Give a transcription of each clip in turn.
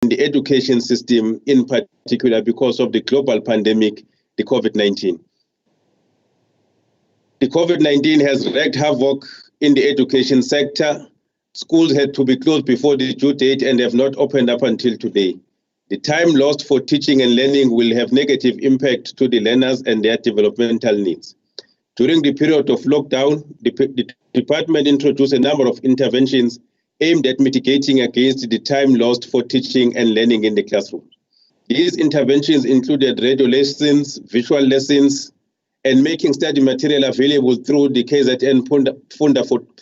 the education system in particular because of the global pandemic, the COVID-19. The COVID-19 has wreaked havoc in the education sector. Schools had to be closed before the due date and have not opened up until today. The time lost for teaching and learning will have negative impact to the learners and their developmental needs. During the period of lockdown, the department introduced a number of interventions aimed at mitigating against the time lost for teaching and learning in the classroom. These interventions included radio lessons, visual lessons, and making study material available through the KZN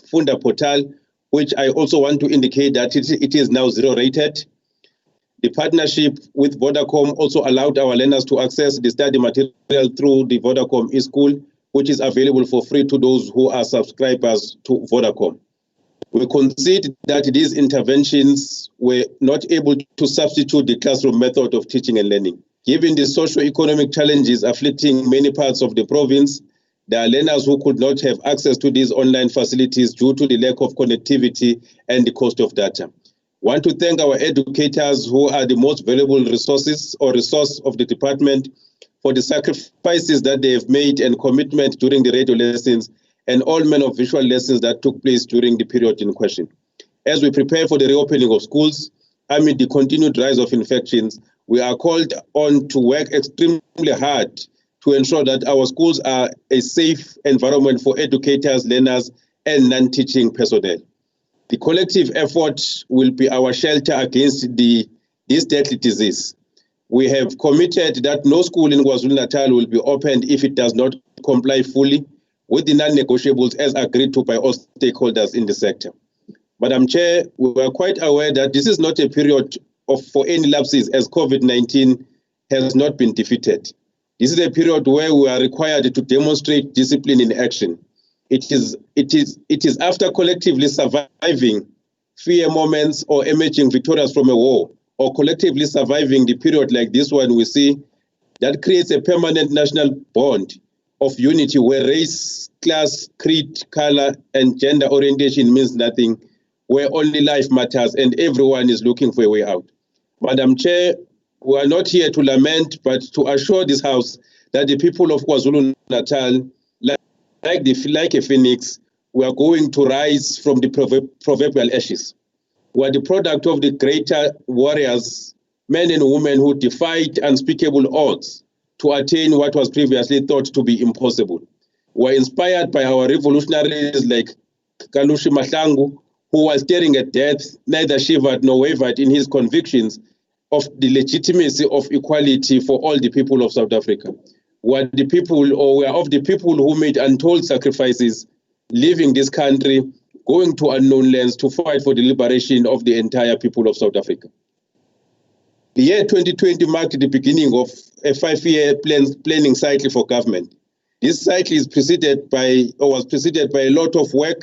Funda portal, which I also want to indicate that it is now zero-rated. The partnership with Vodacom also allowed our learners to access the study material through the Vodacom eSchool, which is available for free to those who are subscribers to Vodacom. We concede that these interventions were not able to substitute the classroom method of teaching and learning. Given the socio-economic challenges afflicting many parts of the province, there are learners who could not have access to these online facilities due to the lack of connectivity and the cost of data. I want to thank our educators who are the most valuable resource of the department for the sacrifices that they have made and commitment during the radio lessons and all manner of visual lessons that took place during the period in question. As we prepare for the reopening of schools, amid the continued rise of infections, we are called on to work extremely hard to ensure that our schools are a safe environment for educators, learners, and non-teaching personnel. The collective effort will be our shelter against this deadly disease. We have committed that no school in KwaZulu-Natal will be opened if it does not comply fully with the non-negotiables as agreed to by all stakeholders in the sector. Madam Chair, we are quite aware that this is not a period for any lapses as COVID-19 has not been defeated. This is a period where we are required to demonstrate discipline in action. It is after collectively surviving fear moments or emerging victorious from a war, or collectively surviving the period like this one we see, that creates a permanent national bond of unity where race, class, creed, color, and gender orientation means nothing, where only life matters and everyone is looking for a way out. Madam Chair, we are not here to lament, but to assure this House that the people of KwaZulu-Natal, like a phoenix, we are going to rise from the proverbial ashes. We are the product of the greater warriors, men and women who defied unspeakable odds to attain what was previously thought to be impossible. We are inspired by our revolutionaries like Kalushi Mahlangu, who, while staring at death, neither shivered nor wavered in his convictions of the legitimacy of equality for all the people of South Africa. We are the people, or we are of the people who made untold sacrifices, leaving this country, going to unknown lands to fight for the liberation of the entire people of South Africa. The year 2020 marked the beginning of a 5-year planning cycle for government. This cycle is was preceded by a lot of work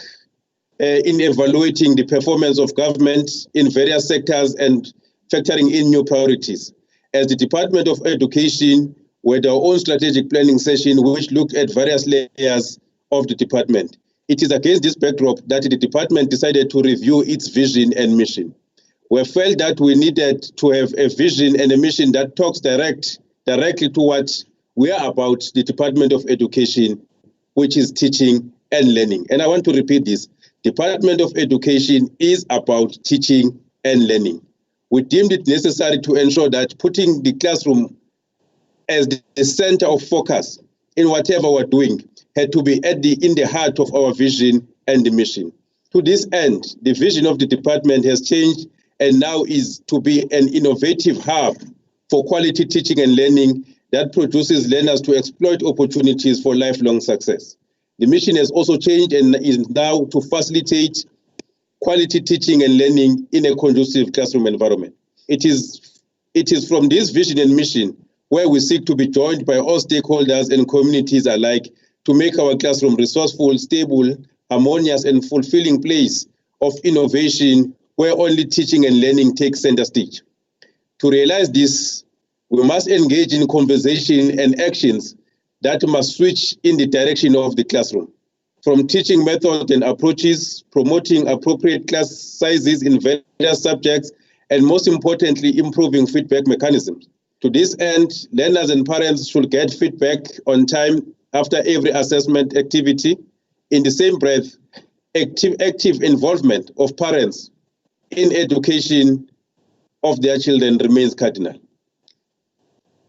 in evaluating the performance of government in various sectors and factoring in new priorities. As the Department of Education, we had our own strategic planning session which looked at various layers of the department. It is against this backdrop that the department decided to review its vision and mission. We felt that we needed to have a vision and a mission that talks directly to what we are about, the Department of Education, which is teaching and learning. And I want to repeat this. Department of Education is about teaching and learning. We deemed it necessary to ensure that putting the classroom as the center of focus in whatever we're doing had to be in the heart of our vision and the mission. To this end, the vision of the department has changed and now is to be an innovative hub for quality teaching and learning that produces learners to exploit opportunities for lifelong success. The mission has also changed and is now to facilitate quality teaching and learning in a conducive classroom environment. It is from this vision and mission where we seek to be joined by all stakeholders and communities alike to make our classroom resourceful, stable, harmonious, and fulfilling place of innovation where only teaching and learning take center stage. To realize this, we must engage in conversation and actions that must switch in the direction of the classroom. From teaching methods and approaches, promoting appropriate class sizes in various subjects, and most importantly, improving feedback mechanisms. To this end, learners and parents should get feedback on time after every assessment activity. In the same breath, active involvement of parents in education of their children remains cardinal.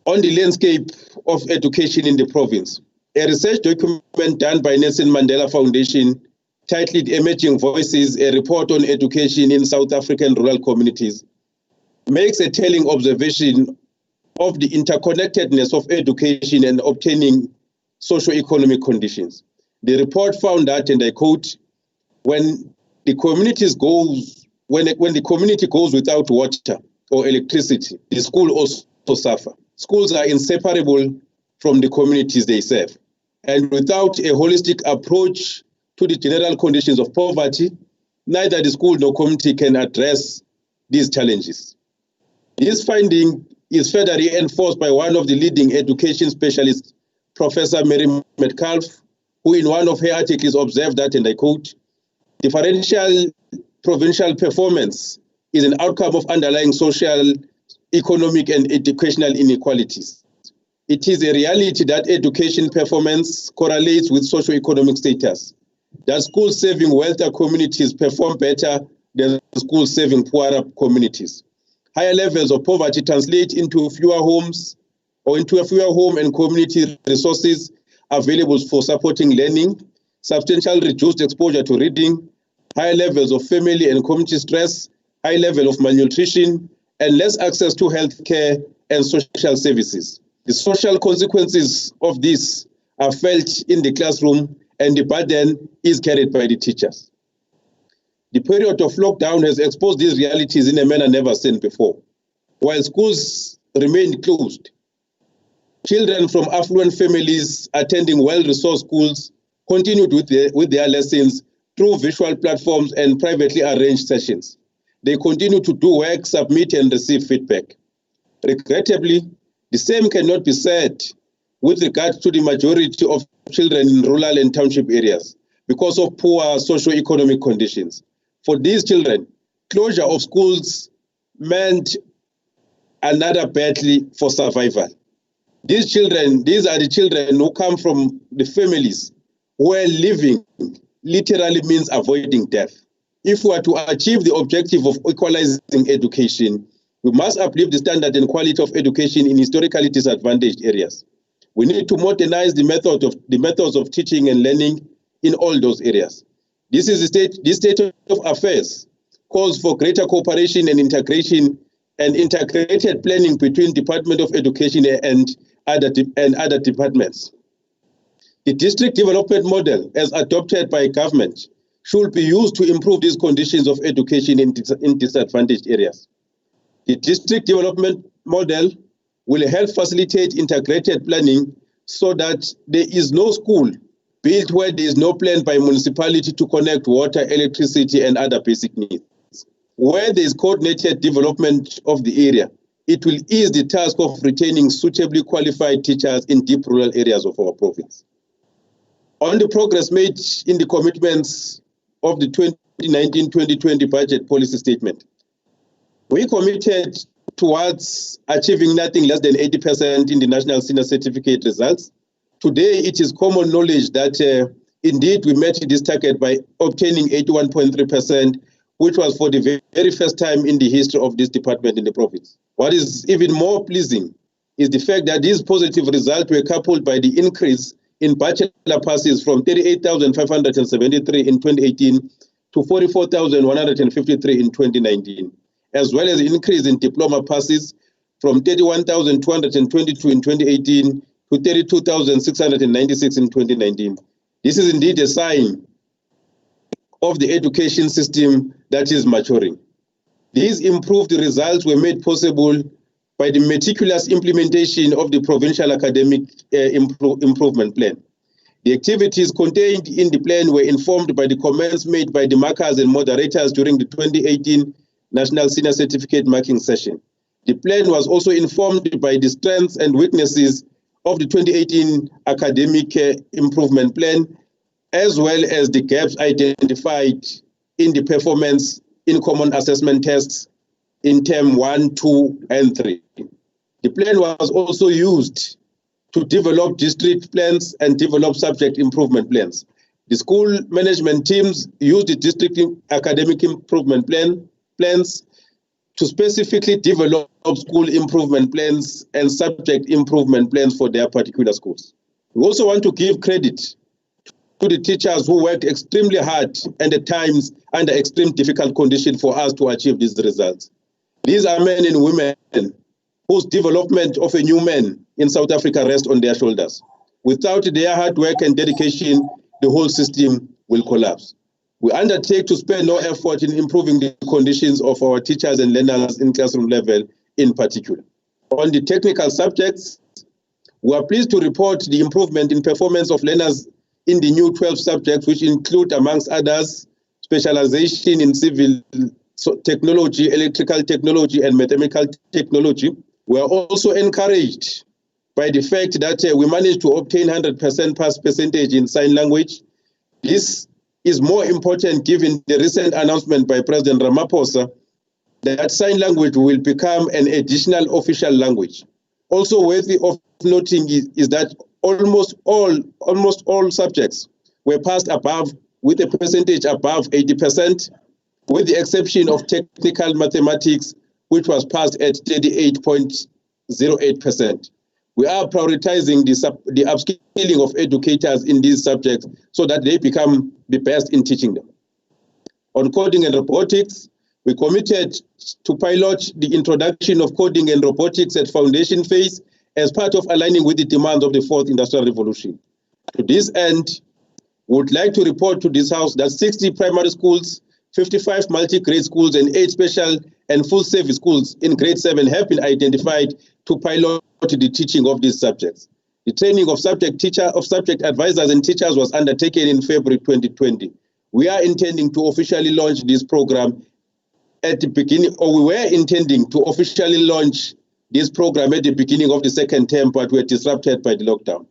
On the landscape of education in the province, a research document done by Nelson Mandela Foundation titled Emerging Voices, a report on education in South African rural communities, makes a telling observation of the interconnectedness of education and obtaining socio-economic conditions. The report found that, and I quote, when the community goes without water or electricity, the school also suffer. Schools are inseparable from the communities they serve. And without a holistic approach to the general conditions of poverty, neither the school nor community can address these challenges. This finding is further reinforced by one of the leading education specialists, Professor Mary Metcalf, who in one of her articles observed that, and I quote, differential provincial performance is an outcome of underlying social, economic, and educational inequalities. It is a reality that education performance correlates with socio-economic status, that schools serving wealthier communities perform better than schools serving poorer communities. Higher levels of poverty translate into fewer homes or into a fewer home and community resources available for supporting learning, substantial reduced exposure to reading, higher levels of family and community stress, high level of malnutrition, and less access to health care and social services. The social consequences of this are felt in the classroom, and the burden is carried by the teachers. The period of lockdown has exposed these realities in a manner never seen before. While schools remained closed, children from affluent families attending well-resourced schools continued with their lessons through visual platforms and privately arranged sessions. They continue to do work, submit, and receive feedback. Regrettably, the same cannot be said with regard to the majority of children in rural and township areas because of poor socio-economic conditions. For these children, closure of schools meant another battle for survival. These are the children who come from the families where living literally means avoiding death. If we are to achieve the objective of equalizing education, we must uplift the standard and quality of education in historically disadvantaged areas. We need to modernize the methods of teaching and learning in all those areas. This state of affairs calls for greater cooperation and integration and integrated planning between Department of Education and other departments. The district development model, as adopted by government, should be used to improve these conditions of education in disadvantaged areas. The district development model will help facilitate integrated planning so that there is no school built where there is no plan by municipality to connect water, electricity, and other basic needs. Where there is coordinated development of the area, it will ease the task of retaining suitably qualified teachers in deep rural areas of our province. On the progress made in the commitments of the 2019-2020 budget policy statement, we committed towards achieving nothing less than 80% in the national senior certificate results. Today, it is common knowledge that indeed we met this target by obtaining 81.3%, which was for the very first time in the history of this department in the province. What is even more pleasing is the fact that these positive results were coupled by the increase in bachelor passes from 38,573 in 2018 to 44,153 in 2019, as well as an increase in diploma passes from 31,222 in 2018 to 32,696 in 2019. This is indeed a sign of the education system that is maturing. These improved results were made possible by the meticulous implementation of the Provincial Academic Improvement Plan. The activities contained in the plan were informed by the comments made by the markers and moderators during the 2018 National Senior Certificate Marking Session. The plan was also informed by the strengths and weaknesses of the 2018 Academic Improvement Plan, as well as the gaps identified in the performance in common assessment tests in term 1, 2, and 3. The plan was also used to develop district plans and develop subject improvement plans. The school management teams used the district academic improvement plans to specifically develop school improvement plans and subject improvement plans for their particular schools. We also want to give credit to the teachers who worked extremely hard and at times under extreme difficult conditions for us to achieve these results. These are men and women whose development of a new man in South Africa rests on their shoulders. Without their hard work and dedication, the whole system will collapse. We undertake to spare no effort in improving the conditions of our teachers and learners in classroom level in particular. On the technical subjects, we are pleased to report the improvement in performance of learners in the new 12 subjects, which include, amongst others, specialization in civil technology, electrical technology, and mathematical technology. We are also encouraged by the fact that we managed to obtain 100% pass percentage in sign language. This is more important given the recent announcement by President Ramaphosa that sign language will become an additional official language. Also worthy of noting is that almost all subjects were passed above with a percentage above 80%, with the exception of technical mathematics, which was passed at 38.08%. We are prioritizing the upskilling of educators in these subjects so that they become the best in teaching them. On coding and robotics, we committed to pilot the introduction of coding and robotics at foundation phase as part of aligning with the demands of the fourth industrial revolution. To this end, we would like to report to this House that 60 primary schools, 55 multi-grade schools, and 8 special and full service schools in grade 7 have been identified to pilot the teaching of these subjects. The training of subject advisors and teachers was undertaken in February 2020. We are intending to officially launch this program at the beginning, or we were intending to officially launch this program at the beginning of the second term, but were disrupted by the lockdown.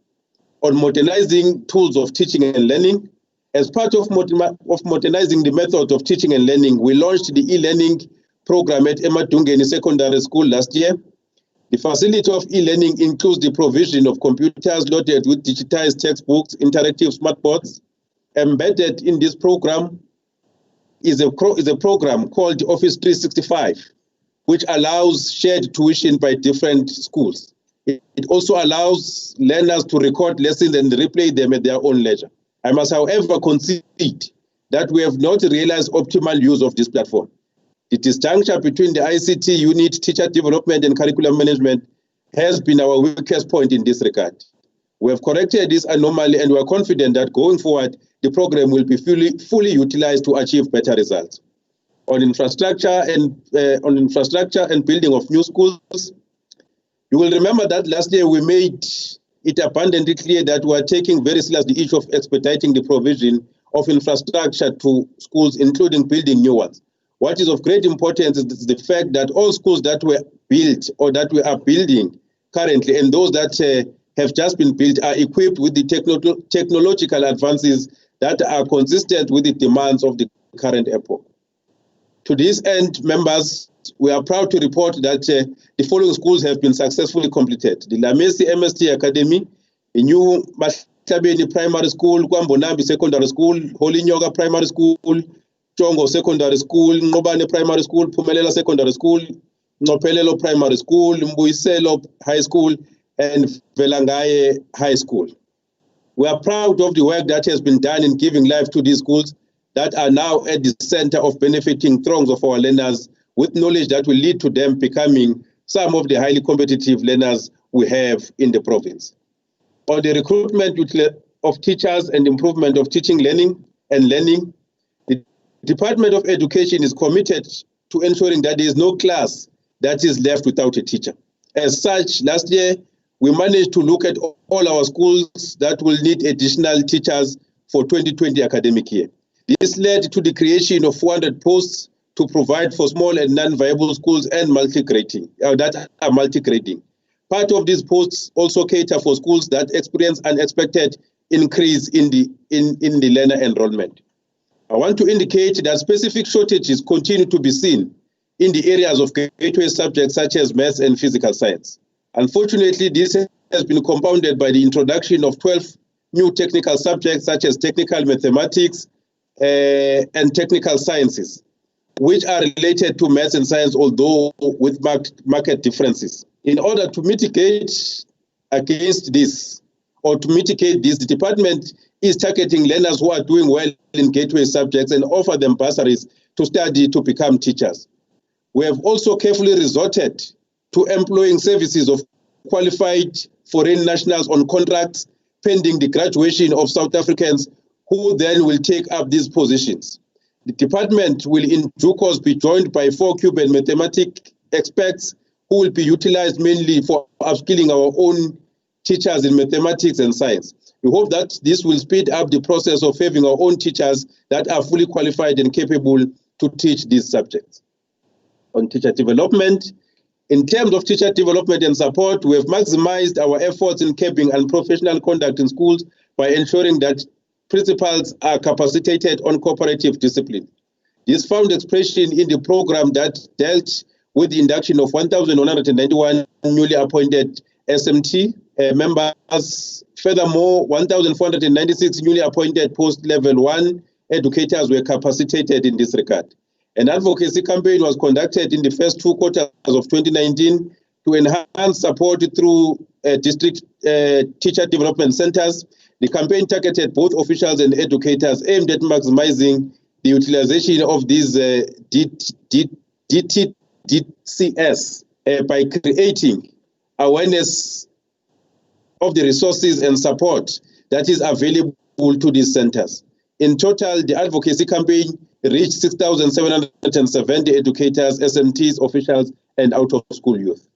On modernizing tools of teaching and learning, as part of modernizing the method of teaching and learning, we launched the e-learning program at Emadungeni Secondary School last year. The facility of e-learning includes the provision of computers loaded with digitized textbooks, interactive smartboards. Embedded in this program is a program called Office 365, which allows shared tuition by different schools. It also allows learners to record lessons and replay them at their own leisure. I must, however, concede that we have not realized optimal use of this platform. The disjuncture between the ICT unit, teacher development, and curriculum management has been our weakest point in this regard. We have corrected this anomaly, and we are confident that going forward, the program will be fully utilized to achieve better results. On infrastructure and building of new schools, you will remember that last year we made it abundantly clear that we are taking very seriously the issue of expediting the provision of infrastructure to schools, including building new ones. What is of great importance is the fact that all schools that were built or that we are building currently and those that have just been built are equipped with the technological advances that are consistent with the demands of the current epoch. To this end, members, we are proud to report that the following schools have been successfully completed. The Lamesi MST Academy, the new Mahlabeni Primary School, Kwambonambi Secondary School, Holy Nyoga Primary School, Chongo Secondary School, Ngobane Primary School, Pumelela Secondary School, Ngopelelo Primary School, Mbuiselo High School, and Velangaye High School. We are proud of the work that has been done in giving life to these schools that are now at the center of benefiting throngs of our learners with knowledge that will lead to them becoming some of the highly competitive learners we have in the province. On the recruitment of teachers and improvement of teaching, learning, the Department of Education is committed to ensuring that there is no class that is left without a teacher. As such, last year, we managed to look at all our schools that will need additional teachers for 2020 academic year. This led to the creation of 400 posts to provide for small and non-viable schools and multi-grading. Part of these posts also cater for schools that experience unexpected increase in the learner enrollment. I want to indicate that specific shortages continue to be seen in the areas of gateway subjects such as maths and physical science. Unfortunately, this has been compounded by the introduction of 12 new technical subjects such as technical mathematics and technical sciences, which are related to maths and science, although with market differences. In order to mitigate against this, or to mitigate this, the department is targeting learners who are doing well in gateway subjects and offer them bursaries to study to become teachers. We have also carefully resorted to employing services of qualified foreign nationals on contracts pending the graduation of South Africans who then will take up these positions. The department will in due course be joined by 4 Cuban mathematics experts who will be utilized mainly for upskilling our own teachers in mathematics and science. We hope that this will speed up the process of having our own teachers that are fully qualified and capable to teach these subjects. On teacher development, in terms of teacher development and support, we have maximized our efforts in curbing unprofessional conduct in schools by ensuring that principals are capacitated on cooperative discipline. This found expression in the program that dealt with the induction of 1,191 newly appointed SMT members. Furthermore, 1,496 newly appointed post-level 1 educators were capacitated in this regard. An advocacy campaign was conducted in the first 2 quarters of 2019 to enhance support through district teacher development centers. The campaign targeted both officials and educators, aimed at maximizing the utilization of these DTCS by creating awareness of the resources and support that is available to these centers. In total, the advocacy campaign reached 6,770 educators, SMTs, officials, and out-of-school youth.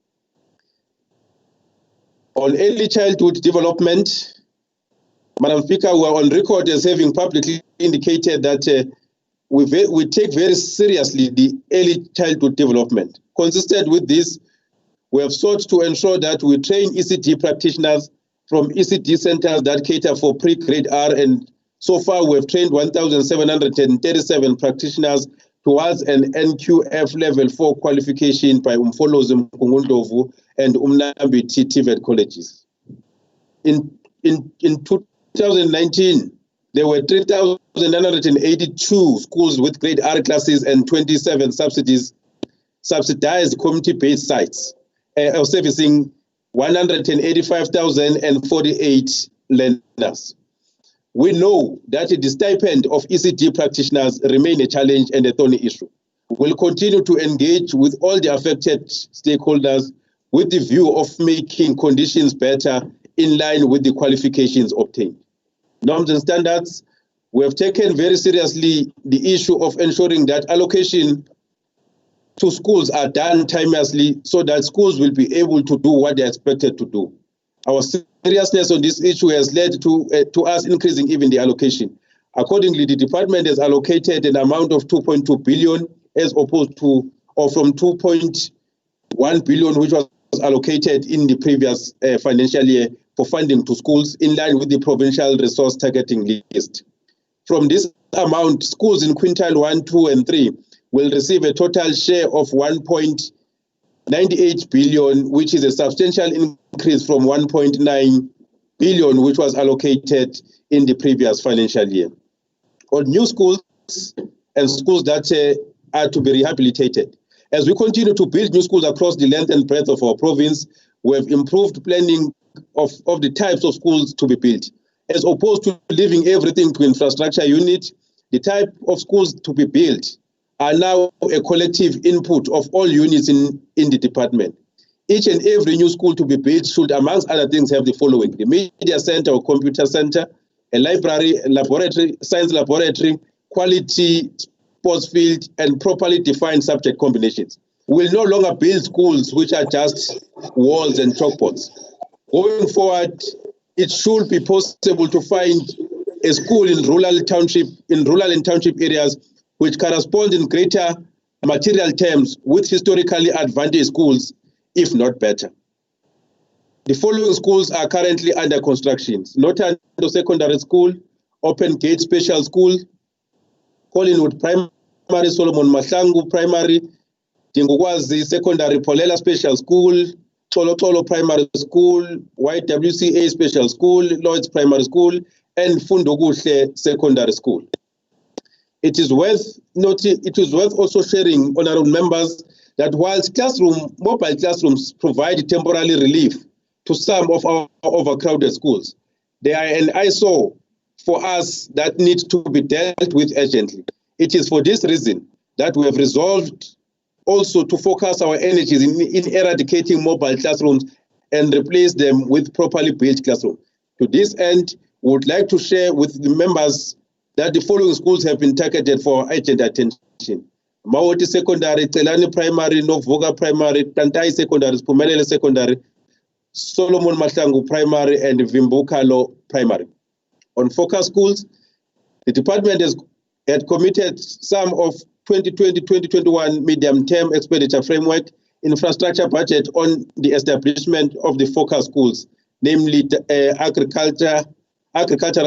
On early childhood development, Madam Speaker, we are on record as having publicly indicated that we take very seriously the early childhood development. Consistent with this, we have sought to ensure that we train ECD practitioners from ECD centers that cater for pre-grade R, and so far we have trained 1,737 practitioners towards an NQF level 4 qualification by Umfolozi Mkungundovu and Umnambi TVET colleges. In 2019, there were 3,982 schools with grade R classes and 27 subsidized community-based sites servicing 185,048 learners. We know that the stipend of ECD practitioners remain a challenge and a thorny issue. We will continue to engage with all the affected stakeholders with the view of making conditions better in line with the qualifications obtained. Norms and standards, we have taken very seriously the issue of ensuring that allocation to schools are done timelessly so that schools will be able to do what they are expected to do. Our seriousness on this issue has led to us increasing even the allocation. Accordingly, the department has allocated an amount of 2.2 billion as opposed to, or from 2.1 billion, which was allocated in the previous financial year for funding to schools in line with the provincial resource targeting list. From this amount, schools in quintile 1, 2, and 3 will receive a total share of 1.98 billion, which is a substantial increase from 1.9 billion, which was allocated in the previous financial year. On new schools and schools that are to be rehabilitated. As we continue to build new schools across the length and breadth of our province, we have improved planning of the types of schools to be built. As opposed to leaving everything to infrastructure unit, the type of schools to be built are now a collective input of all units in the department. Each and every new school to be built should, amongst other things, have the following: the media center or computer center, a library, a laboratory, science laboratory, quality sports field, and properly defined subject combinations. We will no longer build schools which are just walls and chalkboards. Going forward, it should be possible to find a school in rural and township areas which correspond in greater material terms with historically advantaged schools, if not better. The following schools are currently under construction: Northern Secondary School, Open Gate Special School, Collingwood Primary, Solomon Mahlangu Primary, Dingukwazi Secondary Polela Special School, Tolo Primary School, YWCA Special School, Lloyd's Primary School, and Fundoguhle Secondary School. It is worth also sharing, honorable members, that whilst mobile classrooms provide temporary relief to some of our overcrowded schools, they are an eyesore for us that needs to be dealt with urgently. It is for this reason that we have resolved also to focus our energies in eradicating mobile classrooms and replace them with properly built classrooms. To this end, we would like to share with the members that the following schools have been targeted for urgent attention: Mawoti Secondary, Telani Primary, Novuga Primary, Tantai Secondary, Pumelele Secondary, Solomon Mahlangu Primary, and Vimbukalo Primary. On focus schools, the department had committed some of 2020-2021 medium-term expenditure framework infrastructure budget on the establishment of the focus schools, namely Agricultural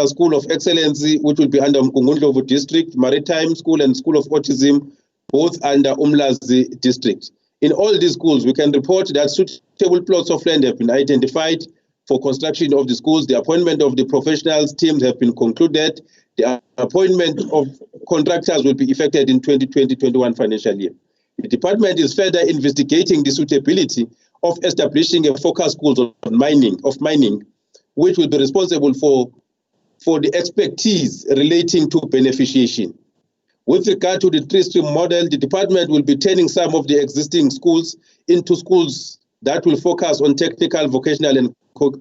School of Excellency, which will be under Mkungundlovu District, Maritime School and School of Autism, both under Umlazi District. In all these schools, we can report that suitable plots of land have been identified for construction of the schools. The appointment of the professionals teams have been concluded. The appointment of contractors will be effected in 2020-21 financial year. The department is further investigating the suitability of establishing a focus schools of mining, which will be responsible for the expertise relating to beneficiation. With regard to the three-stream model, the department will be turning some of the existing schools into schools that will focus on technical, vocational, and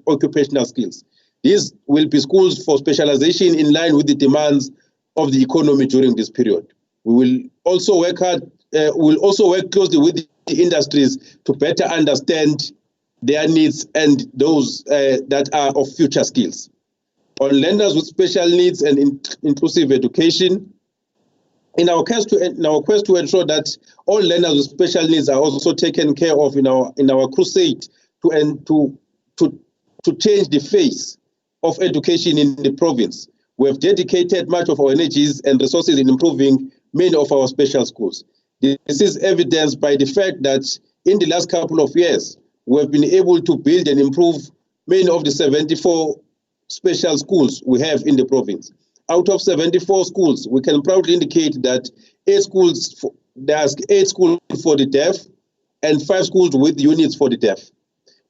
occupational skills. These will be schools for specialization in line with the demands of the economy during this period. We will also work closely with the industries to better understand their needs and those that are of future skills. On learners with special needs and inclusive education, in our quest to ensure that all learners with special needs are also taken care of in our crusade to change the face of education in the province, we have dedicated much of our energies and resources in improving many of our special schools. This is evidenced by the fact that in the last couple of years, we have been able to build and improve many of the 74 special schools we have in the province. Out of 74 schools, we can proudly indicate that there's 8 schools for the deaf and 5 schools with units for the deaf.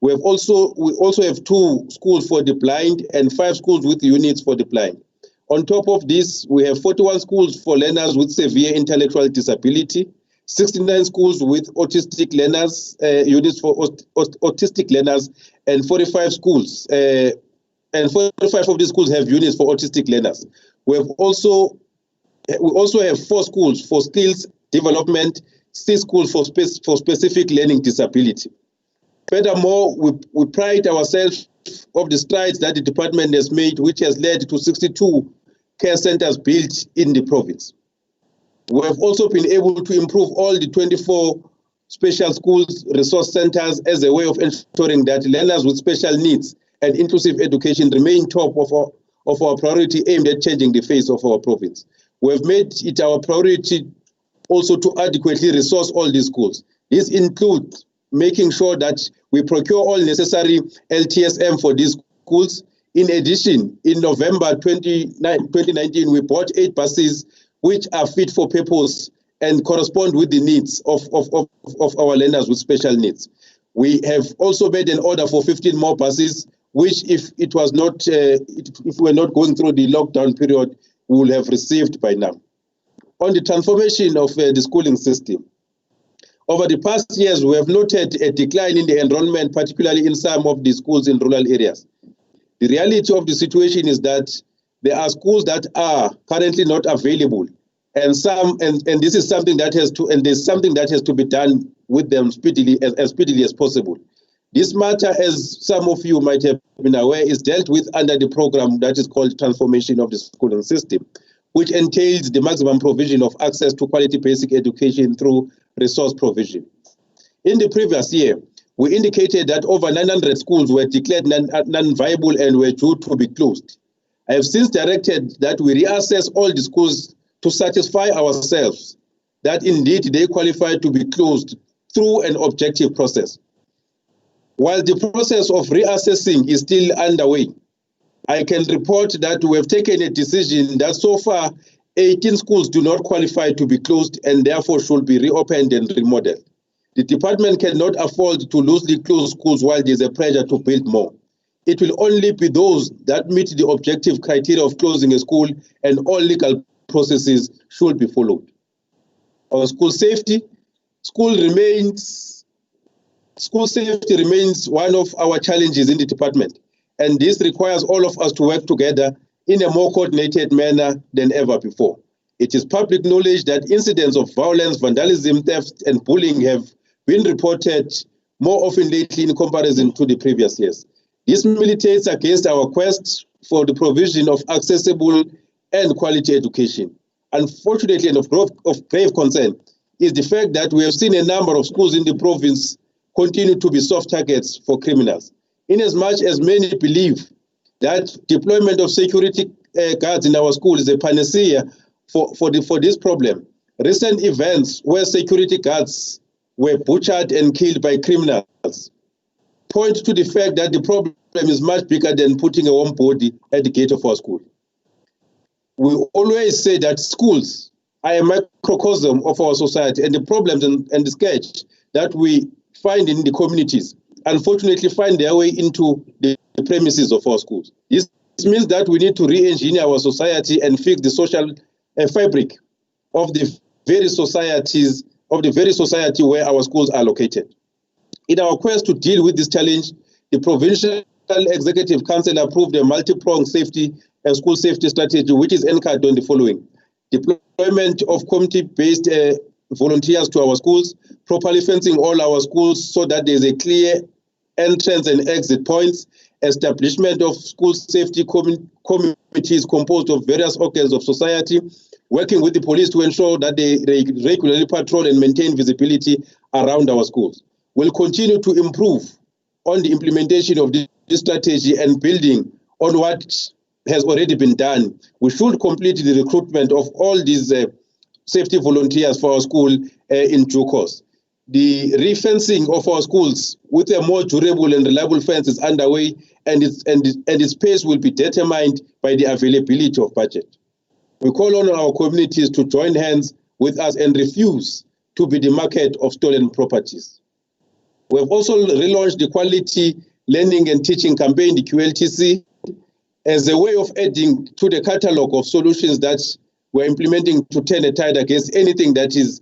We also have 2 schools for the blind and 5 schools with units for the blind. On top of this, we have 41 schools for learners with severe intellectual disability, 69 schools with autistic learners, units for autistic learners, and 45 schools, and 45 of these schools have units for autistic learners. We also have 4 schools for skills development, 6 schools for specific learning disability. Furthermore, we pride ourselves of the strides that the department has made, which has led to 62 care centers built in the province. We have also been able to improve all the 24 special schools resource centers as a way of ensuring that learners with special needs and inclusive education remain top of our priority aimed at changing the face of our province. We have made it our priority also to adequately resource all these schools. This includes making sure that we procure all necessary LTSM for these schools. In addition, in November 2019, we bought 8 buses which are fit for purpose and correspond with the needs of our learners with special needs. We have also made an order for 15 more buses, which if we're not going through the lockdown period, we will have received by now. On the transformation of the schooling system, over the past years, we have noted a decline in the enrollment, particularly in some of the schools in rural areas. The reality of the situation is that there are schools that are currently not available, and this is something that has to be done with them speedily as possible. This matter, as some of you might have been aware, is dealt with under the program that is called Transformation of the Schooling System, which entails the maximum provision of access to quality basic education through resource provision. In the previous year, we indicated that over 900 schools were declared non-viable and were due to be closed. I have since directed that we reassess all the schools to satisfy ourselves that indeed they qualify to be closed through an objective process. While the process of reassessing is still underway, I can report that we have taken a decision that so far 18 schools do not qualify to be closed and therefore should be reopened and remodeled. The department cannot afford to loosely close schools while there is a pressure to build more. It will only be those that meet the objective criteria of closing a school, and all legal processes should be followed. On school safety, school safety remains one of our challenges in the department, and this requires all of us to work together in a more coordinated manner than ever before. It is public knowledge that incidents of violence, vandalism, theft, and bullying have been reported more often lately in comparison to the previous years. This militates against our quest for the provision of accessible and quality education. Unfortunately, and of grave concern, is the fact that we have seen a number of schools in the province continue to be soft targets for criminals. Inasmuch as many believe that deployment of security guards in our schools is a panacea for this problem, recent events where security guards were butchered and killed by criminals point to the fact that the problem is much bigger than putting a warm body at the gate of our school. We always say that schools are a microcosm of our society, and the problems and the scourge that we find in the communities unfortunately find their way into the premises of our schools. This means that we need to re-engineer our society and fix the social fabric of the very society where our schools are located. In our quest to deal with this challenge, the Provincial Executive Council approved a multi-pronged safety and school safety strategy, which is anchored on the following: deployment of community-based volunteers to our schools, properly fencing all our schools so that there is a clear entrance and exit points, establishment of school safety committees composed of various organs of society, working with the police to ensure that they regularly patrol and maintain visibility around our schools. We'll continue to improve on the implementation of this strategy and building on what has already been done. We should complete the recruitment of all these safety volunteers for our school in due course. The refencing of our schools with a more durable and reliable fence is underway, and its pace will be determined by the availability of budget. We call on our communities to join hands with us and refuse to be the market of stolen properties. We have also relaunched the Quality Learning and Teaching Campaign, the QLTC, as a way of adding to the catalogue of solutions that we're implementing to turn a tide against anything that has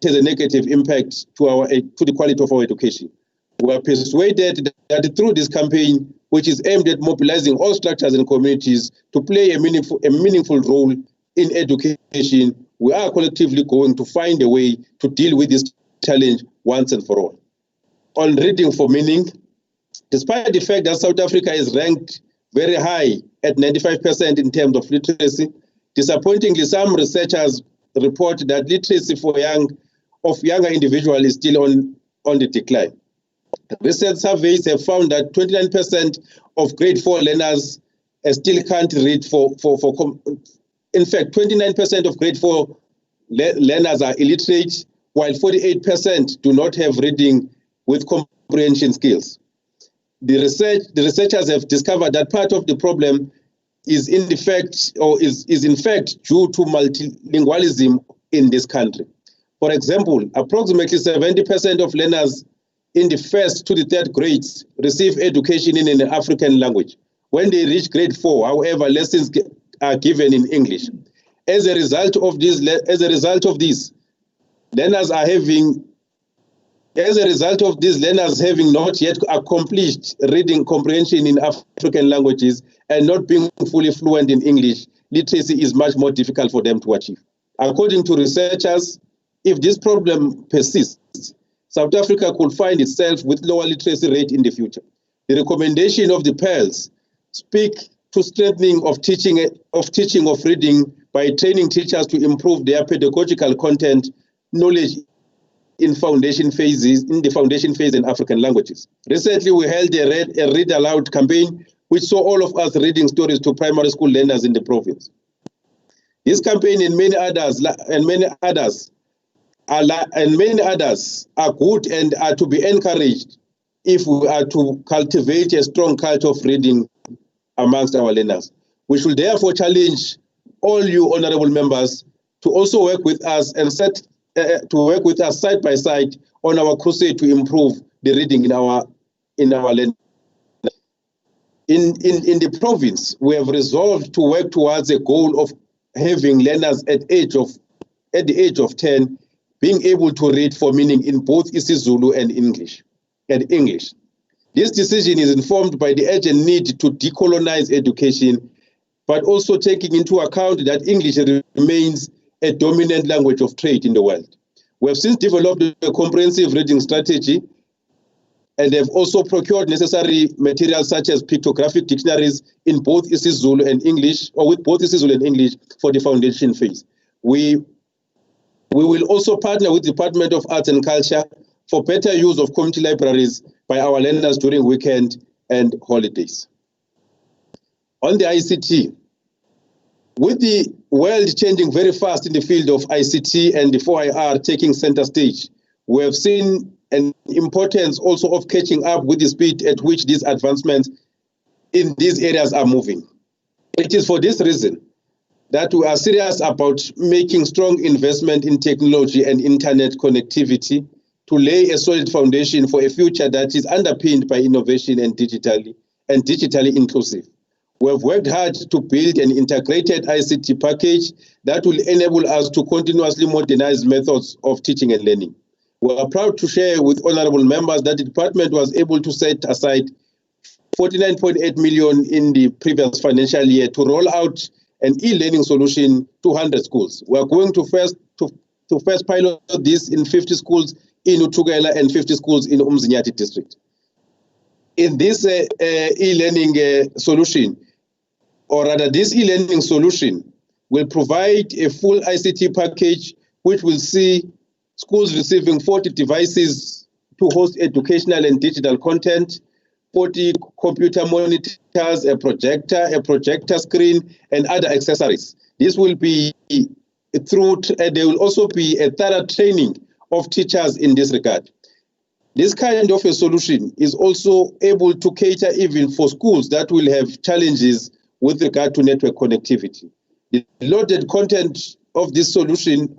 a negative impact to the quality of our education. We are persuaded that through this campaign, which is aimed at mobilizing all structures and communities to play a meaningful role in education, we are collectively going to find a way to deal with this challenge once and for all. On reading for meaning, despite the fact that South Africa is ranked very high at 95% in terms of literacy, disappointingly, some researchers report that literacy for younger individuals is still on the decline. Recent surveys have found that 29% of grade 4 learners still can't read in fact, 29% of grade 4 learners are illiterate, while 48% do not have reading with comprehension skills. The researchers have discovered that part of the problem is in fact due to multilingualism in this country. For example, approximately 70% of learners in the first to the third grades receive education in an African language. When they reach grade 4, however, lessons are given in English. As a result of this, learners having not yet accomplished reading comprehension in African languages and not being fully fluent in English, literacy is much more difficult for them to achieve. According to researchers, if this problem persists, South Africa could find itself with lower literacy rate in the future. The recommendation of the PEARLs speak to strengthening of teaching of reading by training teachers to improve their pedagogical content knowledge in the foundation phase in African languages. Recently, we held a read aloud campaign which saw all of us reading stories to primary school learners in the province. This campaign and many others and many others are good and are to be encouraged if we are to cultivate a strong culture of reading amongst our learners. We should therefore challenge all you honorable members to also work with us and to work with us side by side on our crusade to improve the reading in our learning. In the province, we have resolved to work towards a goal of having learners at the age of 10 being able to read for meaning in both isiZulu and English. This decision is informed by the urgent need to decolonize education, but also taking into account that English remains a dominant language of trade in the world. We have since developed a comprehensive reading strategy and have also procured necessary materials such as pictographic dictionaries in both isiZulu and English, or with both isiZulu and English for the foundation phase. We will also partner with the Department of Arts and Culture for better use of community libraries by our learners during weekend and holidays. On the ICT, with the world changing very fast in the field of ICT and the 4IR taking center stage, we have seen an importance also of catching up with the speed at which these advancements in these areas are moving. It is for this reason that we are serious about making strong investment in technology and internet connectivity to lay a solid foundation for a future that is underpinned by innovation and digitally inclusive. We have worked hard to build an integrated ICT package that will enable us to continuously modernize methods of teaching and learning. We are proud to share with honorable members that the department was able to set aside 49.8 million in the previous financial year to roll out an e-learning solution to 100 schools. We are going to first pilot this in 50 schools in Utugela and 50 schools in Umzinyati district. In this e-learning solution, or rather this e-learning solution will provide a full ICT package which will see schools receiving 40 devices to host educational and digital content, 40 computer monitors, a projector screen, and other accessories. This will be there will also be a thorough training of teachers in this regard. This kind of a solution is also able to cater even for schools that will have challenges with regard to network connectivity. The loaded content of this solution,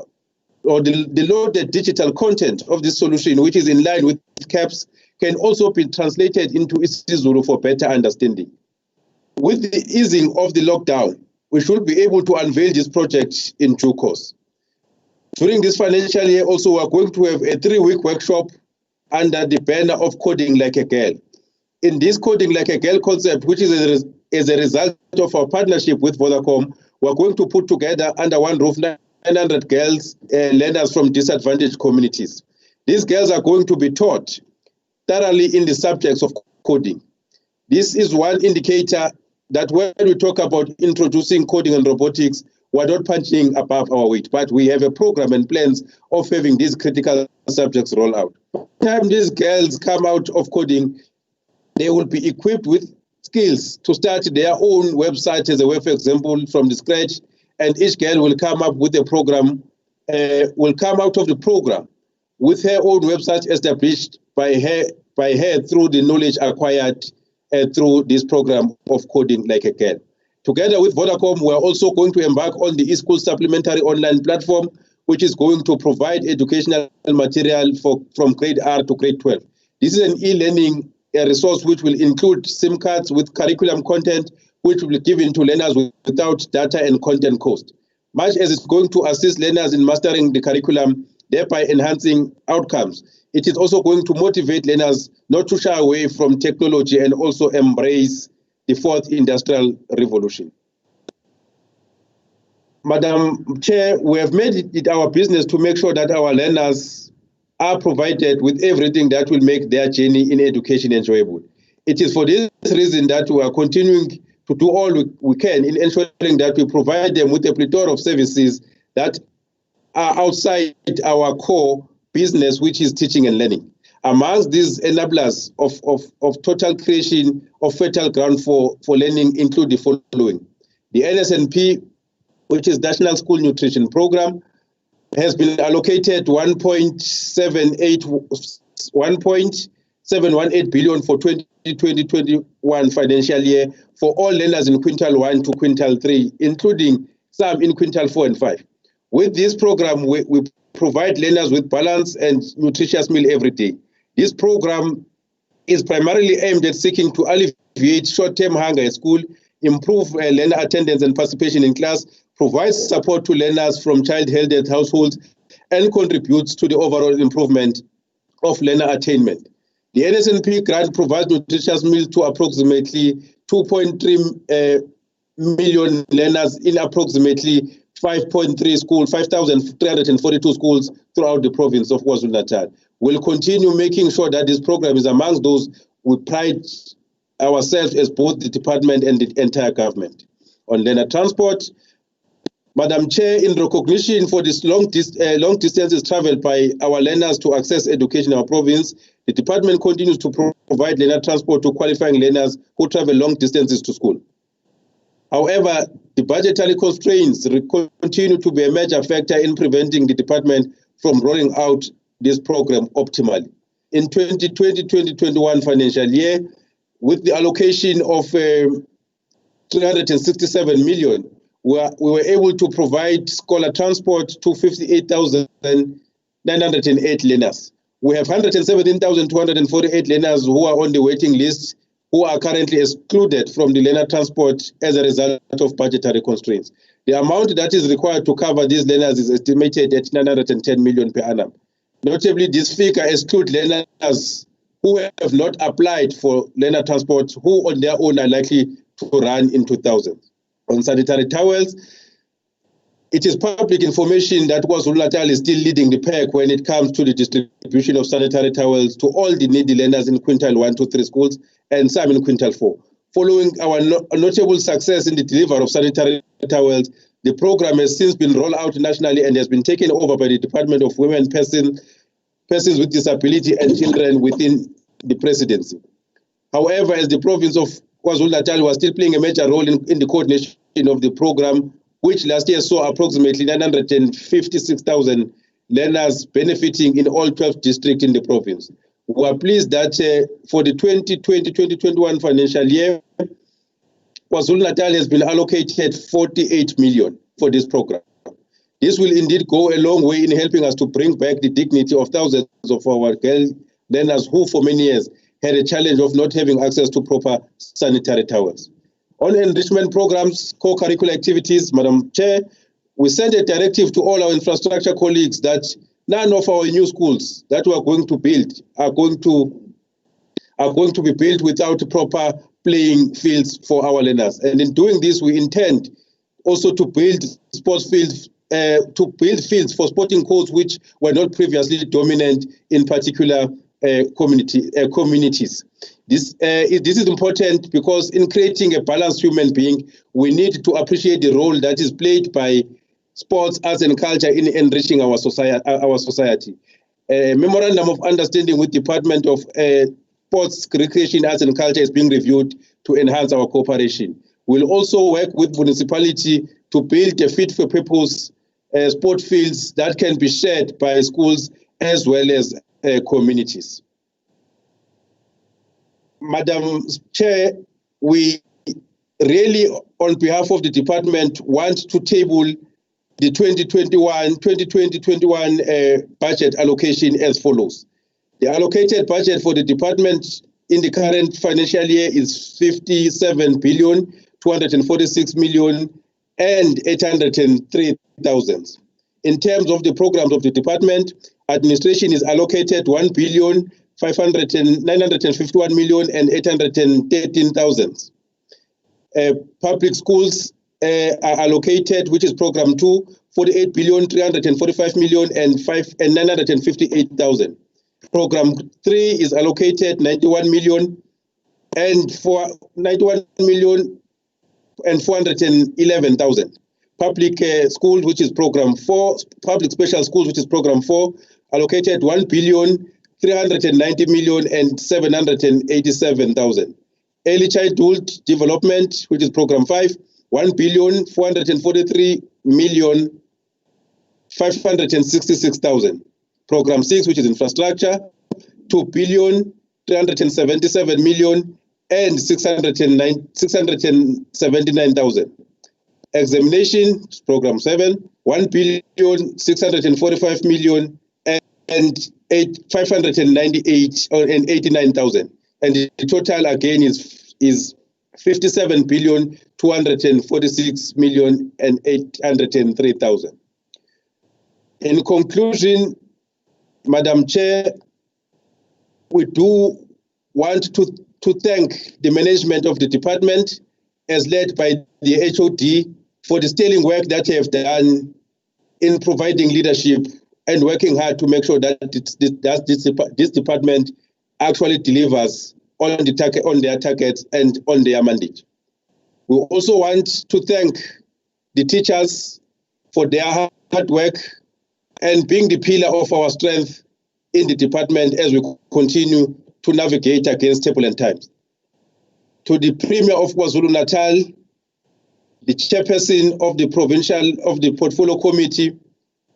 or the loaded digital content of this solution, which is in line with CAPS, can also be translated into isiZulu for better understanding. With the easing of the lockdown, we should be able to unveil this project in due course. During this financial year also, we are going to have a 3-week workshop under the banner of Coding Like a Girl. In this Coding Like a Girl concept, which is as a result of our partnership with Vodacom, we are going to put together under one roof 900 girls, learners from disadvantaged communities. These girls are going to be taught thoroughly in the subjects of coding. This is one indicator that when we talk about introducing coding and robotics, we're not punching above our weight, but we have a program and plans of having these critical subjects roll out. By the time these girls come out of coding, they will be equipped with skills to start their own website, as a way, for example, from the scratch, and each girl will come up with a program, will come out of the program with her own website established by her through the knowledge acquired through this program of Coding Like a Girl. Together with Vodacom, we are also going to embark on the eSchool supplementary online platform, which is going to provide educational material from grade R to grade 12. This is an e-learning resource which will include SIM cards with curriculum content, which will be given to learners without data and content cost. Much as it's going to assist learners in mastering the curriculum, thereby enhancing outcomes, it is also going to motivate learners not to shy away from technology and also embrace the fourth industrial revolution. Madam Chair, we have made it our business to make sure that our learners are provided with everything that will make their journey in education enjoyable. It is for this reason that we are continuing to do all we can in ensuring that we provide them with a plethora of services that are outside our core business, which is teaching and learning. Amongst these enablers of total creation of fertile ground for learning include the following: the NSNP, which is National School Nutrition Program, has been allocated 1.718 billion for 2020-21 financial year for all learners in quintile 1 to quintile 3, including some in quintile 4 and 5. With this program, we provide learners with balanced and nutritious meal every day. This program is primarily aimed at seeking to alleviate short-term hunger at school, improve learner attendance and participation in class, provide support to learners from child-held households, and contributes to the overall improvement of learner attainment. The NSNP grant provides nutritious meals to approximately 2.3 million learners in approximately 5,342 schools throughout the province of KwaZulu-Natal. We'll continue making sure that this program is amongst those we pride ourselves as both the department and the entire government. On learner transport, Madam Chair, in recognition for this long distances traveled by our learners to access education in our province, the department continues to provide learner transport to qualifying learners who travel long distances to school. However, the budgetary constraints continue to be a major factor in preventing the department from rolling out this program optimally. In 2020-2021 financial year, with the allocation of 367 million, we were able to provide scholar transport to 58,908 learners. We have 117,248 learners who are on the waiting list, who are currently excluded from the learner transport as a result of budgetary constraints. The amount that is required to cover these learners is estimated at 910 million per annum. Notably, this figure excludes learners who have not applied for learner transport, who on their own are likely to run in 2000. On sanitary towels, it is public information that KwaZulu-Natal is still leading the pack when it comes to the distribution of sanitary towels to all the needy learners in quintile 1 to 3 schools and some in quintile 4. Following our notable success in the delivery of sanitary towels, the program has since been rolled out nationally and has been taken over by the Department of Women, Persons with Disability and Children within the presidency. However, as the province of KwaZulu-Natal was still playing a major role in the coordination of the program, which last year saw approximately 956,000 learners benefiting in all 12 districts in the province. We are pleased that for the 2020-2021 financial year, KwaZulu-Natal has been allocated 48 million for this program. This will indeed go a long way in helping us to bring back the dignity of thousands of our girl learners who for many years had a challenge of not having access to proper sanitary towels. On enrichment programs, co-curricular activities, Madam Chair, we sent a directive to all our infrastructure colleagues that none of our new schools that we are going to build are going to be built without proper playing fields for our learners. And in doing this, we intend also to build sports fields, fields for sporting codes which were not previously dominant in particular communities. This is important because in creating a balanced human being, we need to appreciate the role that is played by sports, arts, and culture in enriching our society. A memorandum of understanding with Department of Sports, Recreation, Arts, and Culture is being reviewed to enhance our cooperation. We'll also work with municipality to build a fit-for-purpose sport fields that can be shared by schools as well as communities. Madam Chair, we really, on behalf of the department, want to table the 2020-21 budget allocation as follows. The allocated budget for the department in the current financial year is 57,246,803,000. In terms of the programs of the department, administration is allocated 1,951,813,000. Public schools are allocated, which is program 2, 48,345,958,000. Program 3 is allocated 91,411,000. Public schools, which is program 4, public special schools, which is program 4, allocated 1,390,787,000. Early childhood development, which is program 5, 1,443,000,000 566,000. Program 6, which is infrastructure, 2,377,000,000 and 679,000. Examination, program 7, 1,645,000,000 and 598 and 89,000. And the total again is 57,246,000,000 and 803,000. In conclusion, Madam Chair, we do want to thank the management of the department as led by the HOD for the sterling work that they have done in providing leadership and working hard to make sure that this department actually delivers on their targets and on their mandate. We also want to thank the teachers for their hard work and being the pillar of our strength in the department as we continue to navigate against turbulent times. To the Premier of KwaZulu-Natal, the chairperson of the Portfolio Committee,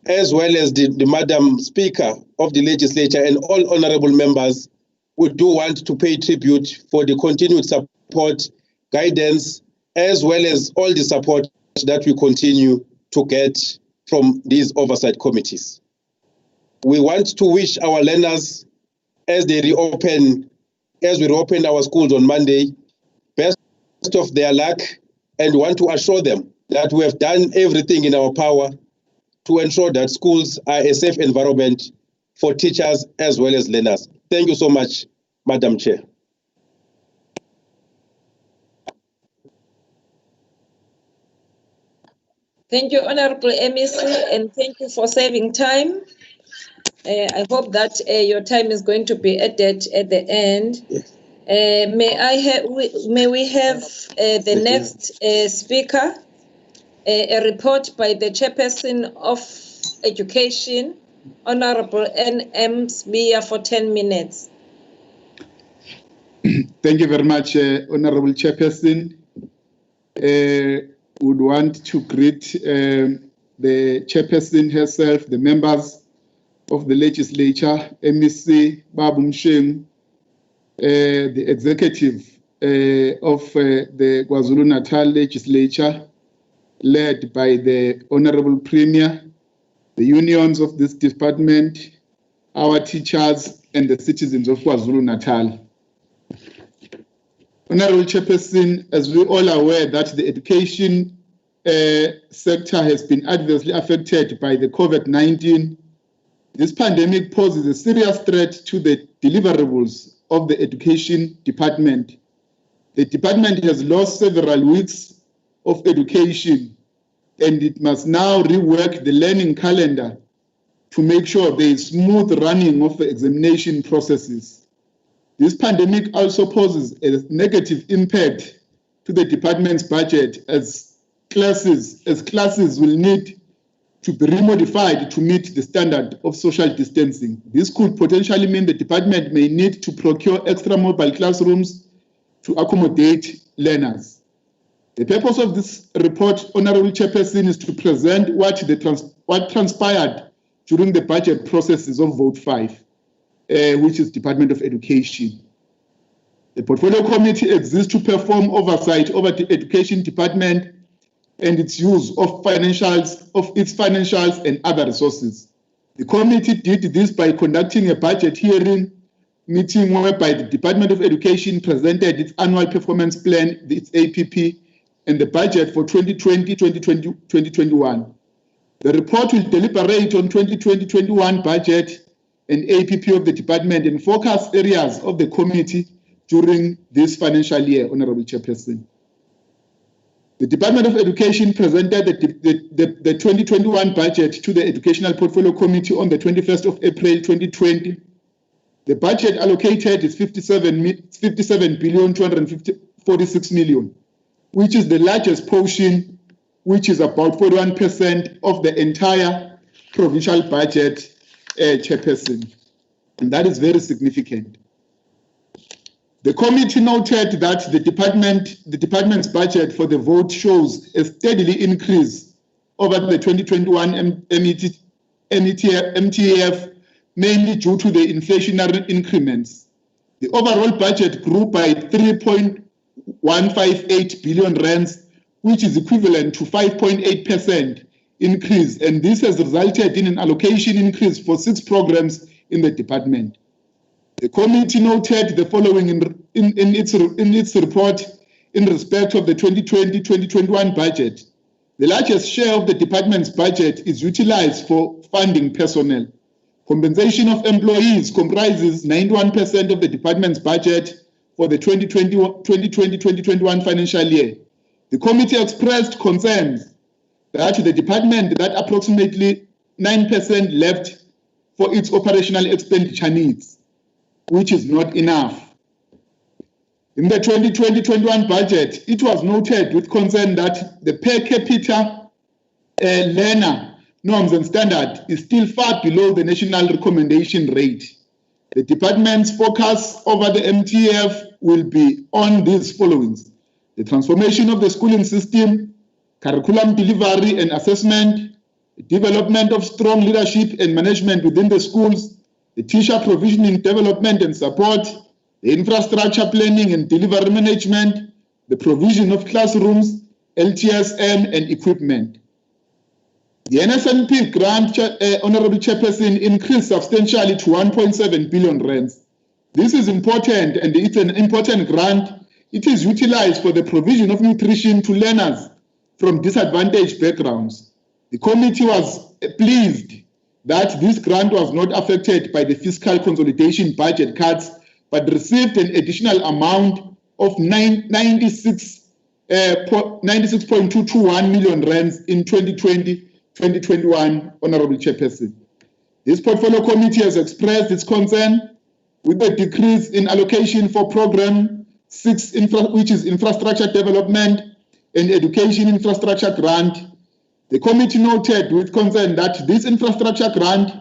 as well as the Madam Speaker of the Legislature and all honorable members, we do want to pay tribute for the continued support, guidance, as well as all the support that we continue to get from these oversight committees. We want to wish our learners, as we reopen our schools on Monday, best of their luck, and want to assure them that we have done everything in our power to ensure that schools are a safe environment for teachers as well as learners. Thank you so much, Madam Chair. Thank you, Honorable MEC, and thank you for saving time. I hope that your time is going to be added at the end. Yes. May we have the next speaker, a report by the Chairperson of Education, Honorable N.M. Sbiya, for 10 minutes. Thank you very much, Honorable Chairperson. Would want to greet the Chairperson herself, the members of the Legislature, MEC Babu Msheng, the executive of the KwaZulu-Natal Legislature, led by the Honorable Premier, the unions of this department, our teachers, and the citizens of KwaZulu-Natal. Honorable Chairperson, as we all are aware that the education sector has been adversely affected by the COVID-19, this pandemic poses a serious threat to the deliverables of the education department. The department has lost several weeks of education, and it must now rework the learning calendar to make sure there is smooth running of the examination processes. This pandemic also poses a negative impact to the department's budget as classes will need to be remodified to meet the standard of social distancing. This could potentially mean the department may need to procure extra mobile classrooms to accommodate learners. The purpose of this report, Honorable Chairperson, is to present what transpired during the budget processes of Vote 5. Which is Department of Education. The Portfolio Committee exists to perform oversight over the Education Department and its use of its financials and other resources. The committee did this by conducting a budget hearing meeting whereby the Department of Education presented its annual performance plan, its APP, and the budget for 2020-2021. The report will deliberate on 2020-21 budget and APP of the department and focus areas of the committee during this financial year, Honorable Chairperson. The Department of Education presented the 2021 budget to the Educational Portfolio Committee on the 21st of April 2020. The budget allocated is 57,246,000,000, which is the largest portion, which is about 41% of the entire provincial budget, Chairperson, and that is very significant. The committee noted that the department's budget for the vote shows a steadily increase over the 2021 MTF, mainly due to the inflationary increments. The overall budget grew by 3.158 billion rands, which is equivalent to 5.8% increase, and this has resulted in an allocation increase for 6 programs in the department. The committee noted the following in its report in respect of the 2020-2021 budget. The largest share of the department's budget is utilized for funding personnel. Compensation of employees comprises 91% of the department's budget for the 2020-2021 financial year. The committee expressed concerns that the department that approximately 9% left for its operational expenditure needs, which is not enough. In the 2020-21 budget, it was noted with concern that the per capita learner norms and standard is still far below the national recommendation rate. The department's focus over the MTF will be on these followings: the transformation of the schooling system, curriculum delivery and assessment, the development of strong leadership and management within the schools, the teacher provisioning, development and support, the infrastructure planning and delivery management, the provision of classrooms, LTSM and equipment. The NSNP grant, Honorable Chairperson, increased substantially to 1.7 billion rands. This is important, and it's an important grant. It is utilized for the provision of nutrition to learners from disadvantaged backgrounds. The committee was pleased that this grant was not affected by the fiscal consolidation budget cuts, but received an additional amount of 96.221 million rands in 2020-2021, Honorable Chairperson. This portfolio committee has expressed its concern with the decrease in allocation for Program 6, which is Infrastructure Development and Education Infrastructure Grant. The committee noted with concern that this infrastructure grant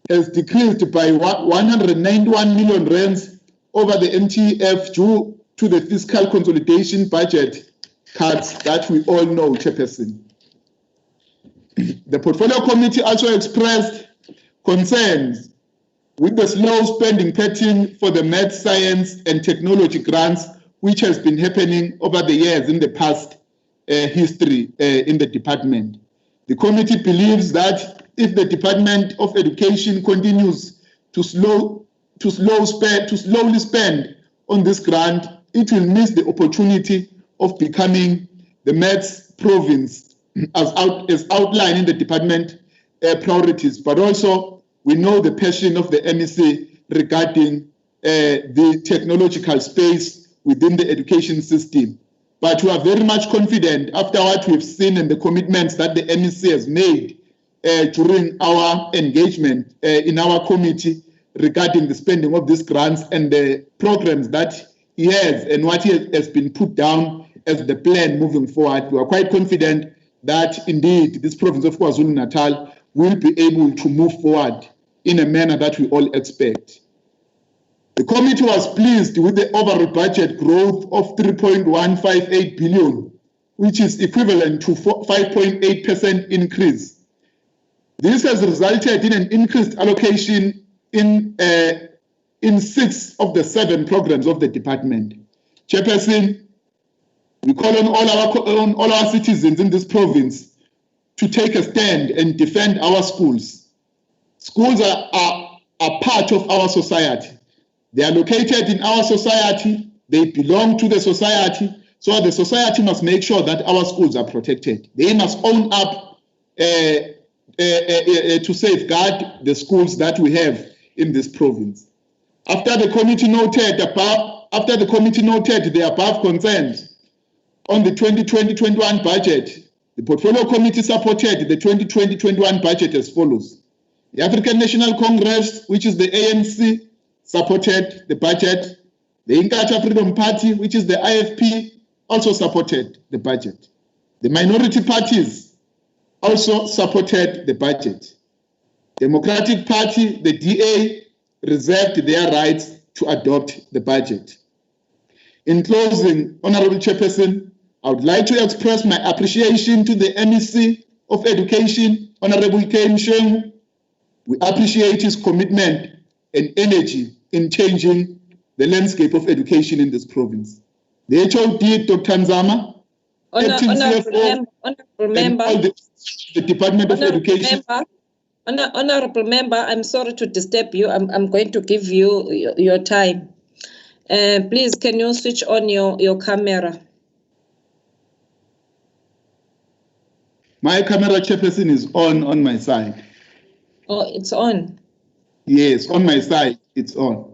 has decreased by 191 million rands over the MTF due to the fiscal consolidation budget cuts that we all know, Chairperson. The portfolio committee also expressed concerns with the slow spending pattern for the math, science and technology grants, which has been happening over the years in the past history in the department. The committee believes that if the Department of Education continues to slowly spend on this grant, it will miss the opportunity of becoming the maths province as outlined in the department priorities. But also, we know the passion of the MEC regarding the technological space within the education system. But we are very much confident after what we've seen and the commitments that the MEC has made during our engagement in our committee regarding the spending of these grants and the programs that he has and what has been put down as the plan moving forward. We are quite confident that indeed this province of KwaZulu-Natal will be able to move forward in a manner that we all expect. The committee was pleased with the overall budget growth of 3.158 billion, which is equivalent to 5.8% increase. This has resulted in an increased allocation in 6 of the 7 programs of the department. Chairperson, we call on all our citizens in this province to take a stand and defend our schools. Schools are part of our society. They are located in our society. They belong to the society. So the society must make sure that our schools are protected. They must own up to safeguard the schools that we have in this province. After the committee noted the above concerns on the 2020-21 budget, the portfolio committee supported the 2020-21 budget as follows. The African National Congress, which is the ANC, supported the budget. The Inkatha Freedom Party, which is the IFP, also supported the budget. The minority parties also supported the budget. Democratic Party, the DA, reserved their rights to adopt the budget. In closing, Honorable Chairperson, I would like to express my appreciation to the MEC of Education, Honorable K. Mshengu, We appreciate his commitment and energy in changing the landscape of education in this province. The HOD, Dr. Nzama, acting CFO, Honorable member, and all the Department of Education. Honorable member, I'm sorry to disturb you. I'm going to give you your time. Please, can you switch on your camera? My camera, Chairperson, is on my side. Oh, it's on. Yes, on my side, it's on.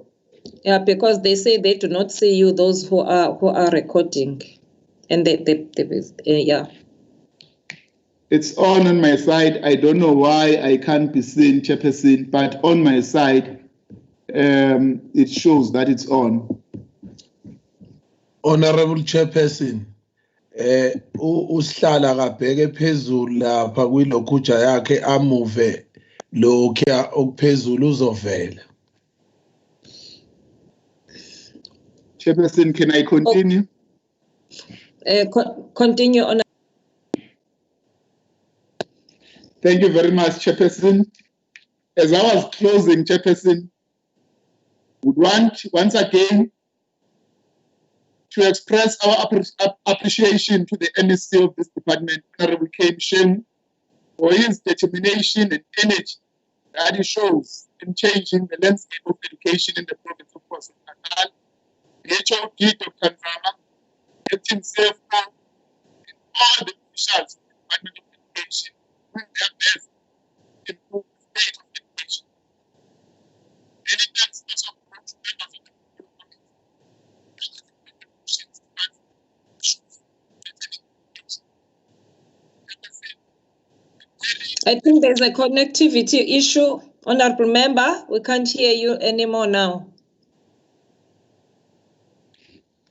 Yeah, because they say they do not see you, those who are recording, and yeah. It's on my side. I don't know why I can't be seen, Chairperson, but on my side, it shows that it's on. Honorable Chairperson, usihlala kabheke phezulu lapha kwilokhuja yakhe amuve lokho okuphezulu uzovela. Chairperson, can I continue? Continue on. Thank you very much, Chairperson. As I was closing, Chairperson, would want once again to express our appreciation to the MSc of this department, Honorable K. Mshengu, for his determination and energy that he shows in changing the landscape of education in the province of KwaZulu-Natal. The HOD, Dr. Nzama, acting CFO, and all the officials of the Department of Education doing their best to improve the state of education. Many thanks also to members of the I think there's a connectivity issue, Honorable Member. We can't hear you anymore now.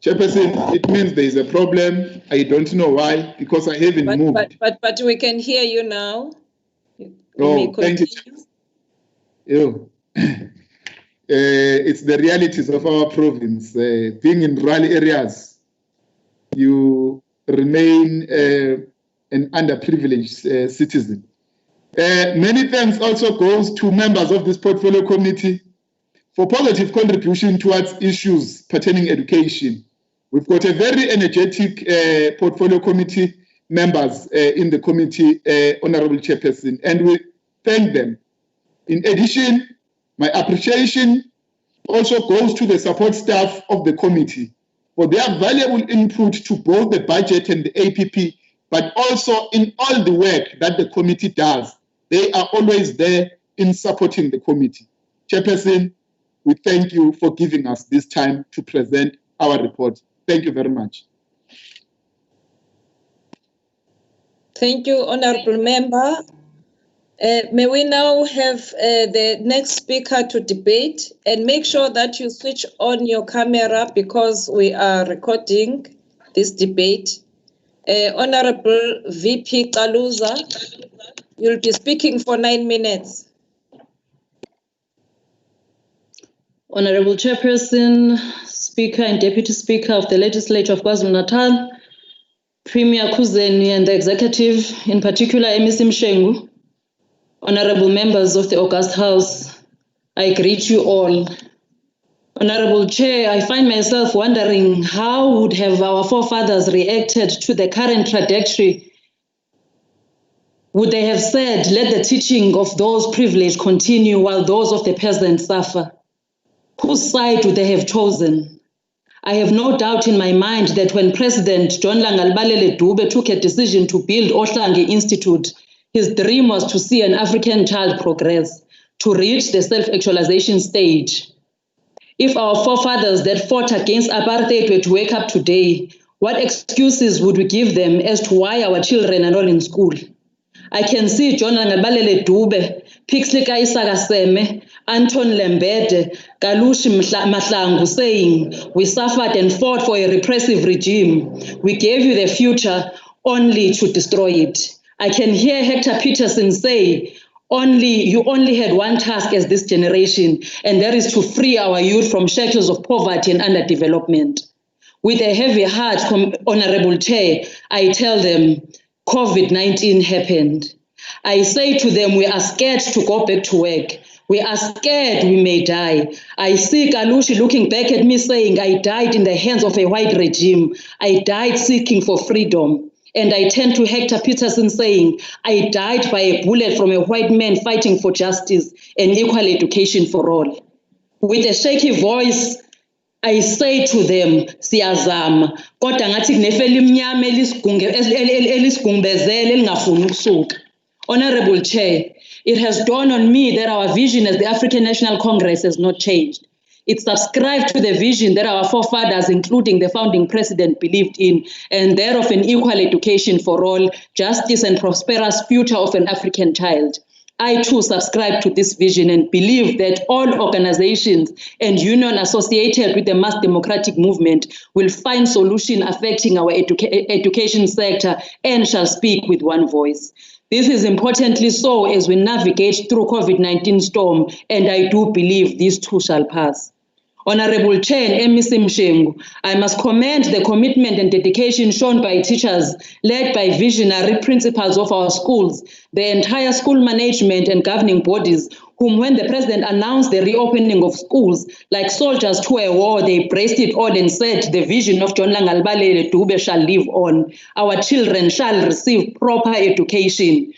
Chairperson, it means there is a problem. I don't know why, because I haven't moved. But we can hear you now. Oh, thank you. It's the realities of our province. Being in rural areas, you remain an underprivileged citizen. Many thanks also goes to members of this portfolio committee for positive contribution towards issues pertaining education. We've got a very energetic portfolio committee members in the committee, Honorable Chairperson, and we thank them. In addition, my appreciation also goes to the support staff of the committee for their valuable input to both the budget and the APP, but also in all the work that the committee does. They are always there in supporting the committee. Chairperson, we thank you for giving us this time to present our report. Thank you very much. Thank you, Honorable Member. May we now have the next speaker to debate, and make sure that you switch on your camera because we are recording this debate. Honorable VP Kaluza, you'll be speaking for 9 minutes. Honorable Chairperson, Speaker and Deputy Speaker of the Legislature of KwaZulu-Natal, Premier Khuzeni and the Executive, in particular MEC Mshengu, Honorable members of the August House, I greet you all. Honorable Chair, I find myself wondering how would have our forefathers reacted to the current trajectory? Would they have said, let the teaching of those privileged continue while those of the peasants suffer? Whose side would they have chosen? I have no doubt in my mind that when President John Langalbalele Dube took a decision to build Ohlange Institute, his dream was to see an African child progress, to reach the self-actualization stage. If our forefathers that fought against apartheid were to wake up today, what excuses would we give them as to why our children are not in school? I can see John Langalbalele Dube, Pixley Kaisaka Seme, Anton Lembede, Kalushi Mahlangu saying, we suffered and fought for a repressive regime. We gave you the future only to destroy it. I can hear Hector Peterson say, you only had one task as this generation, and that is to free our youth from shackles of poverty and underdevelopment. With a heavy heart, Honorable Chair, I tell them, COVID-19 happened. I say to them, we are scared to go back to work. We are scared we may die. I see Kalushi looking back at me saying, I died in the hands of a white regime. I died seeking for freedom. And I turn to Hector Peterson saying, I died by a bullet from a white man fighting for justice and equal education for all. With a shaky voice, I say to them, siyazama, kodwa ngathi kunefela imnyama elisigumbezele elingafuni ukusuka. Honorable Chair, it has dawned on me that our vision as the African National Congress has not changed. It subscribed to the vision that our forefathers, including the founding president, believed in, and that of an equal education for all, justice and prosperous future of an African child. I too subscribe to this vision and believe that all organizations and unions associated with the mass democratic movement will find solutions affecting our education sector and shall speak with one voice. This is importantly so as we navigate through COVID-19 storm, and I do believe these too shall pass. Honorable Chair MEC Mshengu, I must commend the commitment and dedication shown by teachers led by visionary principals of our schools, the entire school management and governing bodies, whom when the president announced the reopening of schools, like soldiers to a war, they braced it all and said the vision of John Langalbalele Dube shall live on. Our children shall receive proper education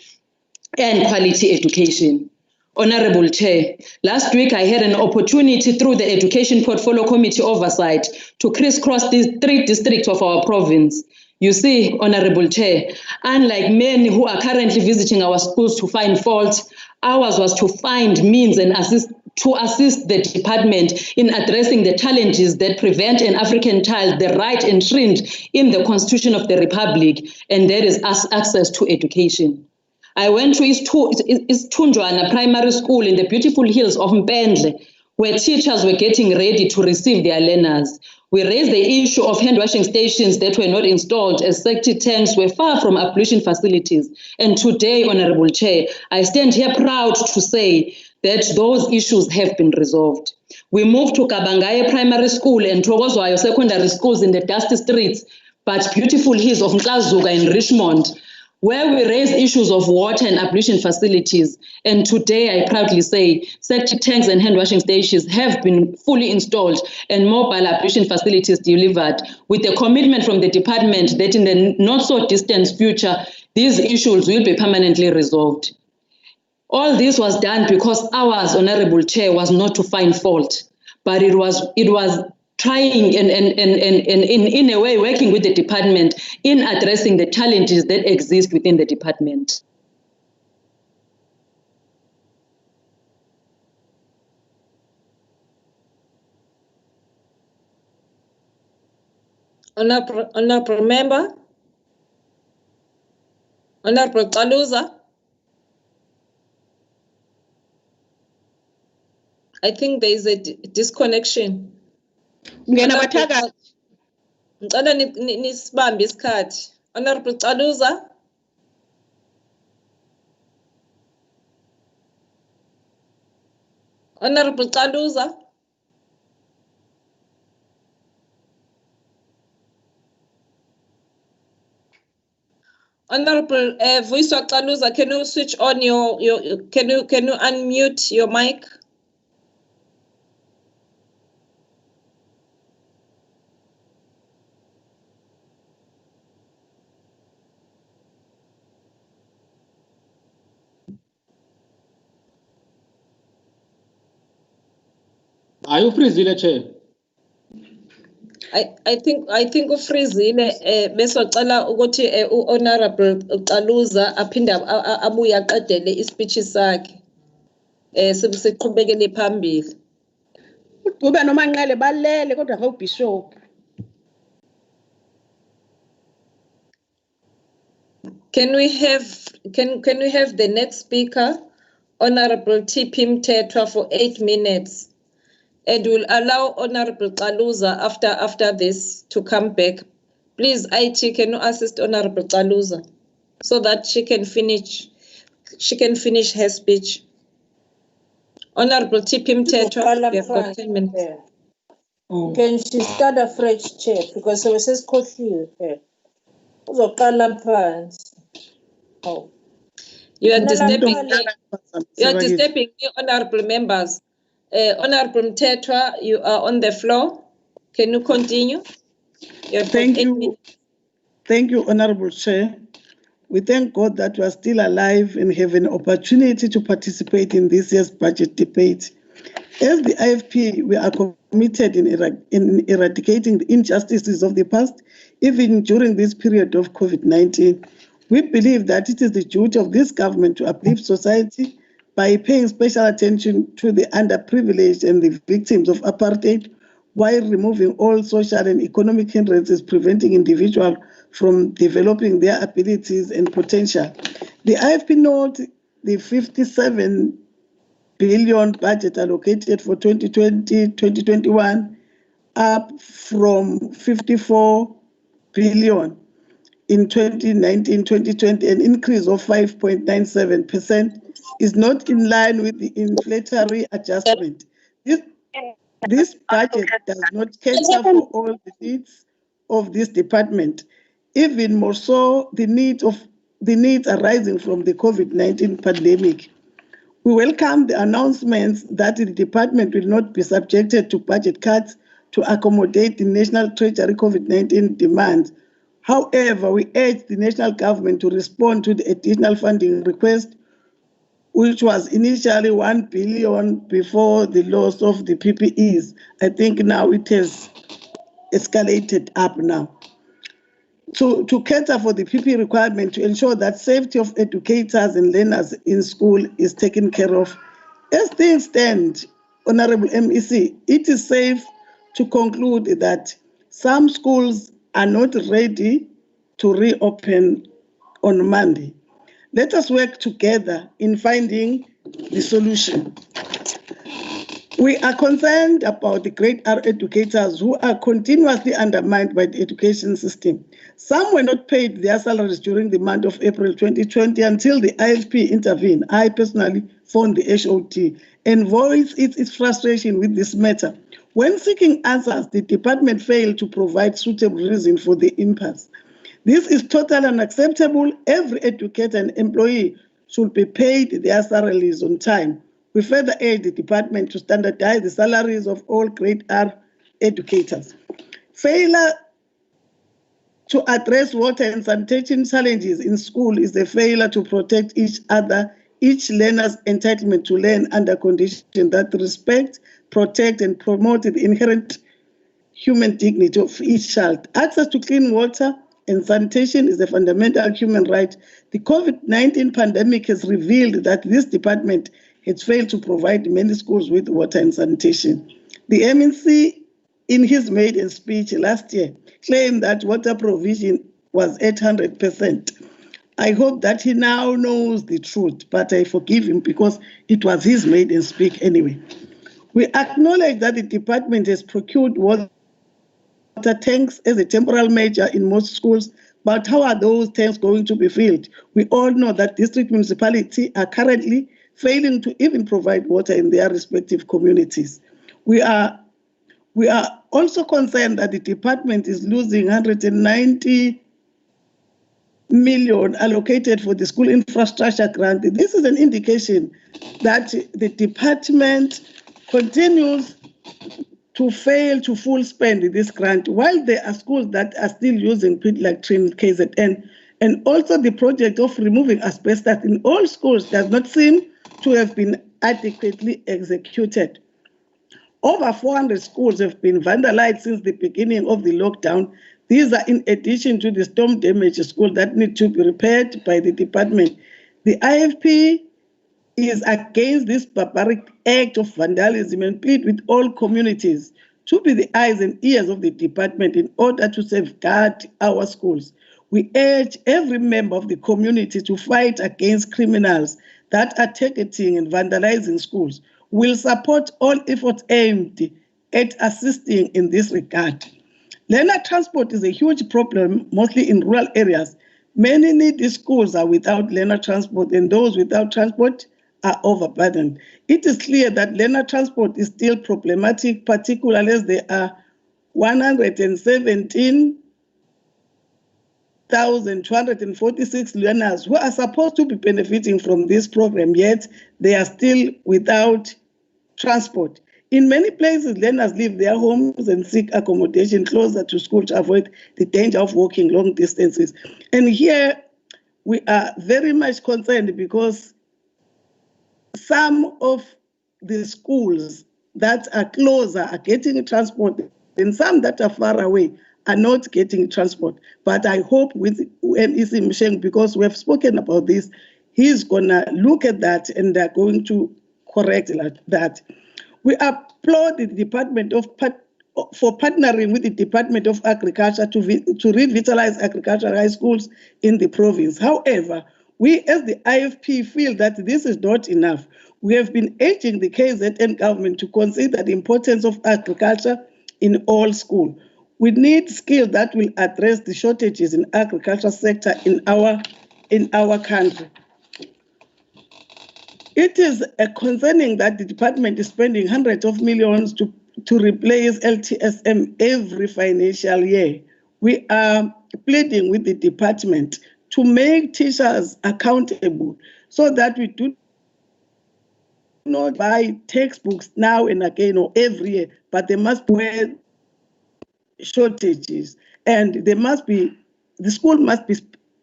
and quality education. Honorable Chair, last week I had an opportunity through the Education Portfolio Committee oversight to crisscross these 3 districts of our province. You see, Honorable Chair, unlike many who are currently visiting our schools to find fault, ours was to find means and assist the department in addressing the challenges that prevent an African child the right enshrined in the Constitution of the Republic, and that is access to education. I went to Istunjwana Primary School in the beautiful hills of Mpendle, where teachers were getting ready to receive their learners. We raised the issue of hand washing stations that were not installed as septic tanks were far from ablution facilities. And today, Honorable Chair, I stand here proud to say that those issues have been resolved. We moved to Kabangaye Primary School and Thokozwayo Secondary Schools in the dusty streets, but beautiful hills of KwaZulu in Richmond, where we raised issues of water and ablution facilities. And today, I proudly say, septic tanks and hand washing stations have been fully installed and mobile ablution facilities delivered, with a commitment from the department that in the not so distant future, these issues will be permanently resolved. All this was done because ours, Honorable Chair, was not to find fault, but it was trying and in a way working with the department in addressing the challenges that exist within the department. Honorable Member, Honorable Kaluza. I think there is a disconnection. Ngicela nisibambe isikhathi. Honorable Kaluza. Honorable Kaluza. Honorable Voice of Kaluza, can you switch on can you unmute your mic? Are you freezile, Chair? I think ufreezile bese wacela ukuthi Honorable Kaluza aphinde abuye aqedele ispeech sakhe siqhubekele phambili. Ube noma nqele balele kodwa ngobishop. Can we have the next speaker, Honorable TP Mthethwa, for 8 minutes? And we'll allow Honorable Kaluza after this to come back. Please, IT, can you assist Honorable Kaluza so that she can finish her speech? Honorable TP Mthethwa, we have got 10 minutes. Can she start afresh, Chair? Because it says coffee here. Oh. You are No, no, disturbing no, me. You are disturbing me, honorable members. Honorable Mtetwa, you are on the floor. Can you continue? You have got Thank 8 you. minutes. Thank you, Honorable Chair. We thank God that we are still alive and have an opportunity to participate in this year's budget debate. As the IFP, we are committed in eradicating the injustices of the past, even during this period of COVID-19. We believe that it is the duty of this government to uplift society by paying special attention to the underprivileged and the victims of apartheid, while removing all social and economic hindrances preventing individuals from developing their abilities and potential. The IFP notes the 57 billion budget allocated for 2020-2021, up from 54 billion in 2019-2020, an increase of 5.97%, is not in line with the inflationary adjustment. This budget does not cater for all the needs of this department, even more so the needs arising from the COVID-19 pandemic. We welcome the announcements that the department will not be subjected to budget cuts to accommodate the National Treasury COVID-19 demands. However, we urge the national government to respond to the additional funding request, which was initially 1 billion before the loss of the PPEs. I think now it has escalated up now. To cater for the PPE requirement, to ensure that safety of educators and learners in school is taken care of. As things stand, Honorable MEC, it is safe to conclude that some schools are not ready to reopen on Monday. Let us work together in finding the solution. We are concerned about the great R educators who are continuously undermined by the education system. Some were not paid their salaries during the month of April 2020 until the IFP intervened. I personally phoned the HOT and voiced its frustration with this matter. When seeking answers, the department failed to provide suitable reason for the impasse. This is totally unacceptable. Every educator and employee should be paid their salaries on time. We further urge the department to standardize the salaries of all grade R educators. Failure to address water and sanitation challenges in school is a failure to protect each learner's entitlement to learn under conditions that respect, protect, and promote the inherent human dignity of each child. Access to clean water and sanitation is a fundamental human right. The COVID-19 pandemic has revealed that this department has failed to provide many schools with water and sanitation. The MNC, in his maiden speech last year, claimed that water provision was 800%. I hope that he now knows the truth, but I forgive him because it was his maiden speech anyway. We acknowledge that the department has procured water tanks as a temporary measure in most schools, but how are those tanks going to be filled? We all know that district municipalities are currently failing to even provide water in their respective communities. We are also concerned that the department is losing 190 million allocated for the school infrastructure grant. This is an indication that the department continues to fail to full spend this grant, while there are schools that are still using pit latrine KZN, and also the project of removing asbestos in all schools does not seem to have been adequately executed. Over 400 schools have been vandalized since the beginning of the lockdown. These are in addition to the storm damaged schools that need to be repaired by the department. The IFP is against this barbaric act of vandalism and plead with all communities to be the eyes and ears of the department in order to safeguard our schools. We urge every member of the community to fight against criminals that are targeting and vandalizing schools. We'll support all efforts aimed at assisting in this regard. Learner transport is a huge problem, mostly in rural areas. Many needy schools are without learner transport, and those without transport are overburdened. It is clear that learner transport is still problematic, particularly as there are 117 1,246 learners who are supposed to be benefiting from this program, yet they are still without transport. In many places, learners leave their homes and seek accommodation closer to school to avoid the danger of walking long distances. And here we are very much concerned because some of the schools that are closer are getting transport, and some that are far away are not getting transport. But I hope with MEC Msheng, because we have spoken about this, he's going to look at that and they're going to correct that. We applaud the Department for partnering with the Department of Agriculture to revitalize agricultural high schools in the province. However, we as the IFP feel that this is not enough. We have been urging the KZN government to consider the importance of agriculture in all schools. We need skills that will address the shortages in agriculture sector in our country. It is concerning that the department is spending hundreds of millions to replace LTSM every financial year. We are pleading with the department to make teachers accountable so that we do not buy textbooks now and again or every year, but there must be shortages, and the school must be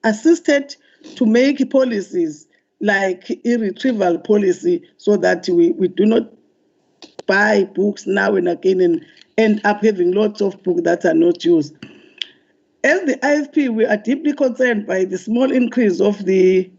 assisted to make policies like irretrieval policy so that we do not buy books now and again and end up having lots of books that are not used. As the IFP, we are deeply concerned by the small increase of the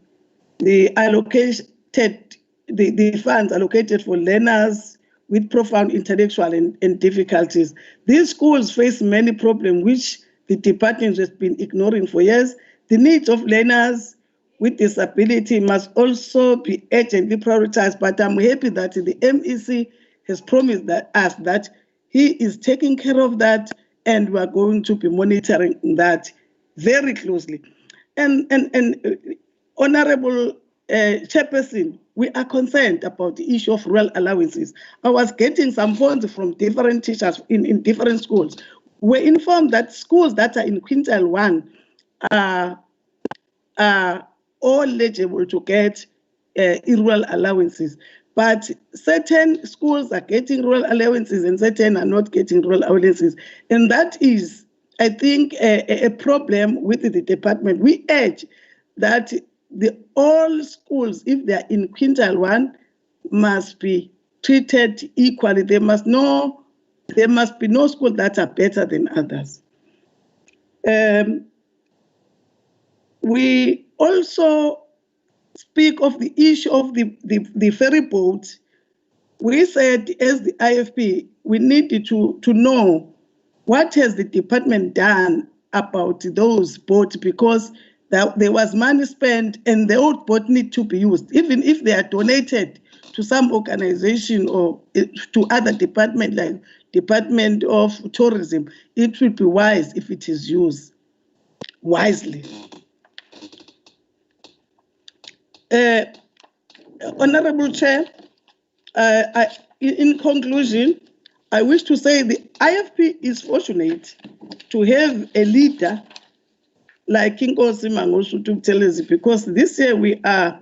funds allocated for learners with profound intellectual and difficulties. These schools face many problems which the department has been ignoring for years. The needs of learners with disability must also be urgently prioritized, but I'm happy that the MEC has promised us that he is taking care of that, and we are going to be monitoring that very closely. And Honorable Chairperson, we are concerned about the issue of rural allowances. I was getting some phones from different teachers in different schools. We're informed that schools that are in quintile 1 are all eligible to get rural allowances. But certain schools are getting rural allowances and certain are not getting rural allowances. And that is, I think, a problem with the department. We urge that all schools, if they are in quintile 1, must be treated equally. There must be no schools that are better than others. We also speak of the issue of the ferry boat. We said, as the IFP, we needed to know what has the department done about those boats, because there was money spent and the old boat need to be used. Even if they are donated to some organization or to other department like Department of Tourism, it will be wise if it is used wisely. Honorable Chair, in conclusion, I wish to say the IFP is fortunate to have a leader like Inkosi Mangosuthu Buthelezi, because this year we are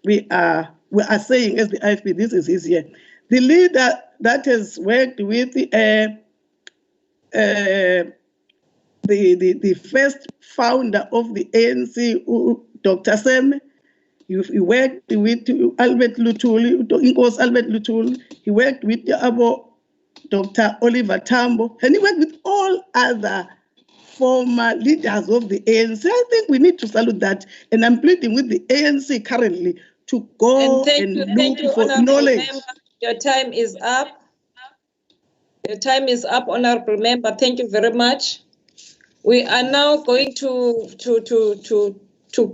saying as the IFP, this is his year. The leader that has worked with the first founder of the ANC, Dr. Seme. He worked with Albert Luthuli, Inkosi Albert Luthuli. He worked with Dr. Oliver Tambo, and he worked with all other former leaders of the ANC. I think we need to salute that, and I'm pleading with the ANC currently to go and look for knowledge. Member. Your time is up. Your time is up, Honorable Member. Thank you very much. We are now going to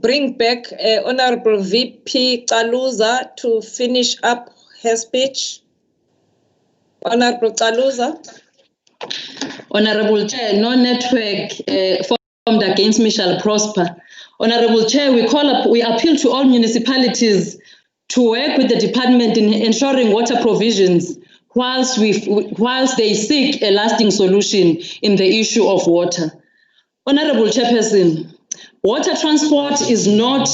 bring back Honorable VP Kaluza to finish up her speech. Honorable Kaluza. Honorable Chair, no network formed against me shall prosper. Honorable Chair, we appeal to all municipalities to work with the department in ensuring water provisions whilst they seek a lasting solution in the issue of water. Honorable Chairperson, water transport is not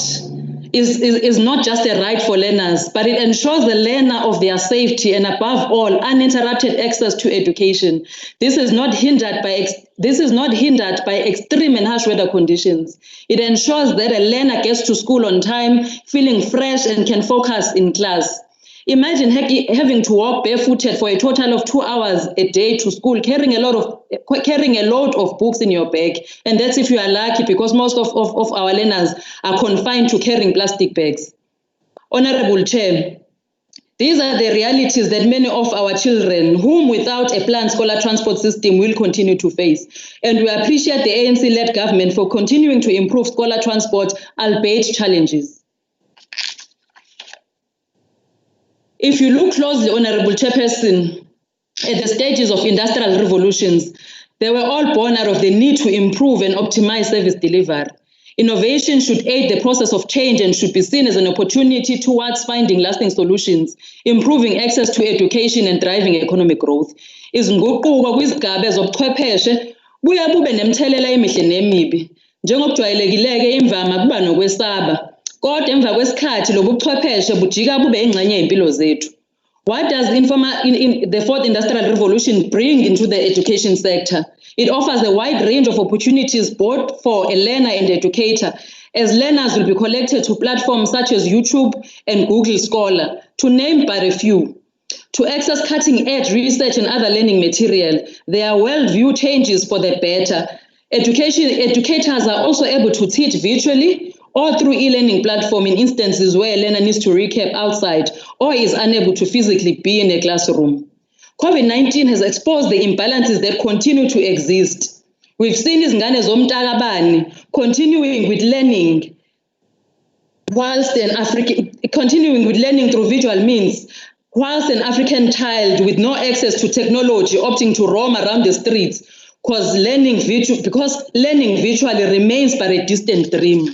just a right for learners, but it ensures the learner of their safety and, above all, uninterrupted access to education. This is not hindered by extreme and harsh weather conditions. It ensures that a learner gets to school on time, feeling fresh and can focus in class. Imagine having to walk barefooted for a total of 2 hours a day to school, carrying a load of books in your bag. And that's if you are lucky, because most of our learners are confined to carrying plastic bags. Honorable Chair, these are the realities that many of our children, whom without a planned scholar transport system, will continue to face. And we appreciate the ANC-led government for continuing to improve scholar transport, albeit challenges. If you look closely, Honorable Chairperson, at the stages of industrial revolutions, they were all born out of the need to improve and optimize service delivery. Innovation should aid the process of change and should be seen as an opportunity towards finding lasting solutions, improving access to education and driving economic growth. Izinguquko kwizigaba zobuchwepheshe buya bube nemthelela emihle nemibi. Njengokujwayelekileke imvama kuba nokwesaba. Kodwa emva kwesikhathi lobuchwepheshe bujika bube ingxenye yempilo zethu. What does the fourth industrial revolution bring into the education sector? It offers a wide range of opportunities both for a learner and educator, as learners will be connected to platforms such as YouTube and Google Scholar, to name but a few. To access cutting-edge research and other learning material, there are well-viewed changes for the better. Educators are also able to teach virtually or through e-learning platform in instances where a learner needs to recap outside or is unable to physically be in a classroom. COVID-19 has exposed the imbalances that continue to exist. We've seen izingane zomntakabani continuing with learning through visual means, whilst an African child with no access to technology opting to roam around the streets because learning virtually remains but a distant dream.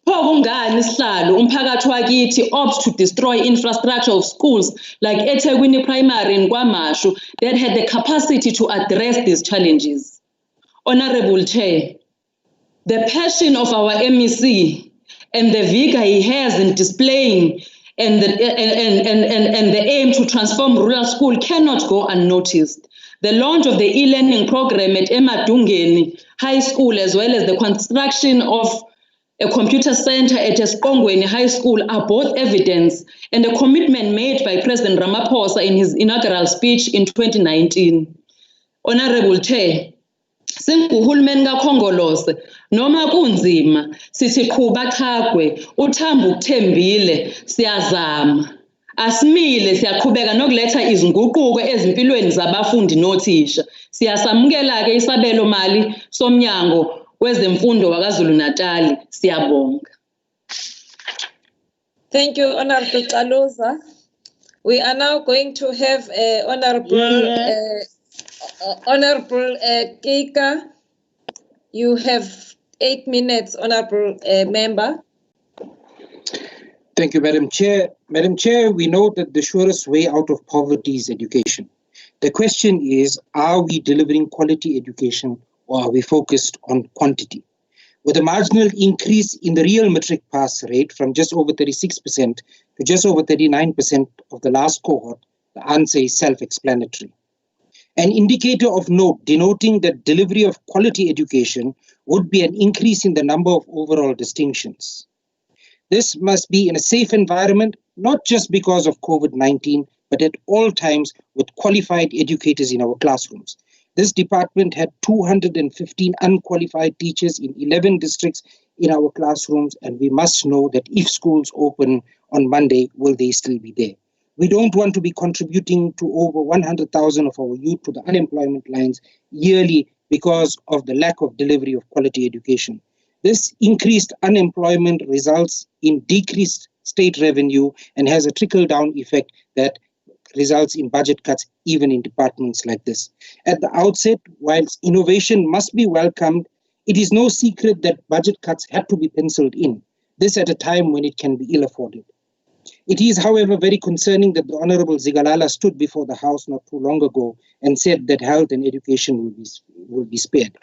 Umphakathi wakithi opts to destroy infrastructure of schools like eThekwini Primary and KwaMashu that had the capacity to address these challenges. Honorable Chair, the passion of our MEC and the vigor he has in displaying and the aim to transform rural school cannot go unnoticed. The launch of the e-learning program at Emadungeni High School, as well as the construction of a computer center at Esqongweni High School, are both evidence and a commitment made by President Ramaphosa in his inaugural speech in 2019. Honorable Chair, singuhulumeni kaKhongolose noma kunzima sithi qhuba chagwe uthamba ukuthembile siyazama asimile siyaqhubeka nokuletha izinguquko ezimpilweni zabafundi nothisha siyasamukela ke isabelo mali somnyango wezemfundo waKwaZulu-Natal. Siyabonga. Thank you, Honorable Kaluza. We are now going to have Honorable Kika. You have 8 minutes, Honorable Member. Thank you, Madam Chair. Madam Chair, we know that the surest way out of poverty is education. The question is, are we delivering quality education or are we focused on quantity? With a marginal increase in the real matric pass rate from just over 36% to just over 39% of the last cohort, the answer is self-explanatory. An indicator of note denoting that delivery of quality education would be an increase in the number of overall distinctions. This must be in a safe environment, not just because of COVID-19, but at all times with qualified educators in our classrooms. This department had 215 unqualified teachers in 11 districts in our classrooms, and we must know that if schools open on Monday, will they still be there? We don't want to be contributing to over 100,000 of our youth to the unemployment lines yearly because of the lack of delivery of quality education. This increased unemployment results in decreased state revenue and has a trickle-down effect that results in budget cuts even in departments like this. At the outset, whilst innovation must be welcomed, it is no secret that budget cuts had to be penciled in, this at a time when it can be ill-afforded. It is, however, very concerning that the Honorable Zigalala stood before the House not too long ago and said that health and education will be spared.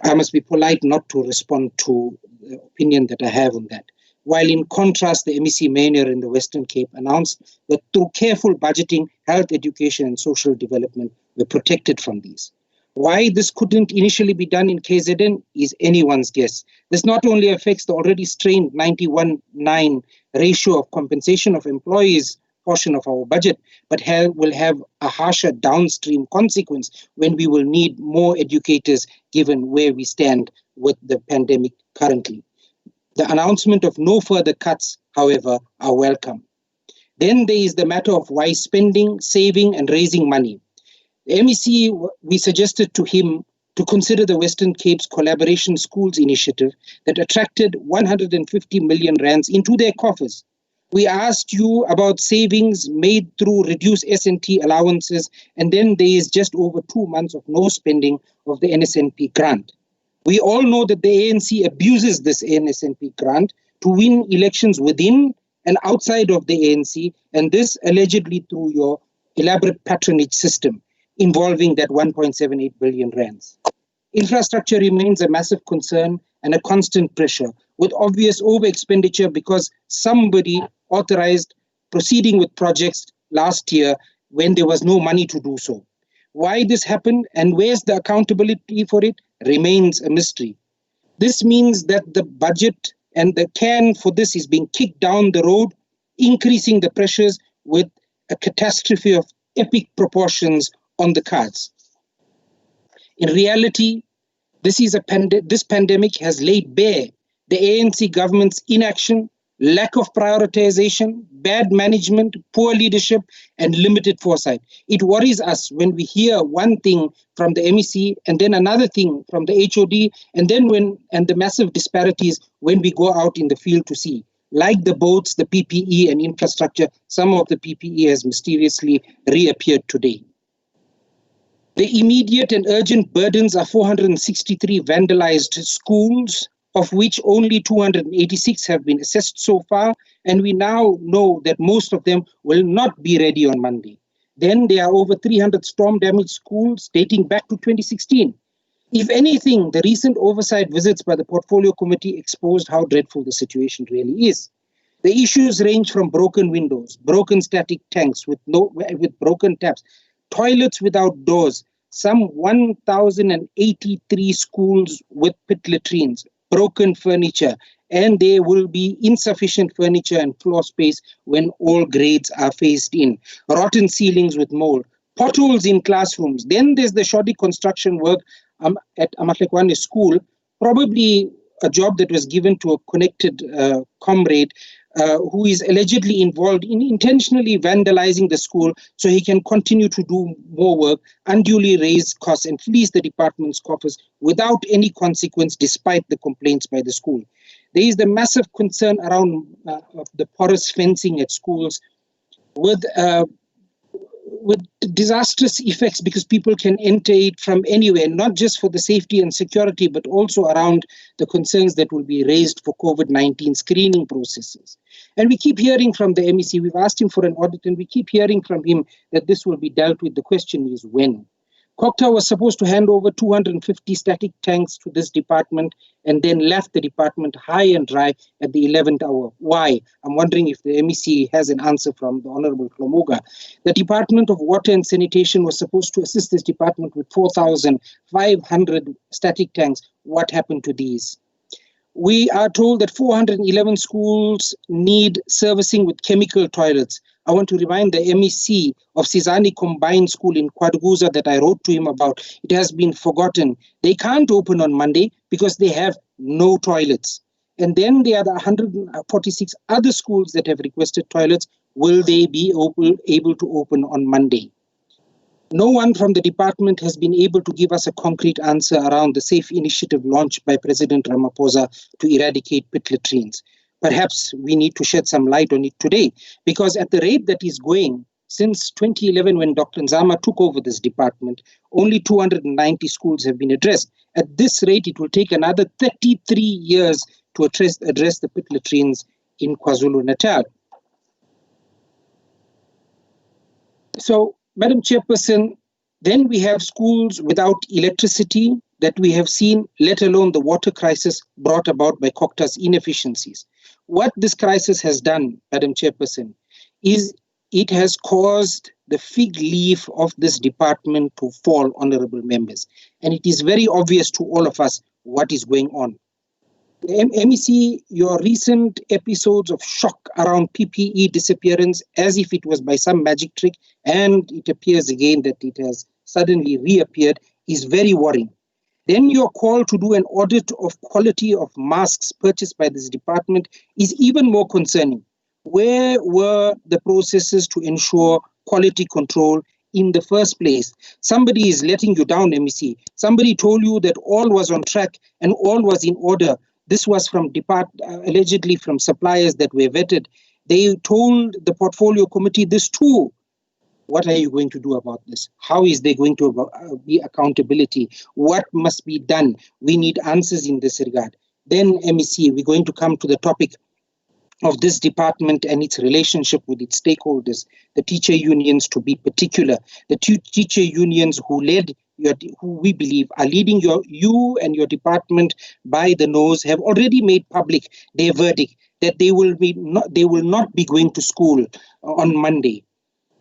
I must be polite not to respond to the opinion that I have on that. While in contrast, the MEC Mayor in the Western Cape announced that through careful budgeting, health, education, and social development were protected from these. Why this couldn't initially be done in KZN is anyone's guess. This not only affects the already strained 91-9 ratio of compensation of employees portion of our budget, but will have a harsher downstream consequence when we will need more educators given where we stand with the pandemic currently. The announcement of no further cuts, however, are welcome. Then there is the matter of wise spending, saving, and raising money. The MEC, we suggested to him to consider the Western Cape's Collaboration Schools initiative that attracted 150 million rands into their coffers. We asked you about savings made through reduced S&T allowances, and then there is just over 2 months of no spending of the NSNP grant. We all know that the ANC abuses this NSNP grant to win elections within and outside of the ANC, and this allegedly through your elaborate patronage system involving that 1.78 billion rands. Infrastructure remains a massive concern and a constant pressure, with obvious over-expenditure because somebody authorized proceeding with projects last year when there was no money to do so. Why this happened and where's the accountability for it remains a mystery. This means that the budget and the can for this is being kicked down the road, increasing the pressures with a catastrophe of epic proportions on the cards. In reality, this pandemic has laid bare the ANC government's inaction, lack of prioritization, bad management, poor leadership, and limited foresight. It worries us when we hear one thing from the MEC and then another thing from the HOD, and the massive disparities when we go out in the field to see. Like the boats, the PPE and infrastructure, some of the PPE has mysteriously reappeared today. The immediate and urgent burdens are 463 vandalized schools, of which only 286 have been assessed so far, and we now know that most of them will not be ready on Monday. Then there are over 300 storm-damaged schools dating back to 2016. If anything, the recent oversight visits by the Portfolio Committee exposed how dreadful the situation really is. The issues range from broken windows, broken static tanks with broken taps, toilets without doors, some 1,083 schools with pit latrines, broken furniture, and there will be insufficient furniture and floor space when all grades are phased in, rotten ceilings with mold, potholes in classrooms. Then there's the shoddy construction work at Amahlekwane School, probably a job that was given to a connected comrade who is allegedly involved in intentionally vandalizing the school so he can continue to do more work, unduly raise costs and fleece the department's coffers without any consequence despite the complaints by the school. There is the massive concern around the porous fencing at schools with disastrous effects because people can enter it from anywhere, not just for the safety and security, but also around the concerns that will be raised for COVID-19 screening processes. And we keep hearing from the MEC, we've asked him for an audit, and we keep hearing from him that this will be dealt with. The question is when. COGTA was supposed to hand over 250 static tanks to this department and then left the department high and dry at the 11th hour. Why? I'm wondering if the MEC has an answer from the Honorable Klomuga. The Department of Water and Sanitation was supposed to assist this department with 4,500 static tanks. What happened to these? We are told that 411 schools need servicing with chemical toilets. I want to remind the MEC of Sizani Combined School in KwaZulu-Natal that I wrote to him about. It has been forgotten. They can't open on Monday because they have no toilets. And then there are the 146 other schools that have requested toilets. Will they be able to open on Monday? No one from the department has been able to give us a concrete answer around the SAFE initiative launched by President Ramaphosa to eradicate pit latrines. Perhaps we need to shed some light on it today, because at the rate that is going, since 2011 when Dr. Nzama took over this department, only 290 schools have been addressed. At this rate, it will take another 33 years to address the pit latrines in KwaZulu-Natal. So, Madam Chairperson, then we have schools without electricity, that we have seen, let alone the water crisis brought about by Cocta's inefficiencies. What this crisis has done, Madam Chairperson, is it has caused the fig leaf of this department to fall, honorable members. And it is very obvious to all of us what is going on. MEC, your recent episodes of shock around PPE disappearance, as if it was by some magic trick, and it appears again that it has suddenly reappeared, is very worrying. Then your call to do an audit of quality of masks purchased by this department is even more concerning. Where were the processes to ensure quality control in the first place? Somebody is letting you down, MEC. Somebody told you that all was on track and all was in order. This was from allegedly from suppliers that were vetted. They told the portfolio committee this too. What are you going to do about this? How is there going to be accountability? What must be done? We need answers in this regard. Then, MEC, we're going to come to the topic of this department and its relationship with its stakeholders, the teacher unions to be particular, the teacher unions who we believe are leading you and your department by the nose, have already made public their verdict that they will not be going to school on Monday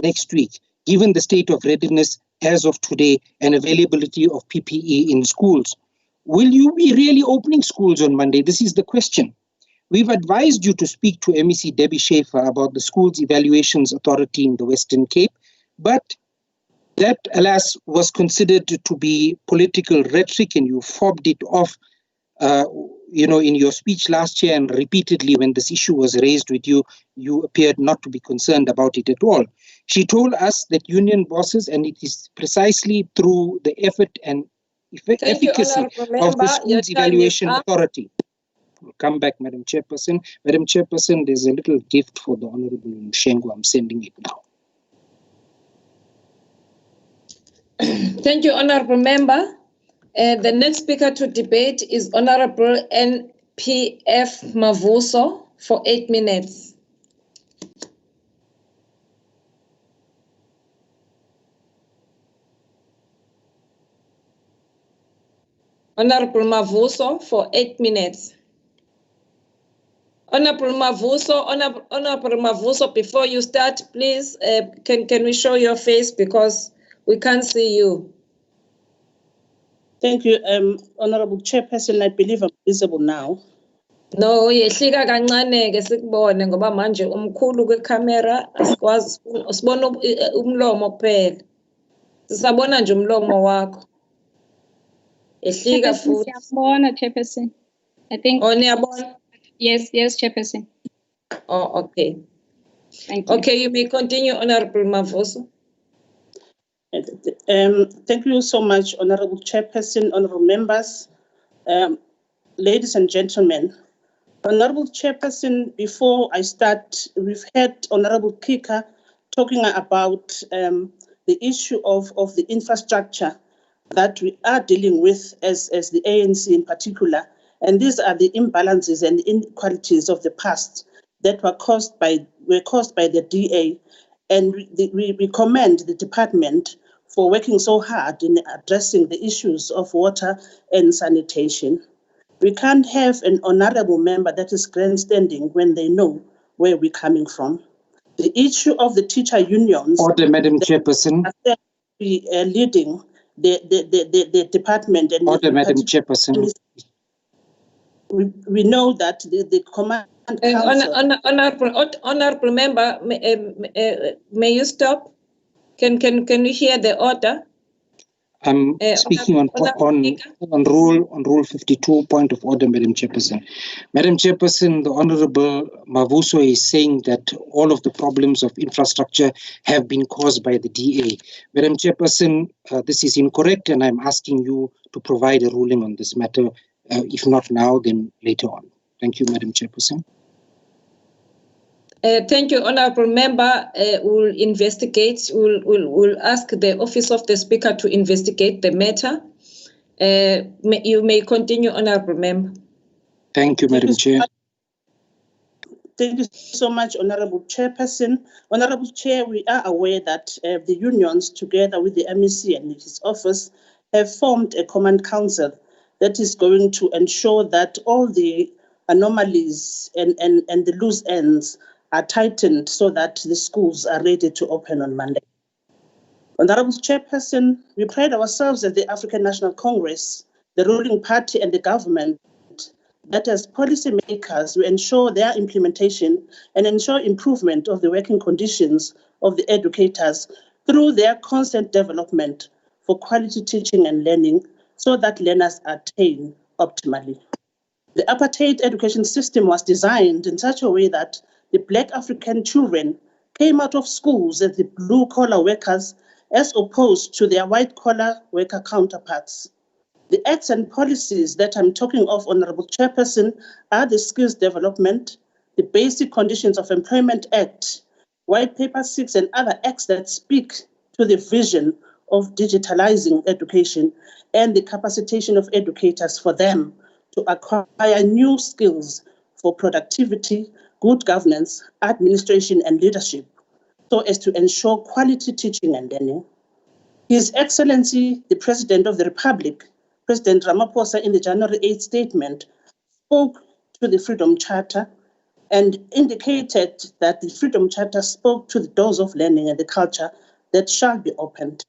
next week, given the state of readiness as of today and availability of PPE in schools. Will you be really opening schools on Monday? This is the question. We've advised you to speak to MEC Debbie Schaefer about the Schools Evaluations Authority in the Western Cape, but that, alas, was considered to be political rhetoric, and you fobbed it off in your speech last year, and repeatedly when this issue was raised with you, you appeared not to be concerned about it at all. She told us that union bosses, and it is precisely through the effort and efficacy of the Schools Evaluation Authority. We'll come back, Madam Chairperson. Madam Chairperson, there's a little gift for the Honorable Mshengu. I'm sending it now. Thank you, Honorable Member. The next speaker to debate is Honorable NPF Mavuso for 8 minutes. Honorable Mavuso for 8 minutes. Honorable Mavuso, before you start, please, can we show your face because we can't see you. Thank you, Honorable Chairperson. I believe I'm visible now. No, yehlika kancane ke sikubone ngoba manje umkhulu kwecamera asikwazi usibona umlomo kuphela. Sisabona nje umlomo wakho. Yehlika futhi. Siyabona, Chairperson. I think. Oh, niyabona? Yes, Chairperson. Oh, okay. Thank you. Okay, you may continue, Honorable Mavuso. Thank you so much, Honorable Chairperson, honorable members, ladies and gentlemen. Honorable Chairperson, before I start, we've had Honorable Kika talking about the issue of the infrastructure that we are dealing with as the ANC in particular. And these are the imbalances and inequalities of the past that were caused by the DA. And we commend the department for working so hard in addressing the issues of water and sanitation. We can't have an honorable member that is grandstanding when they know where we're coming from. The issue of the teacher unions. Order, Madam Chairperson. Leading the department. And order, Madam Chairperson. We know that the command council. Honorable member, may you stop? Can you hear the order? I'm speaking on rule 52, point of order, Madam Chairperson. Madam Chairperson, the Honorable Mavuso is saying that all of the problems of infrastructure have been caused by the DA. Madam Chairperson, this is incorrect, and I'm asking you to provide a ruling on this matter. If not now, then later on. Thank you, Madam Chairperson. Thank you, Honorable Member. We'll investigate. We'll ask the Office of the Speaker to investigate the matter. You may continue, Honorable Member. Thank you, Madam Chair. Thank you so much, Honorable Chairperson. Honorable Chair, we are aware that the unions, together with the MEC and his office, have formed a command council that is going to ensure that all the anomalies and the loose ends are tightened so that the schools are ready to open on Monday. Honorable Chairperson, we pride ourselves at the African National Congress, the ruling party and the government, that as policymakers we ensure their implementation and ensure improvement of the working conditions of the educators through their constant development for quality teaching and learning so that learners attain optimally. The apartheid education system was designed in such a way that the Black African children came out of schools as the blue-collar workers as opposed to their white-collar worker counterparts. The acts and policies that I'm talking of, Honorable Chairperson, are the Skills Development, the Basic Conditions of Employment Act, White Paper 6 and other acts that speak to the vision of digitalizing education and the capacitation of educators for them to acquire new skills for productivity, good governance, administration, and leadership, so as to ensure quality teaching and learning. His Excellency, the President of the Republic, President Ramaphosa, in the January 8th statement, spoke to the Freedom Charter and indicated that the Freedom Charter spoke to the doors of learning and the culture that shall be opened.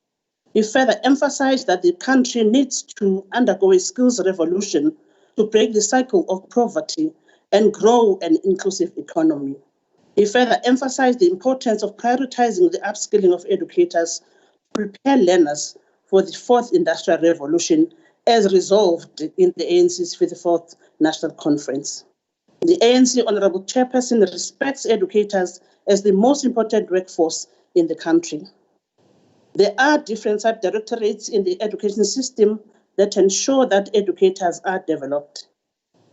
He further emphasized that the country needs to undergo a skills revolution to break the cycle of poverty and grow an inclusive economy. He further emphasized the importance of prioritizing the upskilling of educators to prepare learners for the fourth industrial revolution as resolved in the ANC's 54th National Conference. The ANC, Honorable Chairperson, respects educators as the most important workforce in the country. There are different sub-directorates in the education system that ensure that educators are developed.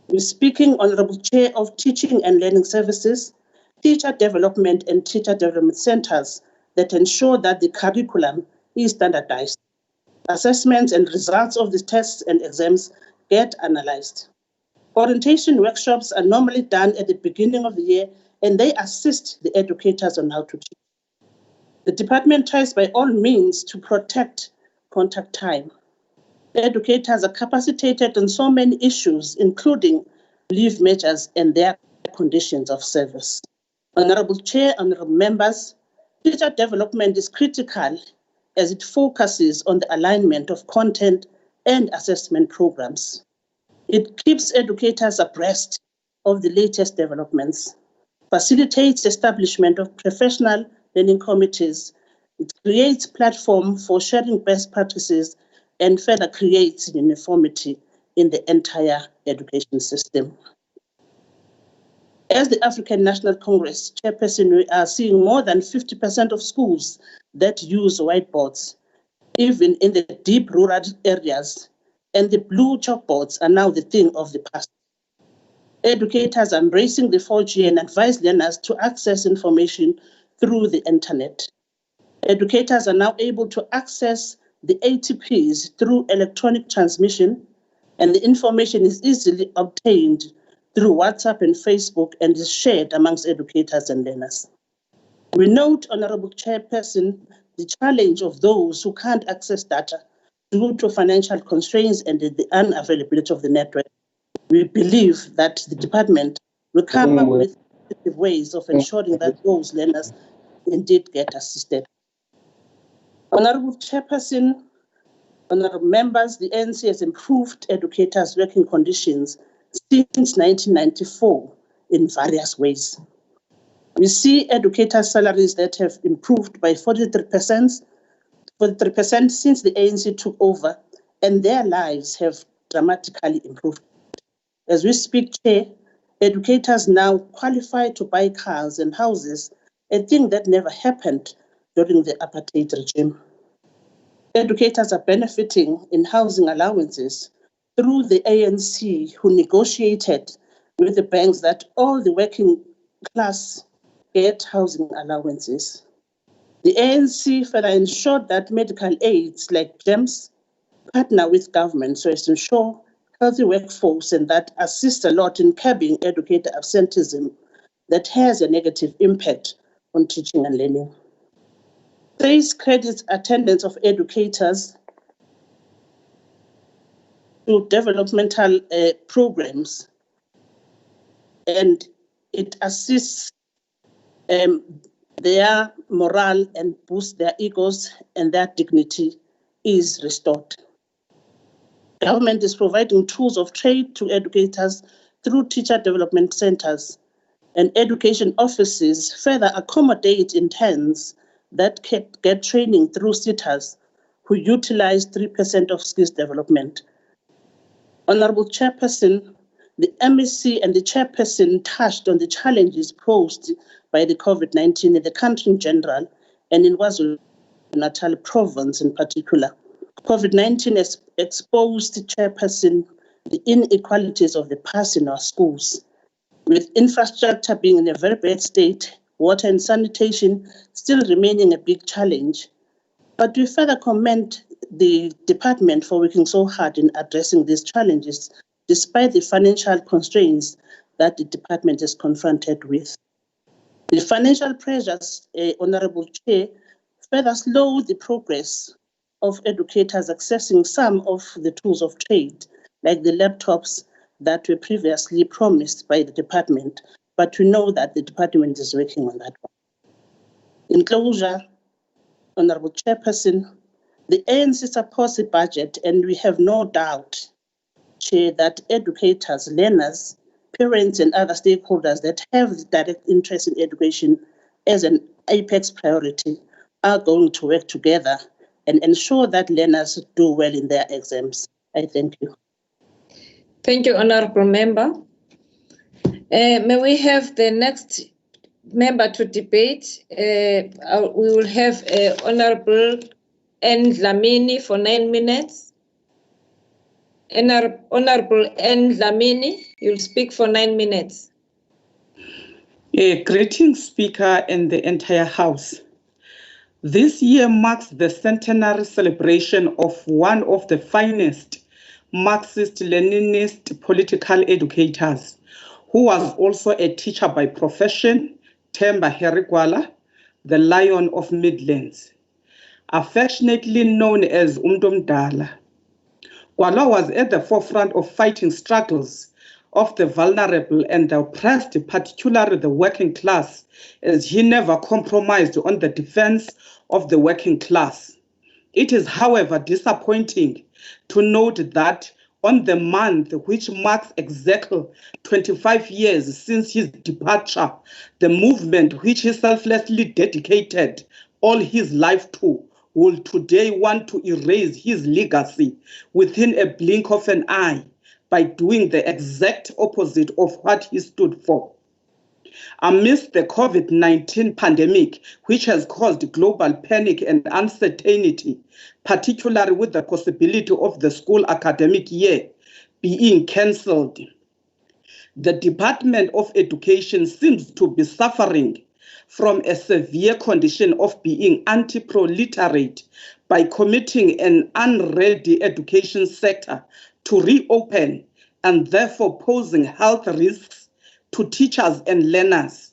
We're speaking, Honorable Chair, of Teaching and Learning Services, Teacher Development and Teacher Development Centers that ensure that the curriculum is standardized. Assessments and results of the tests and exams get analyzed. Orientation workshops are normally done at the beginning of the year, and they assist the educators on how to teach. The department tries by all means to protect contact time. Educators are capacitated on so many issues, including leave measures and their conditions of service. Honorable Chair, honorable members, teacher development is critical as it focuses on the alignment of content and assessment programs. It keeps educators abreast of the latest developments, facilitates establishment of professional learning committees, it creates platform for sharing best practices, and further creates uniformity in the entire education system. As the African National Congress chairperson, we are seeing more than 50% of schools that use whiteboards, even in the deep rural areas, and the blue chalkboards are now the thing of the past. Educators are embracing the 4G and advise learners to access information through the internet. Educators are now able to access the ATPs through electronic transmission, and the information is easily obtained through WhatsApp and Facebook and is shared amongst educators and learners. We note, Honorable Chairperson, the challenge of those who can't access data due to financial constraints and the unavailability of the network. We believe that the department will come up with effective ways of ensuring that those learners indeed get assisted. Honorable Chairperson, honorable members, the ANC has improved educators' working conditions since 1994 in various ways. We see educators' salaries that have improved by 43% since the ANC took over, and their lives have dramatically improved. As we speak, Chair, educators now qualify to buy cars and houses, a thing that never happened during the apartheid regime. Educators are benefiting in housing allowances through the ANC, who negotiated with the banks that all the working class get housing allowances. The ANC further ensured that medical aids like GEMS partner with government so as to ensure healthy workforce and that assist a lot in curbing educator absenteeism that has a negative impact on teaching and learning. This credits attendance of educators to developmental programs, and it assists their morale and boosts their egos, and their dignity is restored. Government is providing tools of trade to educators through teacher development centers, and education offices further accommodate interns that get training through sitters who utilize 3% of skills development. Honorable Chairperson, the MEC and the Chairperson touched on the challenges posed by the COVID-19 in the country in general and in KwaZulu-Natal province in particular. COVID-19 has exposed, Chairperson, the inequalities of the past in our schools, with infrastructure being in a very bad state, water and sanitation still remaining a big challenge. But we further commend the department for working so hard in addressing these challenges, despite the financial constraints that the department is confronted with. The financial pressures, Honorable Chair, further slow the progress of educators accessing some of the tools of trade, like the laptops that were previously promised by the department, but we know that the department is working on that one. In closure, Honorable Chairperson, the ANC supports the budget, and we have no doubt, Chair, that educators, learners, parents, and other stakeholders that have direct interest in education as an apex priority are going to work together and ensure that learners do well in their exams. I thank you. Thank you, Honorable Member. May we have the next member to debate? We will have Honorable N. Dlamini for 9 minutes. Honorable N. Dlamini, you'll speak for 9 minutes. Greetings, Speaker, and the entire House. This year marks the centenary celebration of one of the finest Marxist-Leninist political educators, who was also a teacher by profession, Themba Herigwala, the Lion of Midlands, affectionately known as Umntomdala. Gwala was at the forefront of fighting struggles of the vulnerable and the oppressed, particularly the working class, as he never compromised on the defense of the working class. It is, however, disappointing to note that on the month which marks exactly 25 years since his departure, the movement which he selflessly dedicated all his life to will today want to erase his legacy within a blink of an eye by doing the exact opposite of what he stood for. Amidst the COVID-19 pandemic, which has caused global panic and uncertainty, particularly with the possibility of the school academic year being cancelled, the Department of Education seems to be suffering from a severe condition of being anti-proliterate by committing an unready education sector to reopen and therefore posing health risks to teachers and learners.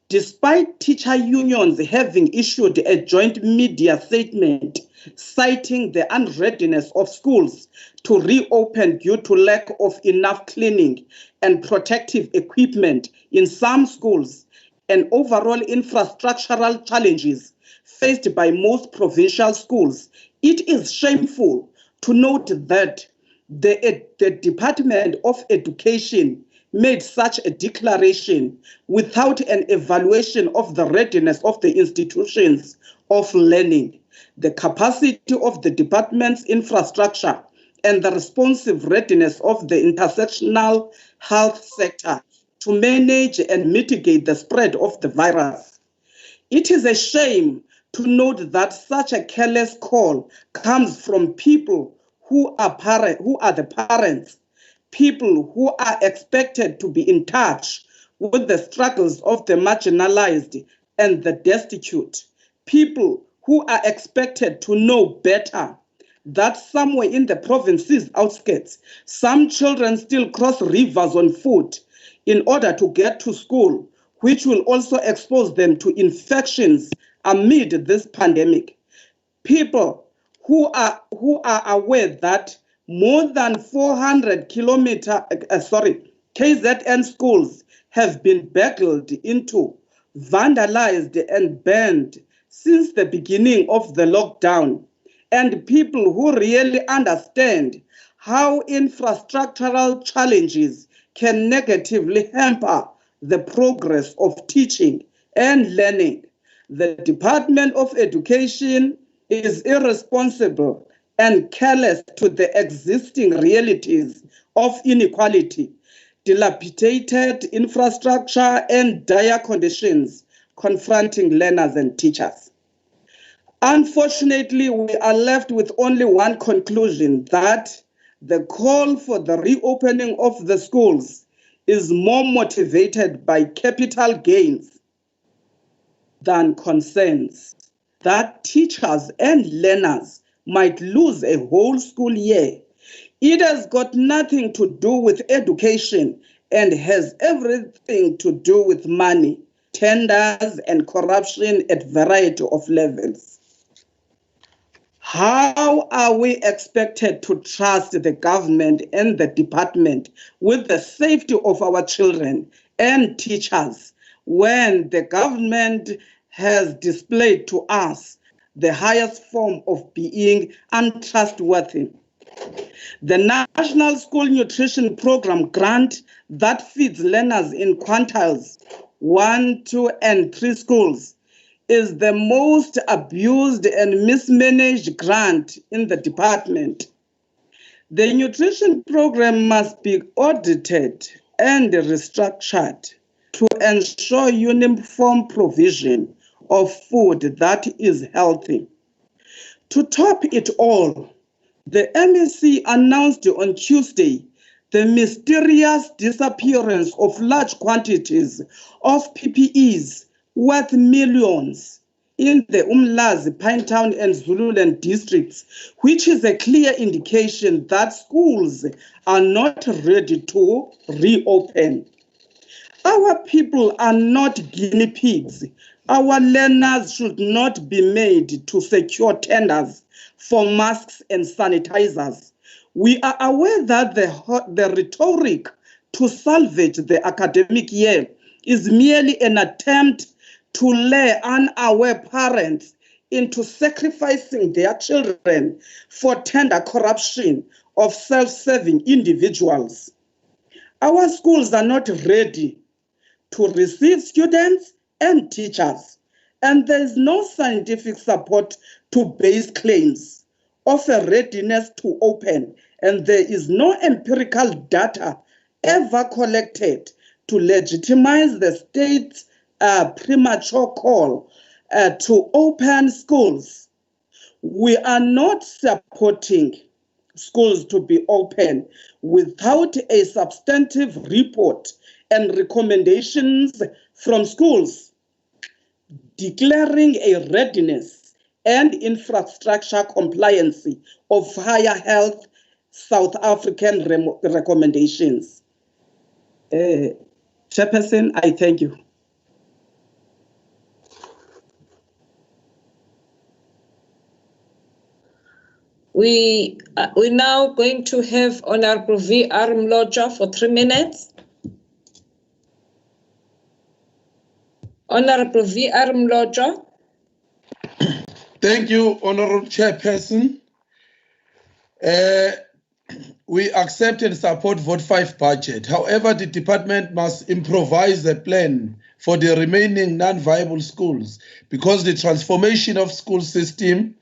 Despite teacher unions having issued a joint media statement citing the unreadiness of schools to reopen due to lack of enough cleaning and protective equipment in some schools, and overall infrastructural challenges faced by most provincial schools, it is shameful to note that the Department of Education made such a declaration without an evaluation of the readiness of the institutions of learning, the capacity of the department's infrastructure, and the responsive readiness of the intersectional health sector to manage and mitigate the spread of the virus. It is a shame to note that such a careless call comes from people who are the parents, people who are expected to be in touch with the struggles of the marginalized and the destitute, people who are expected to know better that somewhere in the province's outskirts, some children still cross rivers on foot in order to get to school, which will also expose them to infections amid this pandemic. People who are aware that more than 400 KZN schools have been burgled into, vandalized and burned since the beginning of the lockdown. And people who really understand how infrastructural challenges can negatively hamper the progress of teaching and learning. The Department of Education is irresponsible and careless to the existing realities of inequality, dilapidated infrastructure, and dire conditions confronting learners and teachers. Unfortunately, we are left with only one conclusion, that the call for the reopening of the schools is more motivated by capital gains than concerns that teachers and learners might lose a whole school year. It has got nothing to do with education and has everything to do with money, tenders, and corruption at variety of levels. How are we expected to trust the government and the department with the safety of our children and teachers when the government has displayed to us the highest form of being untrustworthy? The National School Nutrition Program grant that feeds learners in quintiles 1, 2, and 3 schools is the most abused and mismanaged grant in the department. The nutrition program must be audited and restructured to ensure uniform provision of food that is healthy. To top it all, the MEC announced on Tuesday the mysterious disappearance of large quantities of PPEs worth millions in the Umlazi, Pinetown, and Zululand districts, which is a clear indication that schools are not ready to reopen. Our people are not guinea pigs. Our learners should not be made to secure tenders for masks and sanitizers. We are aware that the rhetoric to salvage the academic year is merely an attempt to lure unaware parents into sacrificing their children for tender corruption of self-serving individuals. Our schools are not ready to receive students and teachers, and there is no scientific support to base claims of a readiness to open, and there is no empirical data ever collected to legitimize the state's premature call to open schools. We are not supporting schools to be open without a substantive report and recommendations from schools declaring a readiness and infrastructure compliance of higher health South African recommendations. Chairperson, I thank you. We're now going to have Honorable V.R. Mloja for 3 minutes. Honorable V.R. Mloja. Thank you, Honorable Chairperson. We accept and support Vote 5 budget. However, the department must improvise a plan for the remaining non-viable schools because the transformation of school system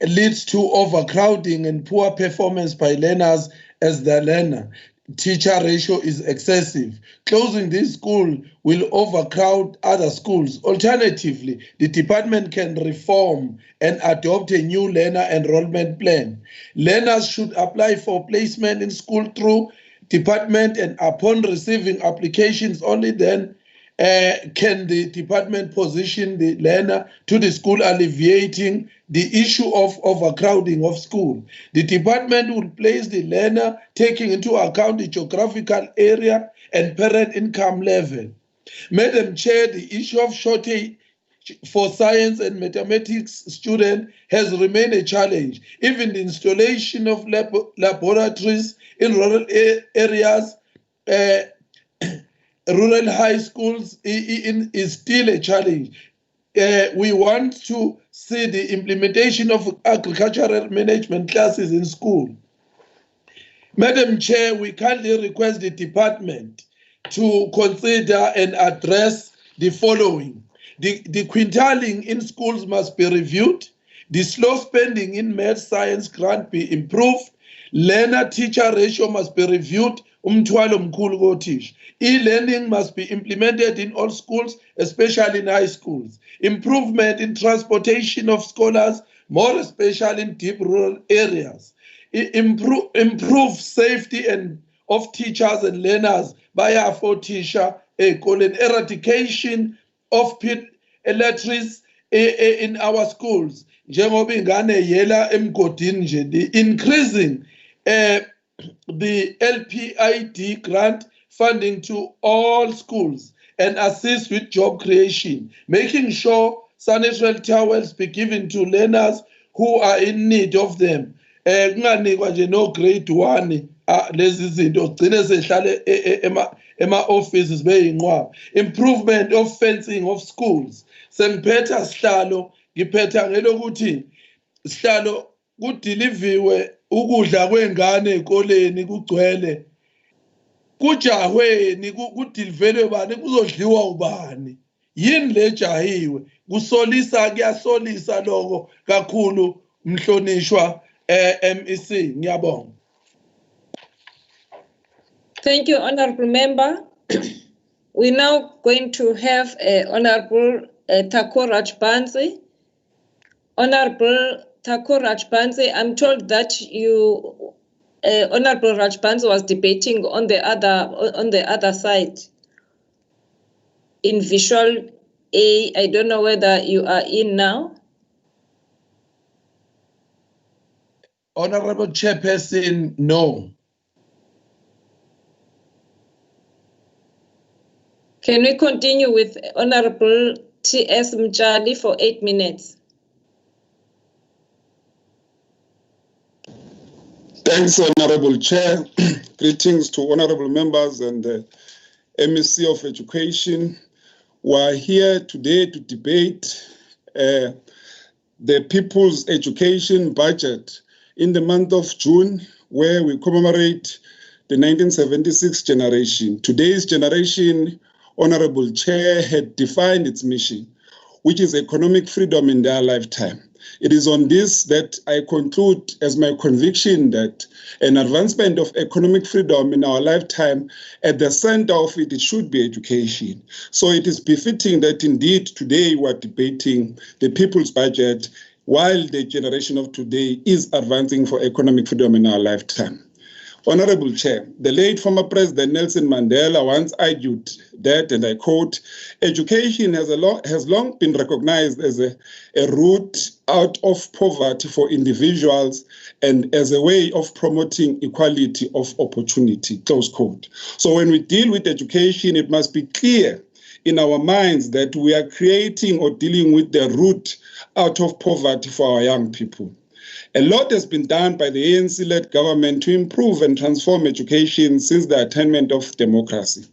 leads to overcrowding and poor performance by learners as the learner-teacher ratio is excessive. Closing this school will overcrowd other schools. Alternatively, the department can reform and adopt a new learner enrollment plan. Learners should apply for placement in school through department, and upon receiving applications, only then can the department position the learner to the school, alleviating the issue of overcrowding of school. The department will place the learner taking into account the geographical area and parent income level. Madam Chair, the issue of for science and mathematics students has remained a challenge. Even the installation of laboratories in rural areas, rural high schools is still a challenge. We want to see the implementation of agricultural management classes in school. Madam Chair, we kindly request the department to consider and address the following. The quintiling in schools must be reviewed. The slow spending in math science grant be improved. Learner-teacher ratio must be reviewed. E-learning must be implemented in all schools, especially in high schools. Improvement in transportation of scholars, more especially in deep rural areas. Improve safety and of teachers and learners by for teacher eradication of pit electrics in our schools. Njengoba ingane yela emgodini nje, increasing the LPID grant funding to all schools and assist with job creation, making sure sanitary towels be given to learners who are in need of them. Kunganikwa nje no grade 1 lezi zinto gcine sehlale ema offices beyinqwaba. Improvement of fencing of schools. Sengiphetha sihlalo, ngiphetha ngelokuthi sihlalo kudeliviwe ukudla kwengane ezikoleni kugcwele. Kujahweni kudelivelwe bani, kuzodliwa ubani? Yini lejahiwe? Kuyasolisa lokho kakhulu mhlonishwa MEC. Ngiyabonga. Thank you, Honorable Member. We're now going to have Honorable Thakur Rajbansi. Honorable Thakur Rajbansi, I'm told that you, Honorable Rajbansi, was debating on the other side in visual A. I don't know whether you are in now. Honorable Chairperson, no. Can we continue with Honorable T.S. Mjali for 8 minutes? Thanks, Honorable Chair. Greetings to honorable members and the MEC of Education. We are here today to debate the People's Education Budget in the month of June, where we commemorate the 1976 generation. Today's generation, Honorable Chair, had defined its mission, which is economic freedom in their lifetime. It is on this that I conclude as my conviction that an advancement of economic freedom in our lifetime, at the center of it should be education. So it is befitting that indeed today we are debating the people's budget while the generation of today is advancing for economic freedom in our lifetime. Honorable Chair, the late former President Nelson Mandela once argued that, and I quote, education has long been recognized as a route out of poverty for individuals and as a way of promoting equality of opportunity, close quote. So when we deal with education, it must be clear in our minds that we are creating or dealing with the route out of poverty for our young people. A lot has been done by the ANC-led government to improve and transform education since the attainment of democracy.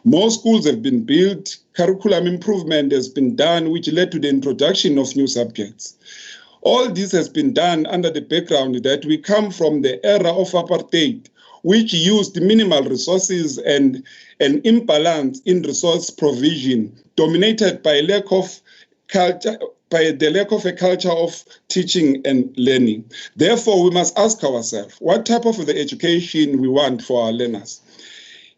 More schools have been built, curriculum improvement has been done, which led to the introduction of new subjects. All this has been done under the background that we come from the era of apartheid, which used minimal resources and an imbalance in resource provision, dominated by the lack of a culture of teaching and learning. Therefore, we must ask ourselves, what type of the education we want for our learners?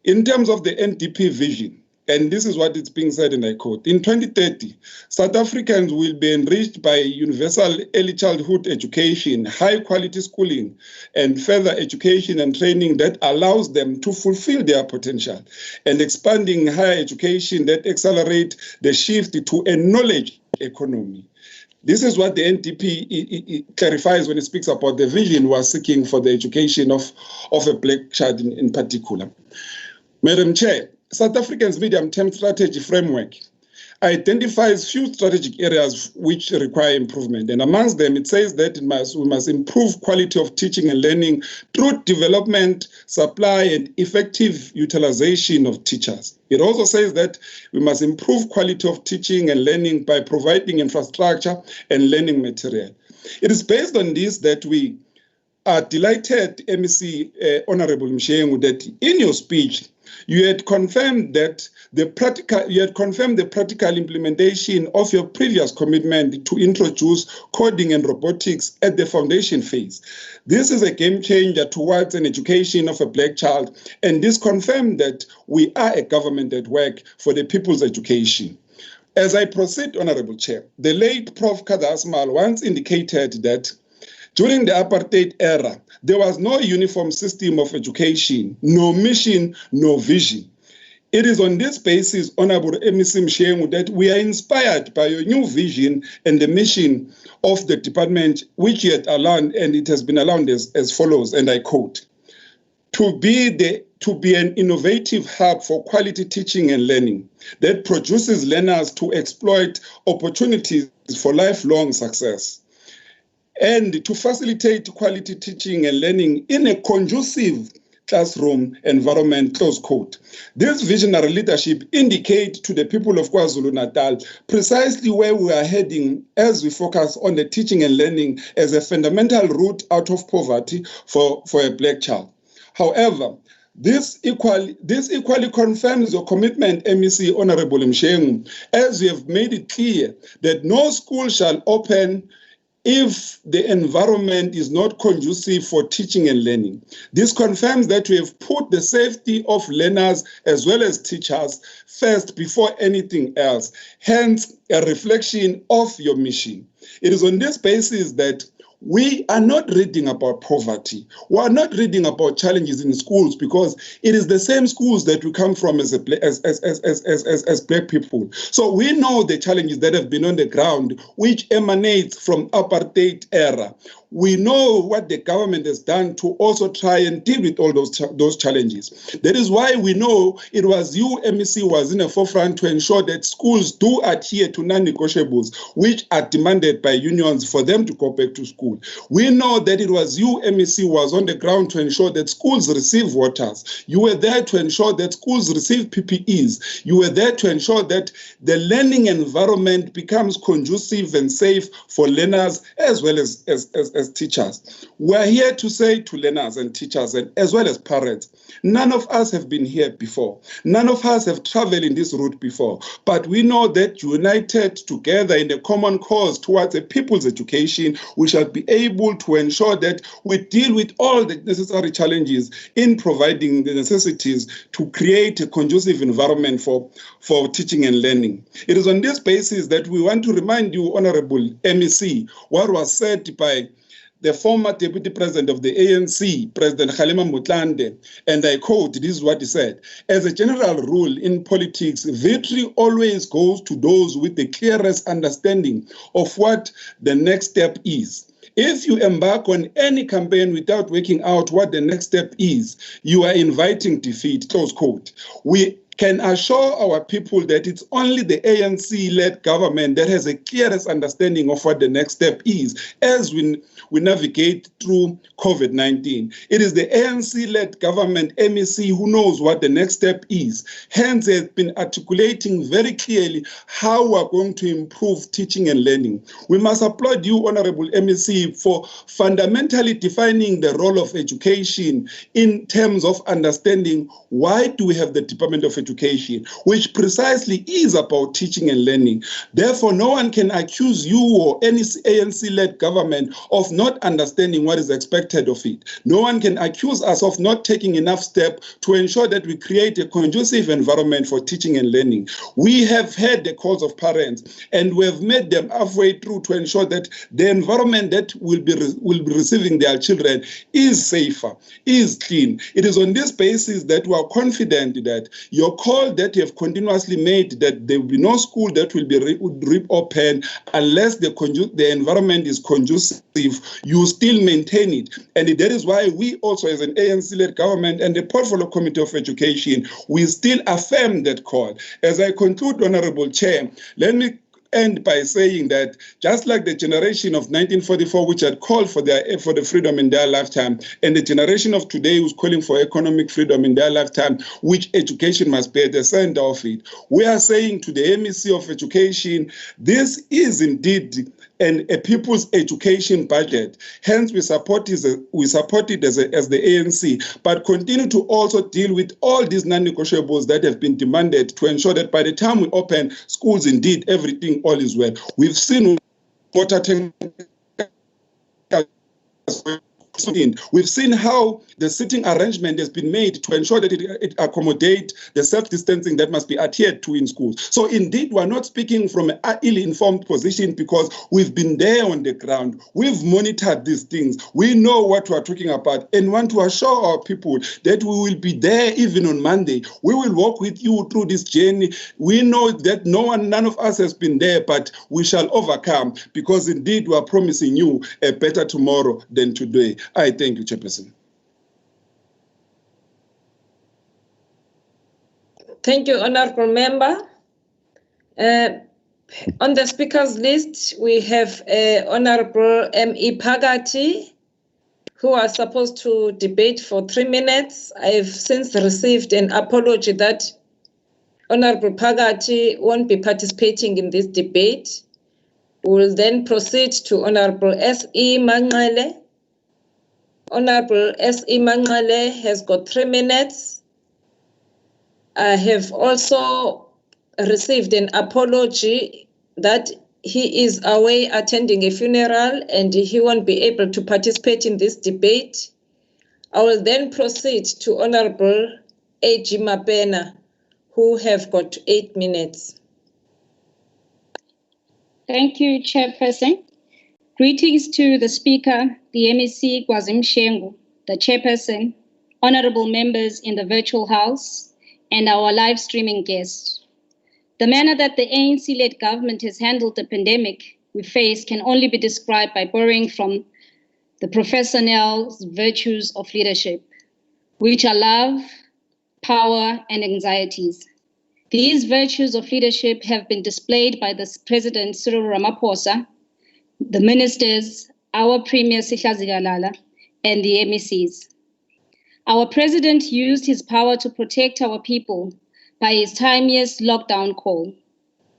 In terms of the NDP vision, and this is what is being said, and I quote, in 2030, South Africans will be enriched by universal early childhood education, high quality schooling, and further education and training that allows them to fulfill their potential, and expanding higher education that accelerate the shift to a knowledge economy. This is what the NDP clarifies when it speaks about the vision we are seeking for the education of a black child in particular. Madam Chair, South Africa's medium-term strategy framework identifies few strategic areas which require improvement. And amongst them, it says that we must improve quality of teaching and learning through development, supply, and effective utilization of teachers. It also says that we must improve quality of teaching and learning by providing infrastructure and learning material. It is based on this that we are delighted, MEC Honorable Mshengu, that in your speech, you had confirmed that the practical implementation of your previous commitment to introduce coding and robotics at the foundation phase. This is a game changer towards an education of a black child, and this confirmed that we are a government at work for the people's education. As I proceed, Honorable Chair, the late Prof. Kadasmal once indicated that during the apartheid era, there was no uniform system of education, no mission, no vision. It is on this basis, Honorable MEC Mshengu, that we are inspired by your new vision and the mission of the department, which you had outlined, and it has been outlined as follows, and I quote, to be an innovative hub for quality teaching and learning that produces learners to exploit opportunities for lifelong success, and to facilitate quality teaching and learning in a conducive classroom environment, close quote. This visionary leadership indicates to the people of KwaZulu-Natal precisely where we are heading as we focus on the teaching and learning as a fundamental route out of poverty for a black child. However, this equally confirms your commitment, MEC Honorable Mshengu, as you have made it clear that no school shall open if the environment is not conducive for teaching and learning. This confirms that we have put the safety of learners as well as teachers first before anything else, hence a reflection of your mission. It is on this basis that we are not reading about poverty. We are not reading about challenges in schools because it is the same schools that we come from as black people. So we know the challenges that have been on the ground, which emanates from apartheid era. We know what the government has done to also try and deal with all those challenges. That is why we know it was you, MEC, was in the forefront to ensure that schools do adhere to non-negotiables, which are demanded by unions for them to go back to school. We know that it was you, MEC, was on the ground to ensure that schools receive waters. You were there to ensure that schools receive PPEs. You were there to ensure that the learning environment becomes conducive and safe for learners as well as teachers. We're here to say to learners and teachers and as well as parents, none of us have been here before. None of us have traveled in this route before. But we know that united together in a common cause towards a people's education, we shall be able to ensure that we deal with all the necessary challenges in providing the necessities to create a conducive environment for teaching and learning. It is on this basis that we want to remind you, Honorable MEC, what was said by the former Deputy President of the ANC, President Kgalema Motlanthe, and I quote, this is what he said, as a general rule in politics, victory always goes to those with the clearest understanding of what the next step is. If you embark on any campaign without working out what the next step is, you are inviting defeat, close quote. We can assure our people that it's only the ANC-led government that has a clearest understanding of what the next step is as we navigate through COVID-19. It is the ANC-led government, MEC, who knows what the next step is. Hence, they have been articulating very clearly how we're going to improve teaching and learning. We must applaud you, Honorable MEC, for fundamentally defining the role of education in terms of understanding why do we have the Department of Education, which precisely is about teaching and learning. Therefore, no one can accuse you or any ANC-led government of not understanding what is expected of it. No one can accuse us of not taking enough steps to ensure that we create a conducive environment for teaching and learning. We have heard the calls of parents and we have made them halfway through to ensure that the environment that will be receiving their children is safer, is clean. It is on this basis that we are confident that your call that you have continuously made that there will be no school that will be reopened unless the environment is conducive, you still maintain it. And that is why we also, as an ANC-led government and the Portfolio Committee of Education, we still affirm that call. As I conclude, Honorable Chair, let me end by saying that just like the generation of 1944, which had called for the freedom in their lifetime, and the generation of today who's calling for economic freedom in their lifetime, which education must be at the center of it, we are saying to the MEC of Education, this is indeed a people's education budget. Hence, we support it as the ANC, but continue to also deal with all these non-negotiables that have been demanded to ensure that by the time we open schools, indeed, everything all is well. We've seen water tank. We've seen how the seating arrangement has been made to ensure that it accommodates the self-distancing that must be adhered to in schools. So indeed, we're not speaking from an ill-informed position because we've been there on the ground. We've monitored these things. We know what we're talking about and want to assure our people that we will be there even on Monday. We will walk with you through this journey. We know that none of us has been there, but we shall overcome because indeed we are promising you a better tomorrow than today. I thank you, Chairperson. Thank you, Honorable Member. On the speakers list, we have Honorable M.E. Phakathi, who are supposed to debate for 3 minutes. I've since received an apology that Honorable Phakathi won't be participating in this debate. We will then proceed to Honorable S.E. Manqele. Honorable S.E. Manqele has got 3 minutes. I have also received an apology that he is away attending a funeral and he won't be able to participate in this debate. I will then proceed to Honorable A.G. Mapena, who have got 8 minutes. Thank you, Chairperson. Greetings to the Speaker, the MEC KwaZulu-Natal, the Chairperson, honorable members in the virtual house, and our live streaming guests. The manner that the ANC-led government has handled the pandemic we face can only be described by borrowing from the Professor Nell's virtues of leadership, which are love, power, and anxieties. These virtues of leadership have been displayed by the President Cyril Ramaphosa, the ministers, our Premier Sihlazi Galala, and the MECs. Our president used his power to protect our people by his timeless lockdown call.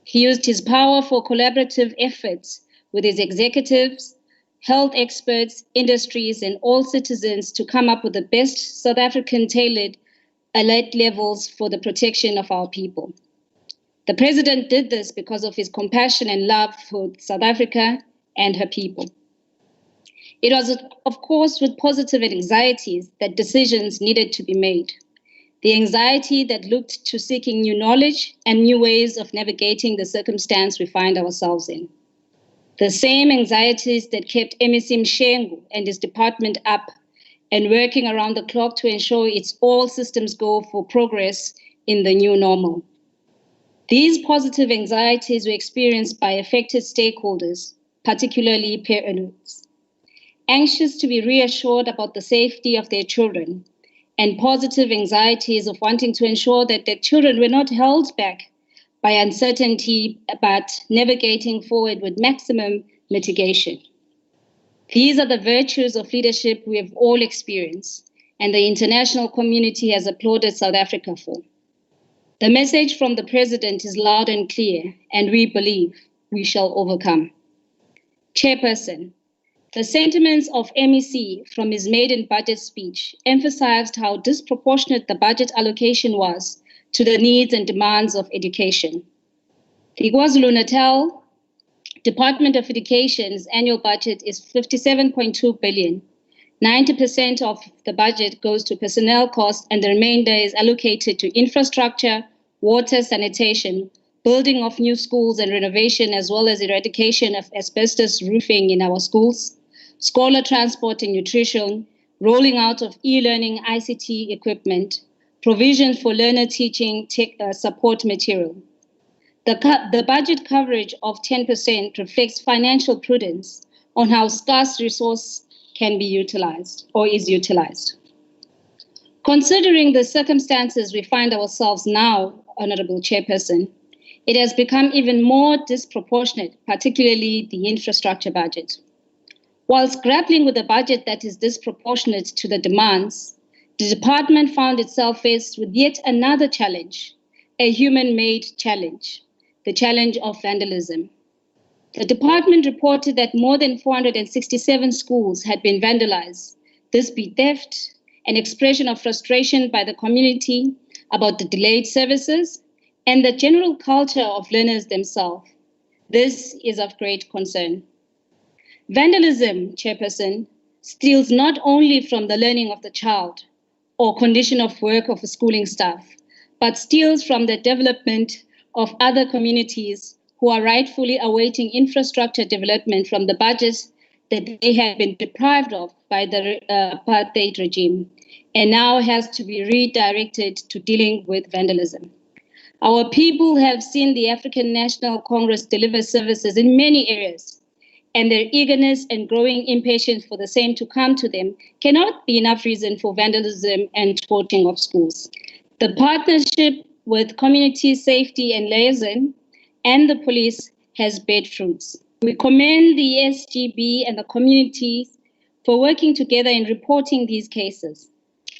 He used his power for collaborative efforts with his executives, health experts, industries, and all citizens to come up with the best South African tailored alert levels for the protection of our people. The president did this because of his compassion and love for South Africa and her people. It was, of course, with positive anxieties that decisions needed to be made. The anxiety that looked to seeking new knowledge and new ways of navigating the circumstance we find ourselves in. The same anxieties that kept MEC Mshengu and his department up and working around the clock to ensure it's all systems go for progress in the new normal. These positive anxieties were experienced by affected stakeholders, particularly parents, anxious to be reassured about the safety of their children, and positive anxieties of wanting to ensure that their children were not held back by uncertainty, but navigating forward with maximum mitigation. These are the virtues of leadership we have all experienced, and the international community has applauded South Africa for. The message from the President is loud and clear, and we believe we shall overcome. Chairperson, the sentiments of MEC from his maiden budget speech emphasized how disproportionate the budget allocation was to the needs and demands of education. The KwaZulu-Natal Department of Education's annual budget is 57.2 billion. 90% of the budget goes to personnel costs and the remainder is allocated to infrastructure, water, sanitation, building of new schools and renovation, as well as eradication of asbestos roofing in our schools, scholar transport and nutrition, rolling out of e-learning ICT equipment, provision for learner teaching support material. The budget coverage of 10% reflects financial prudence on how scarce resource can be utilized or is utilized. Considering the circumstances we find ourselves now, Honorable Chairperson, it has become even more disproportionate, particularly the infrastructure budget. Whilst grappling with a budget that is disproportionate to the demands, the department found itself faced with yet another challenge, a human-made challenge, the challenge of vandalism. The department reported that more than 467 schools had been vandalized. This be theft, an expression of frustration by the community about the delayed services, and the general culture of learners themselves. This is of great concern. Vandalism, Chairperson, steals not only from the learning of the child or condition of work of the schooling staff, but steals from the development of other communities who are rightfully awaiting infrastructure development from the budget that they have been deprived of by the apartheid regime and now has to be redirected to dealing with vandalism. Our people have seen the African National Congress deliver services in many areas, and their eagerness and growing impatience for the same to come to them cannot be enough reason for vandalism and torching of schools. The partnership with community safety and liaison and the police has borne fruits. We commend the SGB and the communities for working together in reporting these cases.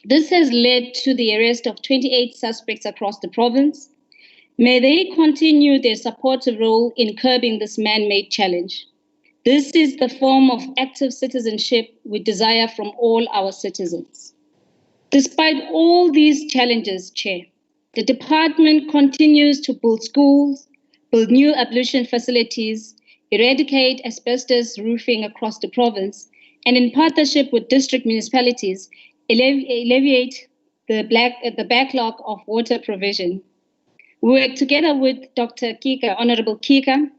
This has led to the arrest of 28 suspects across the province. May they continue their supportive role in curbing this man-made challenge. This is the form of active citizenship we desire from all our citizens. Despite all these challenges, Chair, the department continues to build schools, build new ablution facilities, eradicate asbestos roofing across the province, and in partnership with district municipalities, alleviate the backlog of water provision. We work together with Dr. Kika, Honorable Kika,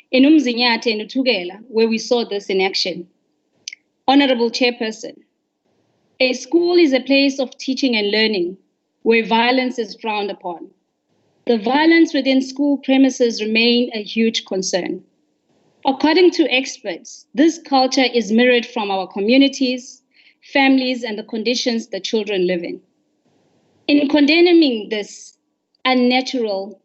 in Umzinyate and Utugela, where we saw this in action. Honorable Chairperson, a school is a place of teaching and learning where violence is frowned upon. The violence within school premises remain a huge concern. According to experts, this culture is mirrored from our communities, families, and the conditions the children live in. In condemning this unnatural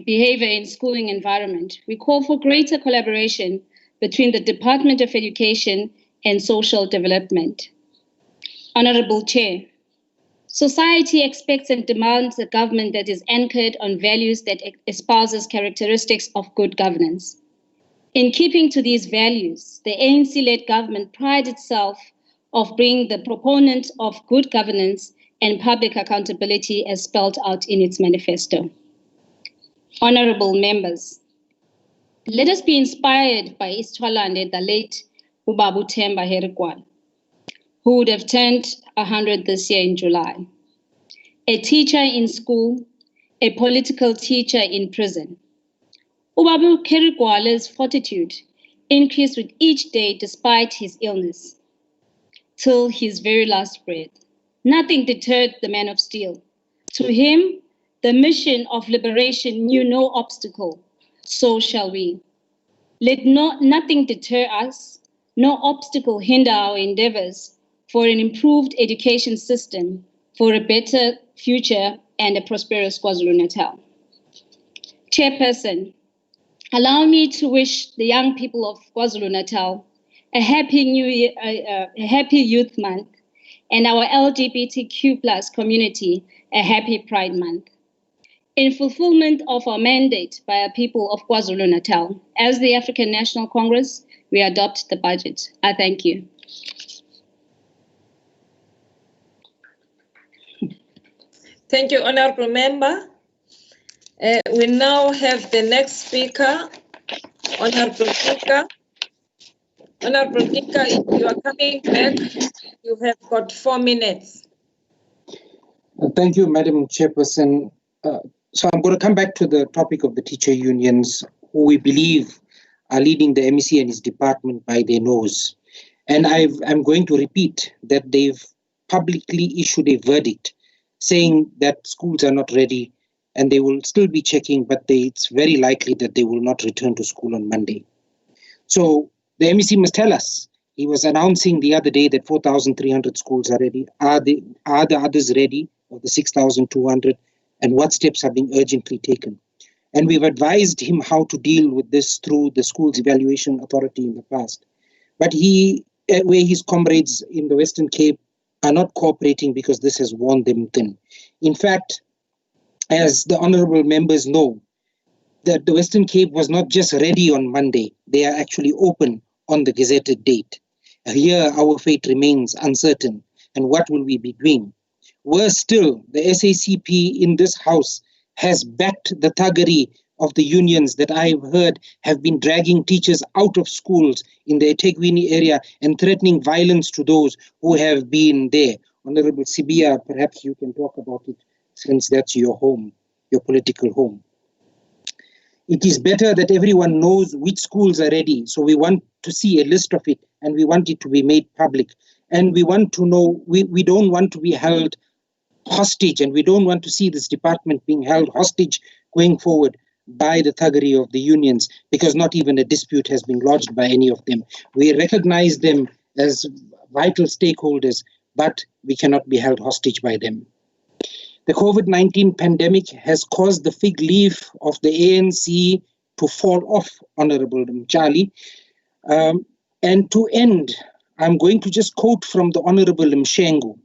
behavior in schooling environment, we call for greater collaboration between the Department of Education and Social Development. Honorable Chair, society expects and demands a government that is anchored on values that espouses characteristics of good governance. In keeping to these values, the ANC-led government prides itself of being the proponent of good governance and public accountability as spelled out in its manifesto. Honorable members, let us be inspired by Istwalande, the late Ubabu Themba Herikwal, who would have turned 100 this year in July. A teacher in school, a political teacher in prison. Ubabu Herikwal's fortitude increased with each day despite his illness, till his very last breath. Nothing deterred the man of steel. To him, the mission of liberation knew no obstacle. So shall we. Let nothing deter us, no obstacle hinder our endeavors for an improved education system, for a better future and a prosperous KwaZulu-Natal. Chairperson, allow me to wish the young people of KwaZulu-Natal a happy New Year, a happy Youth Month, and our LGBTQ+ community a happy Pride Month. In fulfillment of our mandate by our people of KwaZulu-Natal, as the African National Congress, we adopt the budget. I thank you. Thank you, Honorable Member. We now have the next speaker, Honorable Kika. Honorable Kika, if you are coming back, you have got 4 minutes. Thank you, Madam Chairperson. So I'm going to come back to the topic of the teacher unions, who we believe are leading the MEC and his department by their nose. And I'm going to repeat that they've publicly issued a verdict saying that schools are not ready and they will still be checking, but it's very likely that they will not return to school on Monday. So the MEC must tell us. He was announcing the other day that 4,300 schools are ready. Are the others ready, or the 6,200? And what steps are being urgently taken? And we've advised him how to deal with this through the Schools Evaluation Authority in the past. But where his comrades in the Western Cape are not cooperating because this has worn them thin. In fact, as the honorable members know, that the Western Cape was not just ready on Monday, they are actually open on the gazetted date. Here, our fate remains uncertain. And what will we be doing? Worse still, the SACP in this house has backed the thuggery of the unions that I've heard have been dragging teachers out of schools in the eThekwini area and threatening violence to those who have been there. Honorable Sibia, perhaps you can talk about it since that's your home, your political home. It is better that everyone knows which schools are ready. So we want to see a list of it and we want it to be made public. And we want to know, we don't want to be held hostage, and we don't want to see this department being held hostage going forward by the thuggery of the unions, because not even a dispute has been lodged by any of them. We recognize them as vital stakeholders, but we cannot be held hostage by them. The COVID-19 pandemic has caused the fig leaf of the ANC to fall off, Honorable Mchali. And to end, I'm going to just quote from the Honorable Mshengu.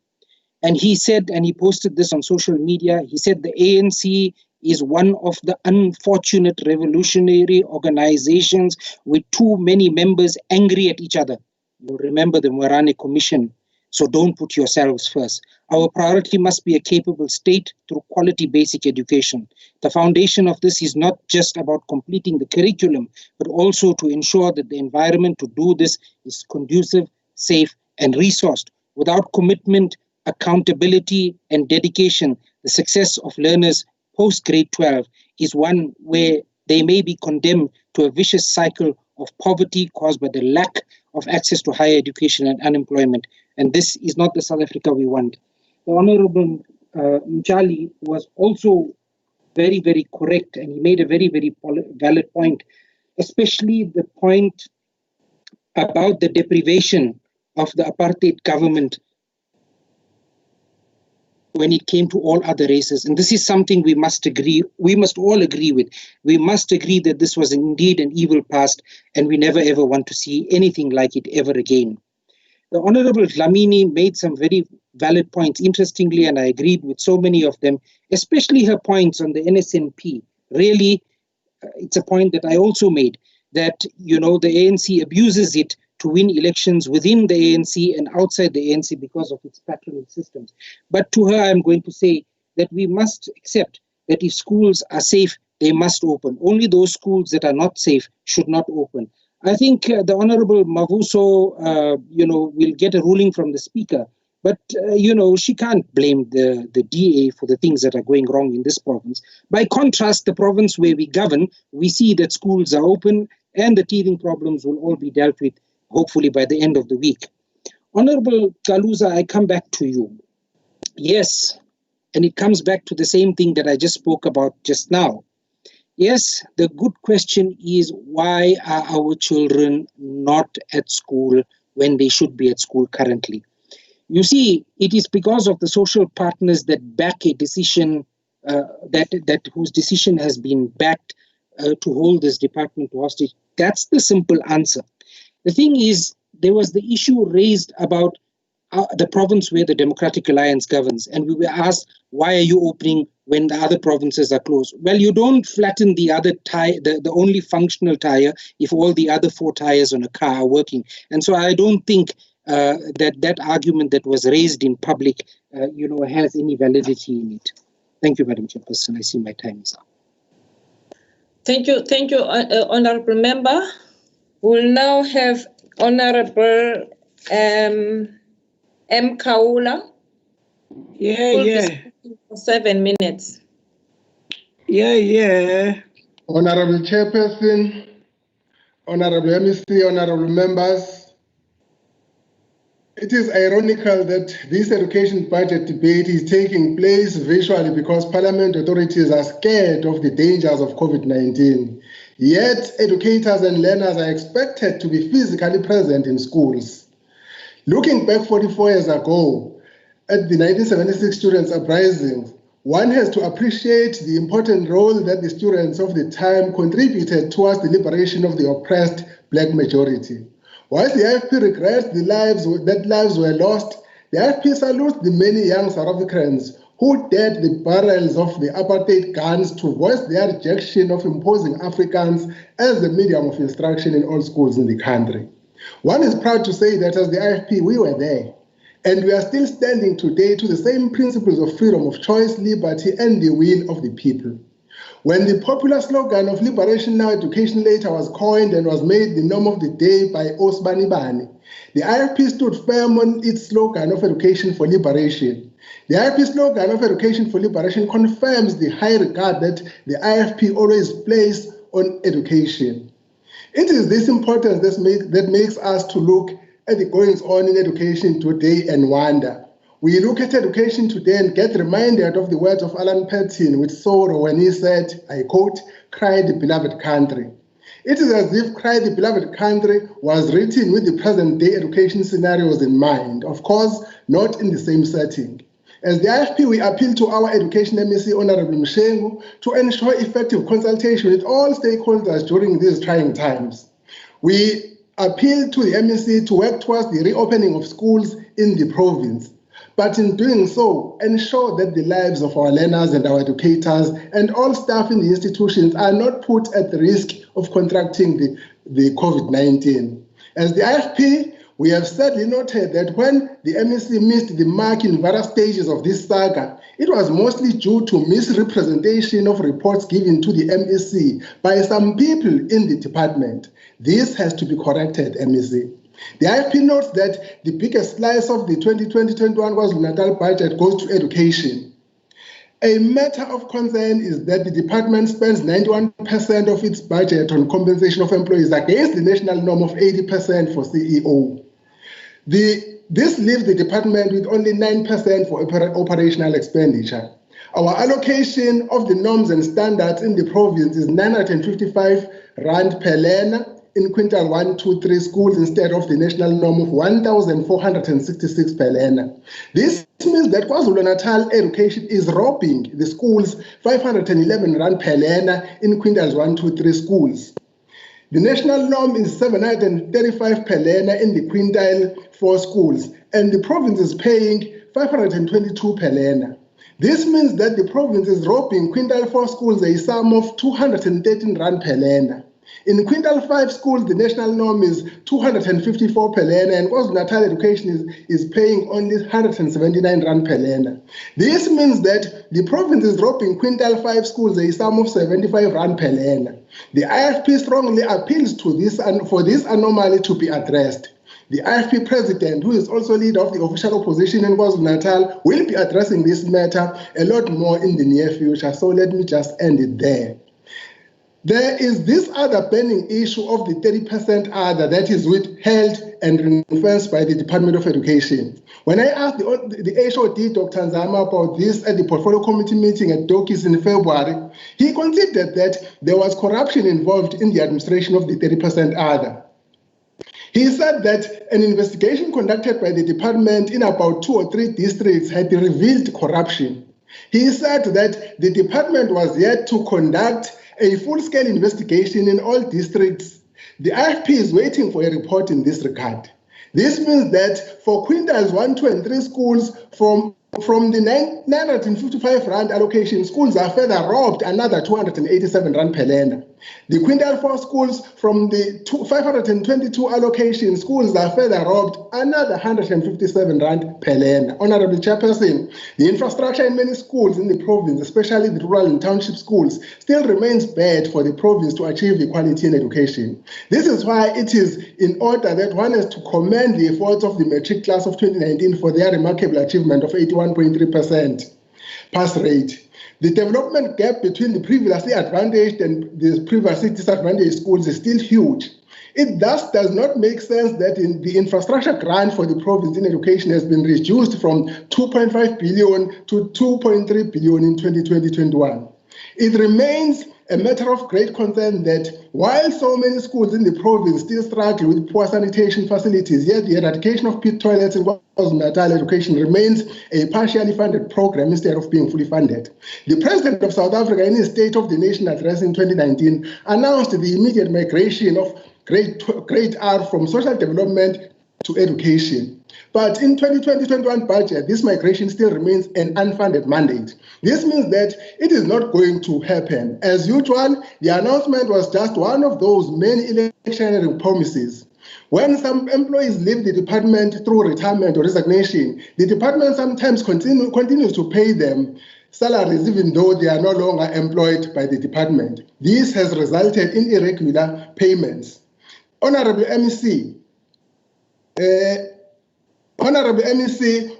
And he said, and he posted this on social media, he said the ANC is one of the unfortunate revolutionary organizations with too many members angry at each other. You remember the Morane Commission. So don't put yourselves first. Our priority must be a capable state through quality basic education. The foundation of this is not just about completing the curriculum, but also to ensure that the environment to do this is conducive, safe, and resourced. Without commitment, accountability, and dedication, the success of learners post-grade 12 is one where they may be condemned to a vicious cycle of poverty caused by the lack of access to higher education and unemployment. And this is not the South Africa we want. The Honorable Mchali was also very, very correct, and he made a very, very valid point, especially the point about the deprivation of the apartheid government when it came to all other races. And this is something we must all agree with. We must agree that this was indeed an evil past, and we never ever want to see anything like it ever again. The Honorable Dlamini made some very valid points, interestingly, and I agreed with so many of them, especially her points on the NSNP. Really, it's a point that I also made, that, you know, the ANC abuses it to win elections within the ANC and outside the ANC because of its patronage systems. But to her, I'm going to say that we must accept that if schools are safe, they must open. Only those schools that are not safe should not open. I think the Honorable Mavuso, will get a ruling from the Speaker, but, she can't blame the DA for the things that are going wrong in this province. By contrast, the province where we govern, we see that schools are open and the teething problems will all be dealt with, hopefully by the end of the week. Honorable Kaluza, I come back to you. Yes, and it comes back to the same thing that I just spoke about just now. Yes, the good question is, why are our children not at school when they should be at school currently? You see, it is because of the social partners that back a decision, whose decision has been backed to hold this department hostage. That's the simple answer. The thing is, there was the issue raised about the province where the Democratic Alliance governs, and we were asked, why are you opening when the other provinces are closed? Well, you don't flatten the other tire, the only functional tire, if all the other 4 tires on a car are working. And so I don't think that argument that was raised in public, has any validity in it. Thank you, Madam Chairperson. I see my time is up. Thank you, Honourable Member. We'll now have Honourable M. Kaula. Yeah. For 7 minutes. Yeah. Honorable Chairperson, Honorable MEC, Honorable Members, It is ironical that this education budget debate is taking place virtually because Parliament authorities are scared of the dangers of COVID-19. Yet, educators and learners are expected to be physically present in schools. Looking back 44 years ago, at the 1976 Students' Uprising, one has to appreciate the important role that the students of the time contributed towards the liberation of the oppressed black majority. Whilst the IFP regrets that lives were lost, the IFP salutes the many young South Africans who dared the barrels of the apartheid guns to voice their rejection of imposing Afrikaans as the medium of instruction in all schools in the country. One is proud to say that as the IFP, we were there, and we are still standing today to the same principles of freedom of choice, liberty, and the will of the people. When the popular slogan of Liberation Now, Education Later was coined and was made the norm of the day by Osbani Bani, the IFP stood firm on its slogan of Education for Liberation. The IFP slogan of Education for Liberation confirms the high regard that the IFP always places on education. It is this importance that makes us to look at the goings on in education today and wonder. We look at education today and get reminded of the words of Alan Paton with sorrow when he said, I quote, "Cry the beloved country." It is as if Cry the Beloved Country was written with the present day education scenarios in mind, of course, not in the same setting. As the IFP, we appeal to our Education MEC, Honorable Mshengu, to ensure effective consultation with all stakeholders during these trying times. We appeal to the MEC to work towards the reopening of schools in the province, but in doing so, ensure that the lives of our learners and our educators and all staff in the institutions are not put at the risk of contracting the COVID-19. As the IFP, we have sadly noted that when the MEC missed the mark in various stages of this saga, it was mostly due to misrepresentation of reports given to the MEC by some people in the department. This has to be corrected, MEC. The IFP notes that the biggest slice of the 2020-21 KwaZulu-Natal budget goes to education. A matter of concern is that the department spends 91% of its budget on compensation of employees against the national norm of 80% for CEO. This leaves the department with only 9% for operational expenditure. Our allocation of the norms and standards in the province is 955 Rand per learner in quintile 1, 2, 3 schools instead of the national norm of 1,466 per learner. This means that KwaZulu-Natal education is robbing the schools 511 Rand per learner in quintiles 1, 2, 3 schools. The national norm is 735 per learner in the quintile 4 schools, and the province is paying 522 per learner. This means that the province is robbing quintile 4 schools a sum of 213 Rand per learner. In quintile 5 schools, the national norm is 254 per learner, and KwaZulu-Natal education is paying only 179 Rand per learner. This means that the province is robbing quintile 5 schools a sum of 75 Rand per learner. The IFP strongly appeals to this and for this anomaly to be addressed. The IFP president, who is also leader of the official opposition in KwaZulu-Natal, will be addressing this matter a lot more in the near future, so let me just end it there. There is this other burning issue of the 30% other that is withheld and reinforced by the Department of Education. When I asked the HOD, Dr. Nzama, about this at the Portfolio Committee meeting at Dokis in February, he conceded that there was corruption involved in the administration of the 30% other. He said that an investigation conducted by the department in about 2 or 3 districts had revealed corruption. He said that the department was yet to conduct a full-scale investigation in all districts. The IFP is waiting for a report in this regard. This means that for quintiles 1, 2, and 3 schools, from the 955 Rand allocation, schools are further robbed another 287 Rand per learner. The quintile 4 schools, from the 522 allocation, schools are further robbed another 157 Rand per learner. Honorable Chairperson, the infrastructure in many schools in the province, especially the rural and township schools, still remains bad for the province to achieve equality in education. This is why it is in order that one has to commend the efforts of the matric class of 2019 for their remarkable achievement of 81.3% pass rate. The development gap between the previously advantaged and the previously disadvantaged schools is still huge. It thus does not make sense that the infrastructure grant for the province in education has been reduced from 2.5 billion to 2.3 billion in 2020-21. It remains a matter of great concern that while so many schools in the province still struggle with poor sanitation facilities, yet the eradication of pit toilets in KwaZulu-Natal education remains a partially funded program instead of being fully funded. The President of South Africa, in his State of the Nation address in 2019, announced the immediate migration of grade R from social development to education. But in 2020-21 budget, this migration still remains an unfunded mandate. This means that it is not going to happen. As usual, the announcement was just one of those many electionary promises. When some employees leave the department through retirement or resignation, the department sometimes continues to pay them salaries even though they are no longer employed by the department. This has resulted in irregular payments. Honorable MEC,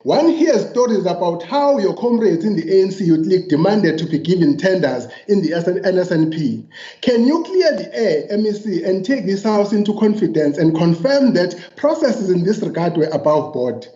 one hears stories about how your comrades in the ANC Youth League demanded to be given tenders in the NSNP. Can you clear the air, MEC, and take this House into confidence and confirm that processes in this regard were above board?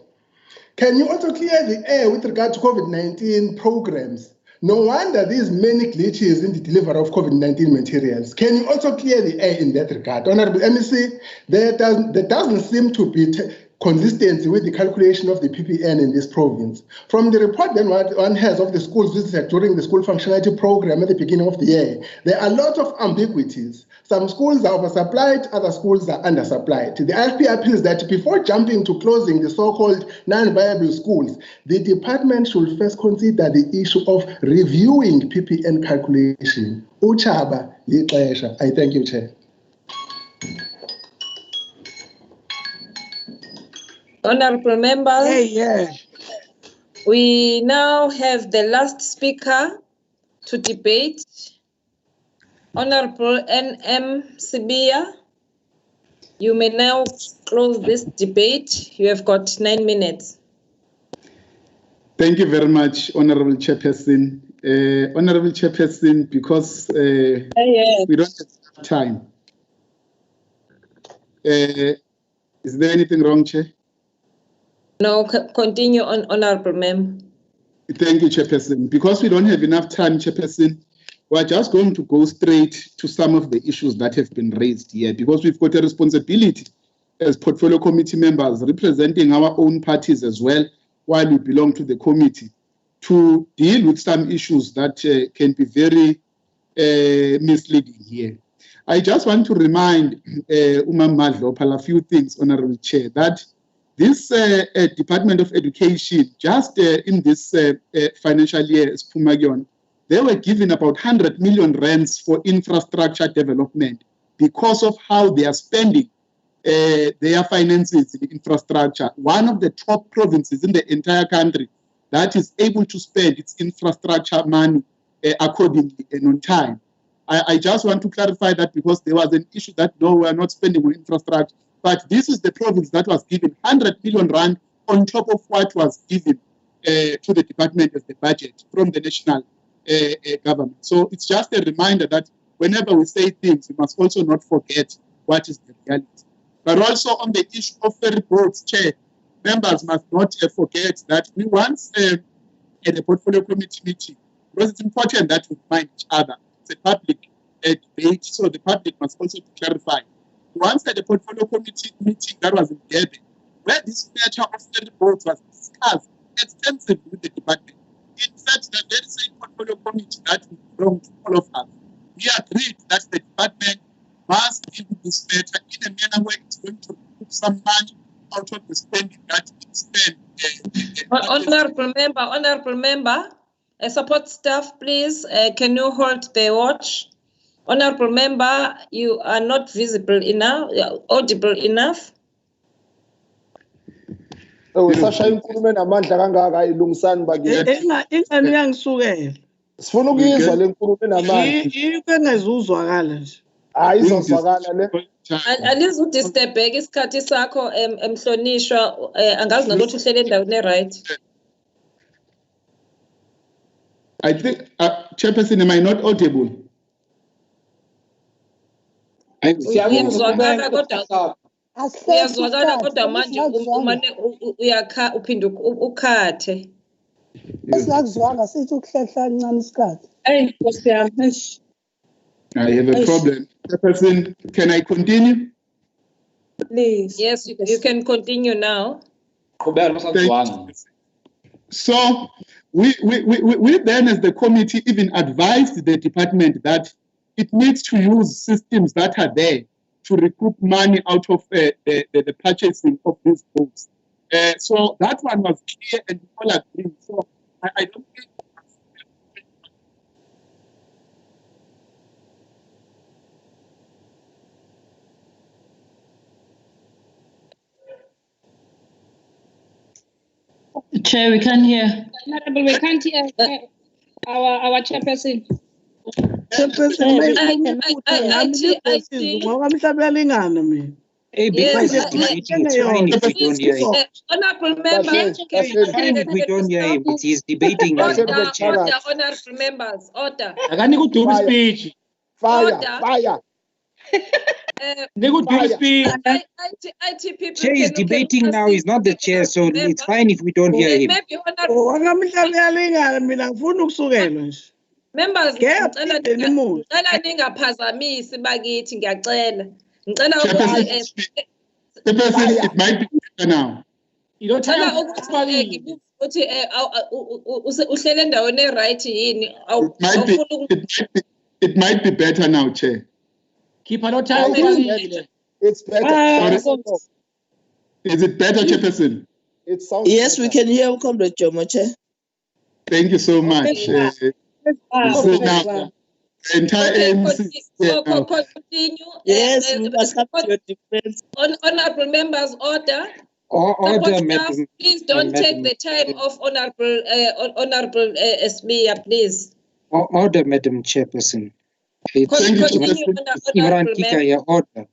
Can you also clear the air with regard to COVID-19 programs? No wonder these many glitches in the delivery of COVID-19 materials. Can you also clear the air in that regard? Honorable MEC, there doesn't seem to be consistency with the calculation of the PPN in this province. From the report that one has of the schools visited during the school functionality program at the beginning of the year, there are a lot of ambiguities. Some schools are oversupplied, other schools are undersupplied. The IFP appeals that before jumping to closing the so-called non-viable schools, the department should first consider the issue of reviewing PPN calculation. Uchaba, I thank you, Chair. Honorable members, we now have the last speaker to debate. Honorable N.M. Sibia, you may now close this debate. You have got 9 minutes. Thank you very much, Honorable Chairperson. Honorable Chairperson, because we don't have time. Is there anything wrong, Chair? No, continue on, Honorable Member. Thank you, Chairperson. Because we don't have enough time, Chairperson, we're just going to go straight to some of the issues that have been raised here, because we've got a responsibility as portfolio committee members representing our own parties as well, while we belong to the committee, to deal with some issues that can be very misleading here. I just want to remind Umam Madlopal a few things, Honorable Chair, that this Department of Education, just in this financial year, as Pumagion, they were given about 100 million rands for infrastructure development because of how they are spending their finances in infrastructure. One of the top provinces in the entire country that is able to spend its infrastructure money accordingly and on time. I just want to clarify that, because there was an issue that no, we are not spending on infrastructure. But this is the province that was given 100 million rand on top of what was given to the department as the budget from the national government. So it's just a reminder that whenever we say things, we must also not forget what is the reality. But also on the issue of ferry boats, Chair, members must not forget that we once at the portfolio committee meeting, because it's important that we remind each other. It's a public debate, so the public must also clarify. Once at the portfolio committee meeting that was in Durban, where this matter of ferry boats was discussed extensively with the department. In fact, the very same portfolio committee that we belong to, all of us, we agreed that the department must deal with this matter in a manner where it's going to remove some money out of the spending that it spent. Honorable member, support staff, please, can you hold the watch? Honorable member, you are not visible enough, audible enough. Sasha inkulumo namandla kangaka ilungisani bakithi. Ingane yangisukela. Sifuna ukuyizwa le nkulumo namandla. Ingezuzwakala nje. Hayi izozwakala le. Alizudisturb isikhathi sakho emhlonishwa, angazi nokuthi uhlele endaweni e-right. I think, Chairperson, am I not audible? Uyazwakala kodwa uyazwakala kodwa manje umane uyakha uphinde ukhathe. Esingakuzwanga sithi ukuhlehla kancane isikhathi. Hey Nkosi yami. I have a problem. Chairperson, can I continue? Please. Yes, you can continue now. So we then as the committee even advised the department that it needs to use systems that are there to recoup money out of the purchasing of these books. So that one was clear and we all agree. So I don't think Chair, we can't hear. Honorable, we can't hear our chairperson. Because it's debating, it's fine if we don't hear him. Honorable members, It's fine if we don't hear him, but he's debating. Order, honorable members, order. Speech. Fire. IT Chair is debating now, he's not the chair, so it's fine if we don't hear him. Maybe members, ngicela ningaphazamisi bakithi ngiyacela. Ngicela Chairperson, it might be better now. ngicela ukuthi uhlele endaweni e-right yini? It might be better now, Chair. Keep a lot of time. It's better. Is it better, Chairperson? It sounds Yes, better. we can hear you, Comrade Jomo, Chair. Thank you so much. Now, the entire ANC. Continue. Yes, we must have your defense. Honorable members, order. Order, Support staff, Madam. please don't take the time of Honorable Smiya, please. Order, Madam Chairperson. Continue, Imran honorable Kika member. here, order.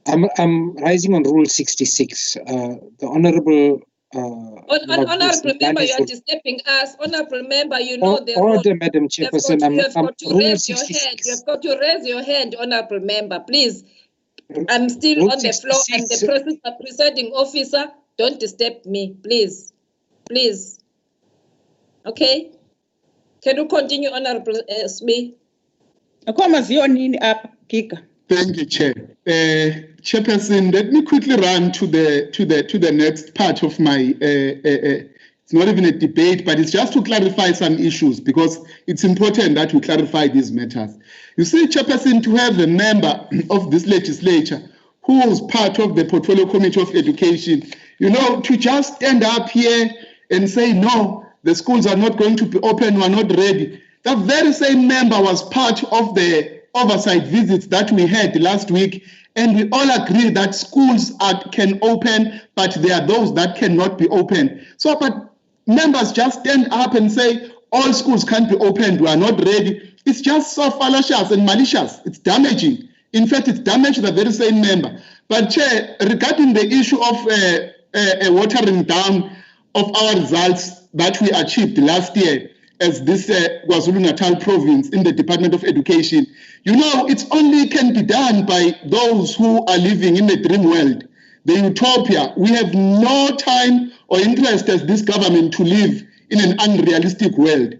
I'm rising on Rule 66. The Honorable Honorable member, you are disturbing us. Honorable member, you know the order, Madam Chairperson. You have I'm got to Rule raise your 66. hand. You have got to raise your hand, honorable member, please. I'm still Rule on the floor, and the presiding officer, don't disturb me, please. Please. Okay? Can you continue, Honorable Smith? Thank you, Chair. Chairperson, let me quickly run to the next part of my. It's not even a debate, but it's just to clarify some issues because it's important that we clarify these matters. You see, Chairperson, to have a member of this legislature who was part of the Portfolio Committee of Education, to just stand up here and say, no, the schools are not going to be open, we're not ready. That very same member was part of the oversight visits that we had last week, and we all agree that schools can open, but there are those that cannot be open. So, but members just stand up and say, all schools can't be opened, we are not ready. It's just so fallacious and malicious. It's damaging. In fact, it's damaged the very same member. But Chair, regarding the issue of watering down of our results that we achieved last year as this KwaZulu-Natal province in the Department of Education, it's only can be done by those who are living in the dream world, the utopia. We have no time or interest as this government to live in an unrealistic world.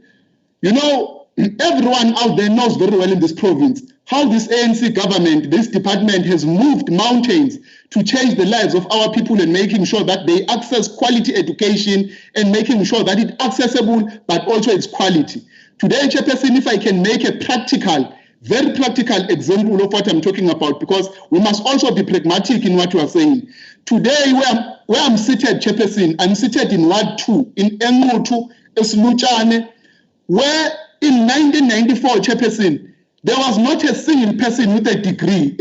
Everyone out there knows very well in this province how this ANC government, this department has moved mountains to change the lives of our people and making sure that they access quality education and making sure that it's accessible, but also it's quality. Today, Chairperson, if I can make a very practical example of what I'm talking about, because we must also be pragmatic in what we are saying. Today, where I'm seated, Chairperson, I'm seated in Ward 2, in Engutu, Esluchane, where in 1994, Chairperson, there was not a single person with a degree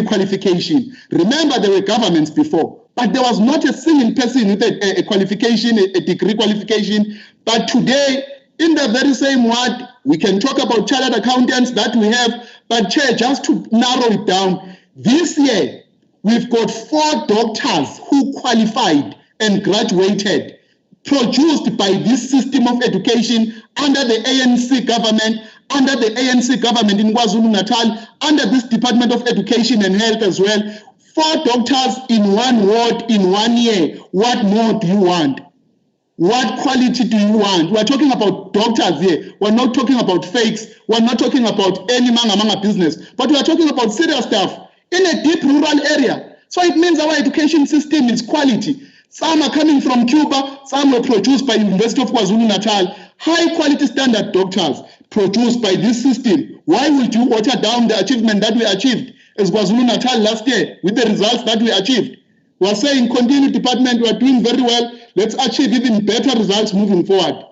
qualification. Remember, there were governments before, but there was not a single person with a qualification, a degree qualification. But today, in the very same word, we can talk about chartered accountants that we have, but Chair, just to narrow it down, this year, we've got 4 doctors who qualified and graduated, produced by this system of education under the ANC government, under the ANC government in KwaZulu-Natal, under this Department of Education and Health as well. 4 doctors in 1 ward in 1 year. What more do you want? What quality do you want? We're talking about doctors here. We're not talking about fakes. We're not talking about any manga business. But we're talking about serious stuff in a deep rural area. So it means our education system is quality. Some are coming from Cuba. Some were produced by University of KwaZulu-Natal. High quality standard doctors produced by this system. Why would you water down the achievement that we achieved as KwaZulu-Natal last year with the results that we achieved? We're saying continue department, we're doing very well. Let's achieve even better results moving forward.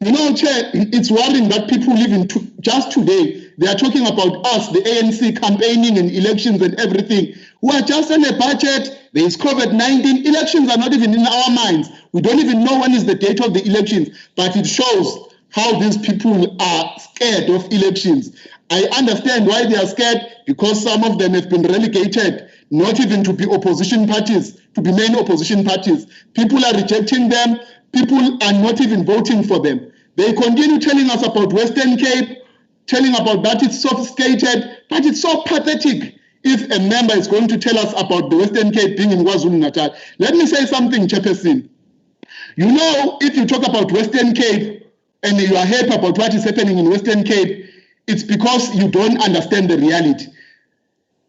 You know, Chair, it's worrying that people even just today, they are talking about us, the ANC campaigning and elections and everything. We are just on a budget. There is COVID-19. Elections are not even in our minds. We don't even know when is the date of the elections, but it shows how these people are scared of elections. I understand why they are scared, because some of them have been relegated, not even to be opposition parties, to be main opposition parties. People are rejecting them. People are not even voting for them. They continue telling us about Western Cape, telling about that it's sophisticated, but it's so pathetic if a member is going to tell us about the Western Cape being in KwaZulu-Natal. Let me say something, Chairperson. You know, if you talk about Western Cape and you are happy about what is happening in Western Cape, it's because you don't understand the reality.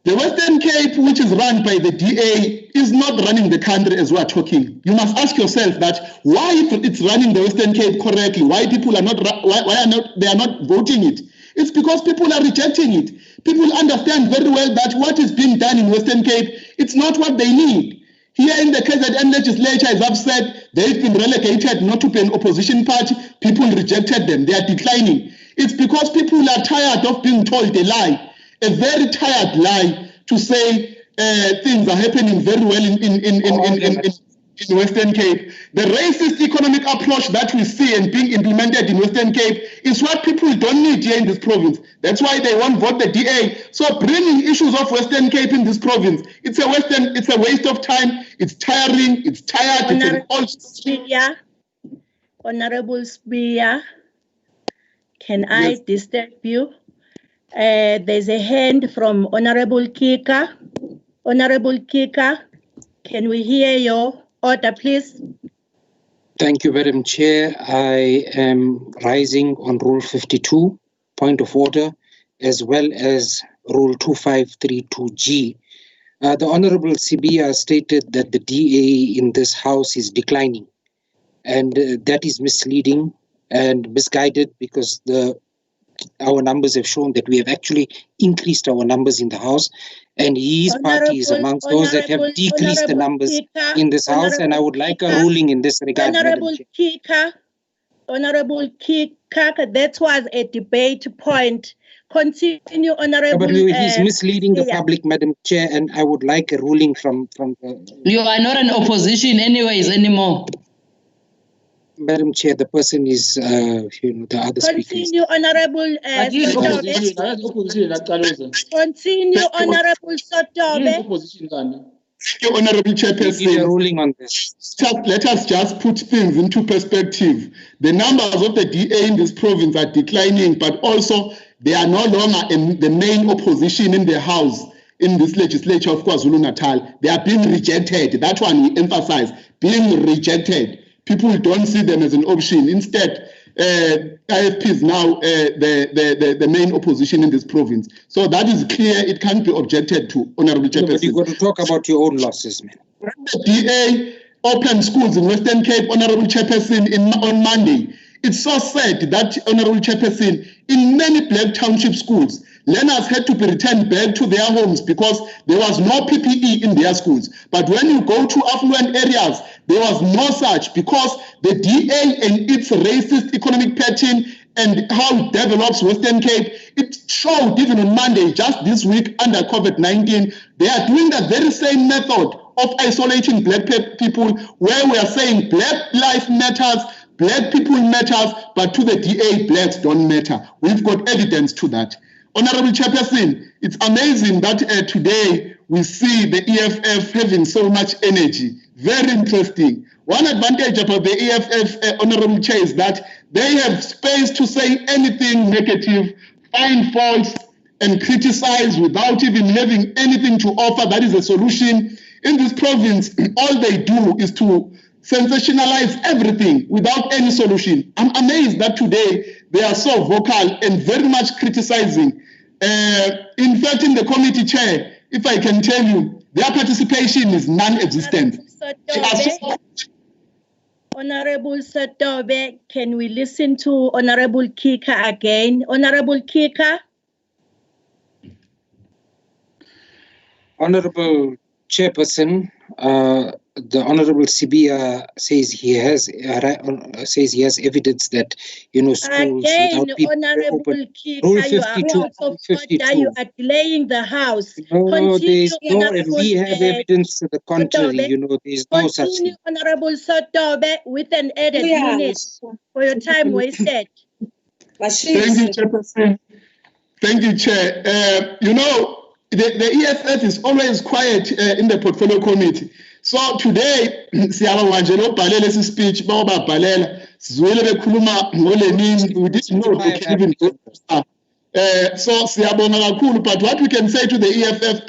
The Western Cape, which is run by the DA, is not running the country as we are talking. You must ask yourself that why, if it's running the Western Cape correctly, why people are not, they are not voting it? It's because people are rejecting it. People understand very well that what is being done in Western Cape, it's not what they need. Here in the KZN legislature is upset. They've been relegated not to be an opposition party. People rejected them. They are declining. It's because people are tired of being told a lie, a very tired lie, to say things are happening very well in Western Cape. The racist economic approach that we see and being implemented in Western Cape is what people don't need here in this province. That's why they won't vote the DA. So bringing issues of Western Cape in this province, it's a waste of time. It's tiring. It's tired. Honorable Speaker, can I disturb you? There's a hand from Honorable Kika. Honorable Kika, can we hear your order, please? Thank you, Madam Chair. I am rising on Rule 52, point of order, as well as Rule 2532G. The Honorable Sibia stated that the DA in this House is declining, and that is misleading and misguided, because our numbers have shown that we have actually increased our numbers in the House, and his party is amongst those that have decreased the numbers in this House, and I would like a ruling in this regard. Honorable Kika, that was a debate point. Continue, Honorable. But he's misleading the public, Madam Chair, and I would like a ruling from the... You are not an opposition anyways anymore. Madam Chair, the person is, the other speaker. Continue, Honorable Continue, Honorable Sotobe. Thank you, Honorable Chairperson. A ruling on this. Let us just put things into perspective. The numbers of the DA in this province are declining, but also they are no longer the main opposition in the House in this legislature of KwaZulu-Natal. They are being rejected. That one we emphasize, being rejected. People don't see them as an option. Instead, IFP is now the main opposition in this province. So that is clear. It can't be objected to, Honorable Chairperson. But you've got to talk about your own losses, man. The DA opened schools in Western Cape, Honorable Chairperson, on Monday. It's so sad that, Honorable Chairperson, in many black township schools, learners had to be returned back to their homes because there was no PPE in their schools. But when you go to affluent areas, there was no such, because the DA and its racist economic pattern and how it develops Western Cape, it showed even on Monday, just this week under COVID-19, they are doing the very same method of isolating black people, where we are saying black life matters, black people matters, but to the DA, blacks don't matter. We've got evidence to that. Honorable Chairperson, it's amazing that today we see the EFF having so much energy. Very interesting. One advantage about the EFF, Honorable Chair, is that they have space to say anything negative, find faults, and criticize without even having anything to offer. That is a solution. In this province, all they do is to sensationalize everything without any solution. I'm amazed that today they are so vocal and very much criticizing. In fact, in the committee chair, if I can tell you, their participation is non-existent. Honorable Sotobe, can we listen to Honorable Kika again? Honorable Kika? Honorable Chairperson, the Honorable Sibia says he has evidence that schools Again, without people Honorable open. Kika, Rule you are 52, out of 52. order. You are delaying the House. No, Continue, there's no, and we have evidence to the contrary. Sotobe. There's no such Continue, thing. Honorable Sotobe, with an added minute for your time wasted. Thank you, Chairperson. Thank you, Chair. The EFF is always quiet in the portfolio committee. So today, siyabawangela ubhalela esi speech bawubabhalela sizwele bekhuluma ngoLenin, we didn't know they can even go. So siyabonga kakhulu, but what we can say to the EFF,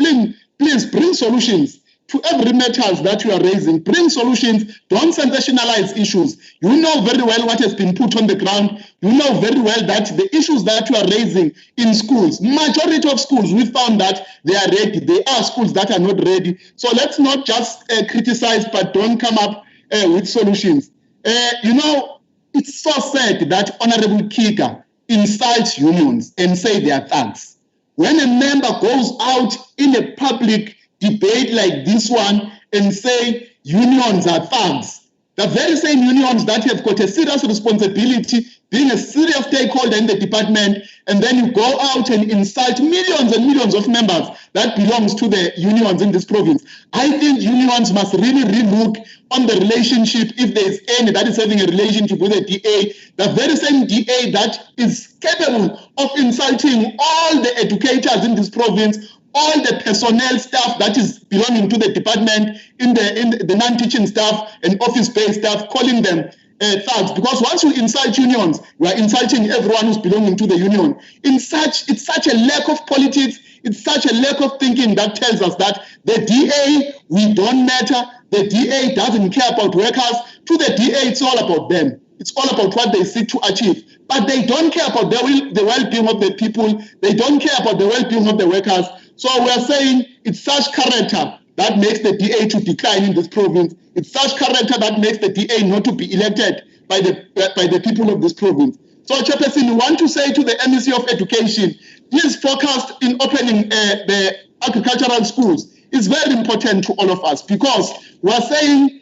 please bring solutions to every matters that you are raising. Bring solutions. Don't sensationalize issues. You know very well what has been put on the ground. You know very well that the issues that you are raising in schools, majority of schools, we found that they are ready. There are schools that are not ready. So let's not just criticize, but don't come up with solutions. It's so sad that Honorable Kika insults unions and say they are thugs. When a member goes out in a public debate like this one and say unions are thugs, the very same unions that have got a serious responsibility, being a serious stakeholder in the department, and then you go out and insult millions and millions of members that belongs to the unions in this province. I think unions must really relook on the relationship, if there is any that is having a relationship with the DA, the very same DA that is capable of insulting all the educators in this province, all the personnel staff that is belonging to the department, in the non-teaching staff and office-based staff, calling them thugs. Because once you insult unions, you are insulting everyone who's belonging to the union. It's such a lack of politics, it's such a lack of thinking that tells us that the DA, we don't matter, the DA doesn't care about workers. To the DA, it's all about them. It's all about what they seek to achieve. But they don't care about the well-being of the people. They don't care about the well-being of the workers. So we're saying it's such character that makes the DA to decline in this province. It's such character that makes the DA not to be elected by the people of this province. So, Chairperson, we want to say to the MEC of Education, please focus in opening the agricultural schools. It's very important to all of us because we're saying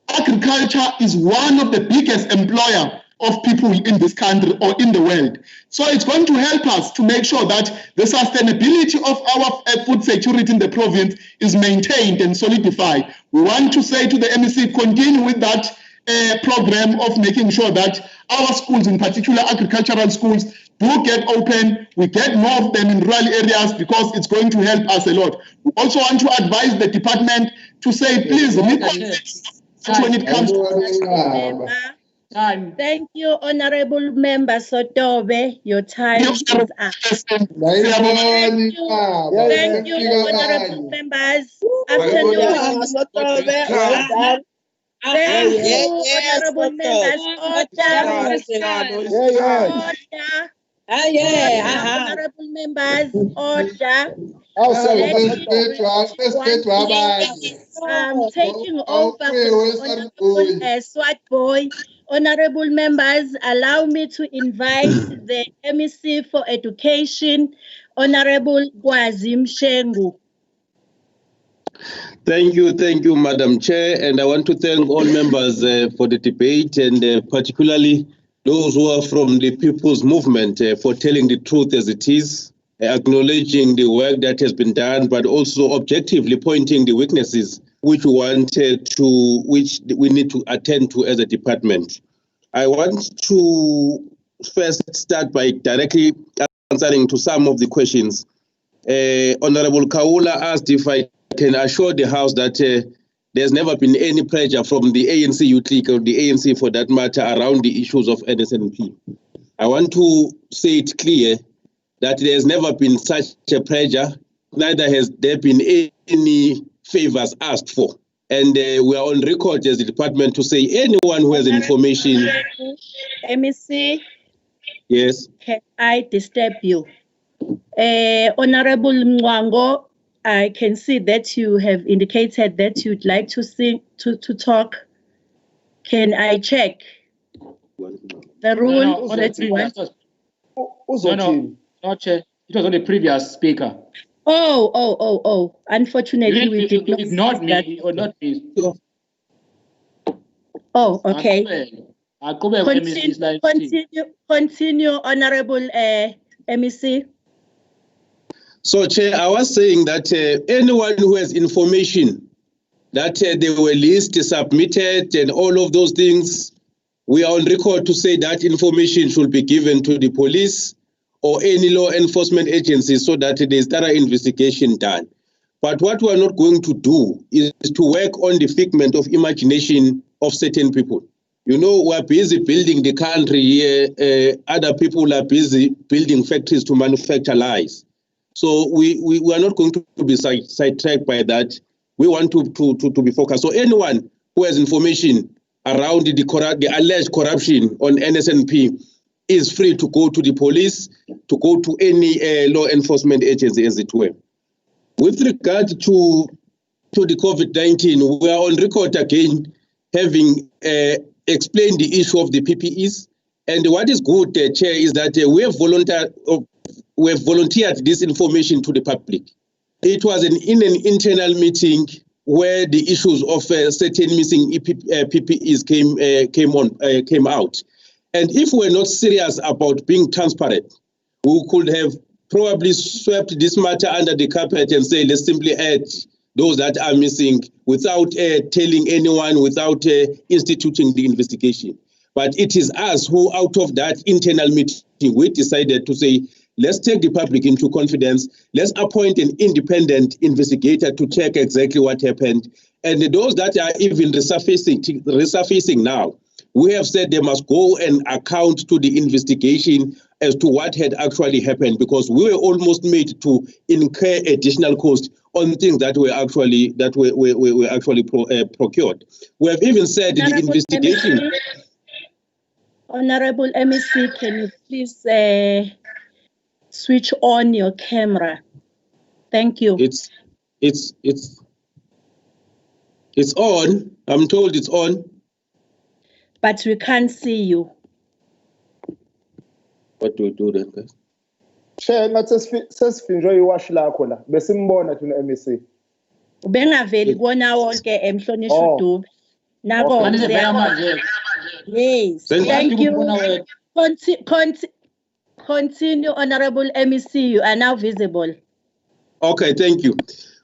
agriculture is one of the biggest employer of people in this country or in the world. So it's going to help us to make sure that the sustainability of our food security in the province is maintained and solidified. We want to say to the MEC, continue with that program of making sure that our schools, in particular agricultural schools, do get open. We get more of them in rural areas because it's going to help us a lot. We also want to advise the department to say, please, when it comes to Thank you, Honorable Member Sotobe. Your time is up. Thank you, Honorable Members. Afternoon. Thank you, Honorable Members. Honorable Members, order. I'm taking over from Honorable Swat Boy. Honorable Members, allow me to invite the MEC for Education, Honorable KwaZulu-Natal. Thank you, Madam Chair, and I want to thank all members for the debate, and particularly those who are from the People's Movement for telling the truth as it is, acknowledging the work that has been done, but also objectively pointing the weaknesses which we need to attend to as a department. I want to first start by directly answering to some of the questions. Honorable Kaula asked if I can assure the House that there's never been any pressure from the ANC Youth League or the ANC for that matter around the issues of NSNP. I want to say it clear that there's never been such a pressure, neither has there been any favors asked for. And we are on record as the department to say anyone who has information. MEC, Yes. can I disturb you? Honorable Mwango, I can see that you have indicated that you'd like to talk. Can I check? The rule that you want. No, Chair. It was on the previous speaker. Oh. Unfortunately, we did not. Ignored me or not me. Oh, okay. Continue, Honorable MEC. So, Chair, I was saying that anyone who has information that there were lists submitted and all of those things, we are on record to say that information should be given to the police or any law enforcement agency so that there is thorough investigation done. But what we are not going to do is to work on the figment of imagination of certain people. You know, we're busy building the country here. Other people are busy building factories to manufacture lies. So we are not going to be sidetracked by that. We want to be focused. So anyone who has information around the alleged corruption on NSNP is free to go to the police, to go to any law enforcement agency, as it were. With regard to the COVID-19, we are on record again having explained the issue of the PPEs. And what is good, Chair, is that we have volunteered this information to the public. It was in an internal meeting where the issues of certain missing PPEs came out. And if we're not serious about being transparent, we could have probably swept this matter under the carpet and say, let's simply add those that are missing without telling anyone, without instituting the investigation. But it is us who, out of that internal meeting, we decided to say, let's take the public into confidence. Let's appoint an independent investigator to check exactly what happened. And those that are even resurfacing now, we have said they must go and account to the investigation as to what had actually happened, because we were almost made to incur additional cost on things that were actually procured. We have even said the investigation. Honorable MEC, can you please switch on your camera? Thank you. It's on. I'm told it's on. But we can't see you. What do we do then, guys? Chair, ngathi sesifinjwe iwashi lakho la besimbona thina MEC. Ubengaveli kona wonke emhlonishwa uDube. Nako yes. Thank you. Continue, Honorable MEC. You are now visible. Okay, thank you.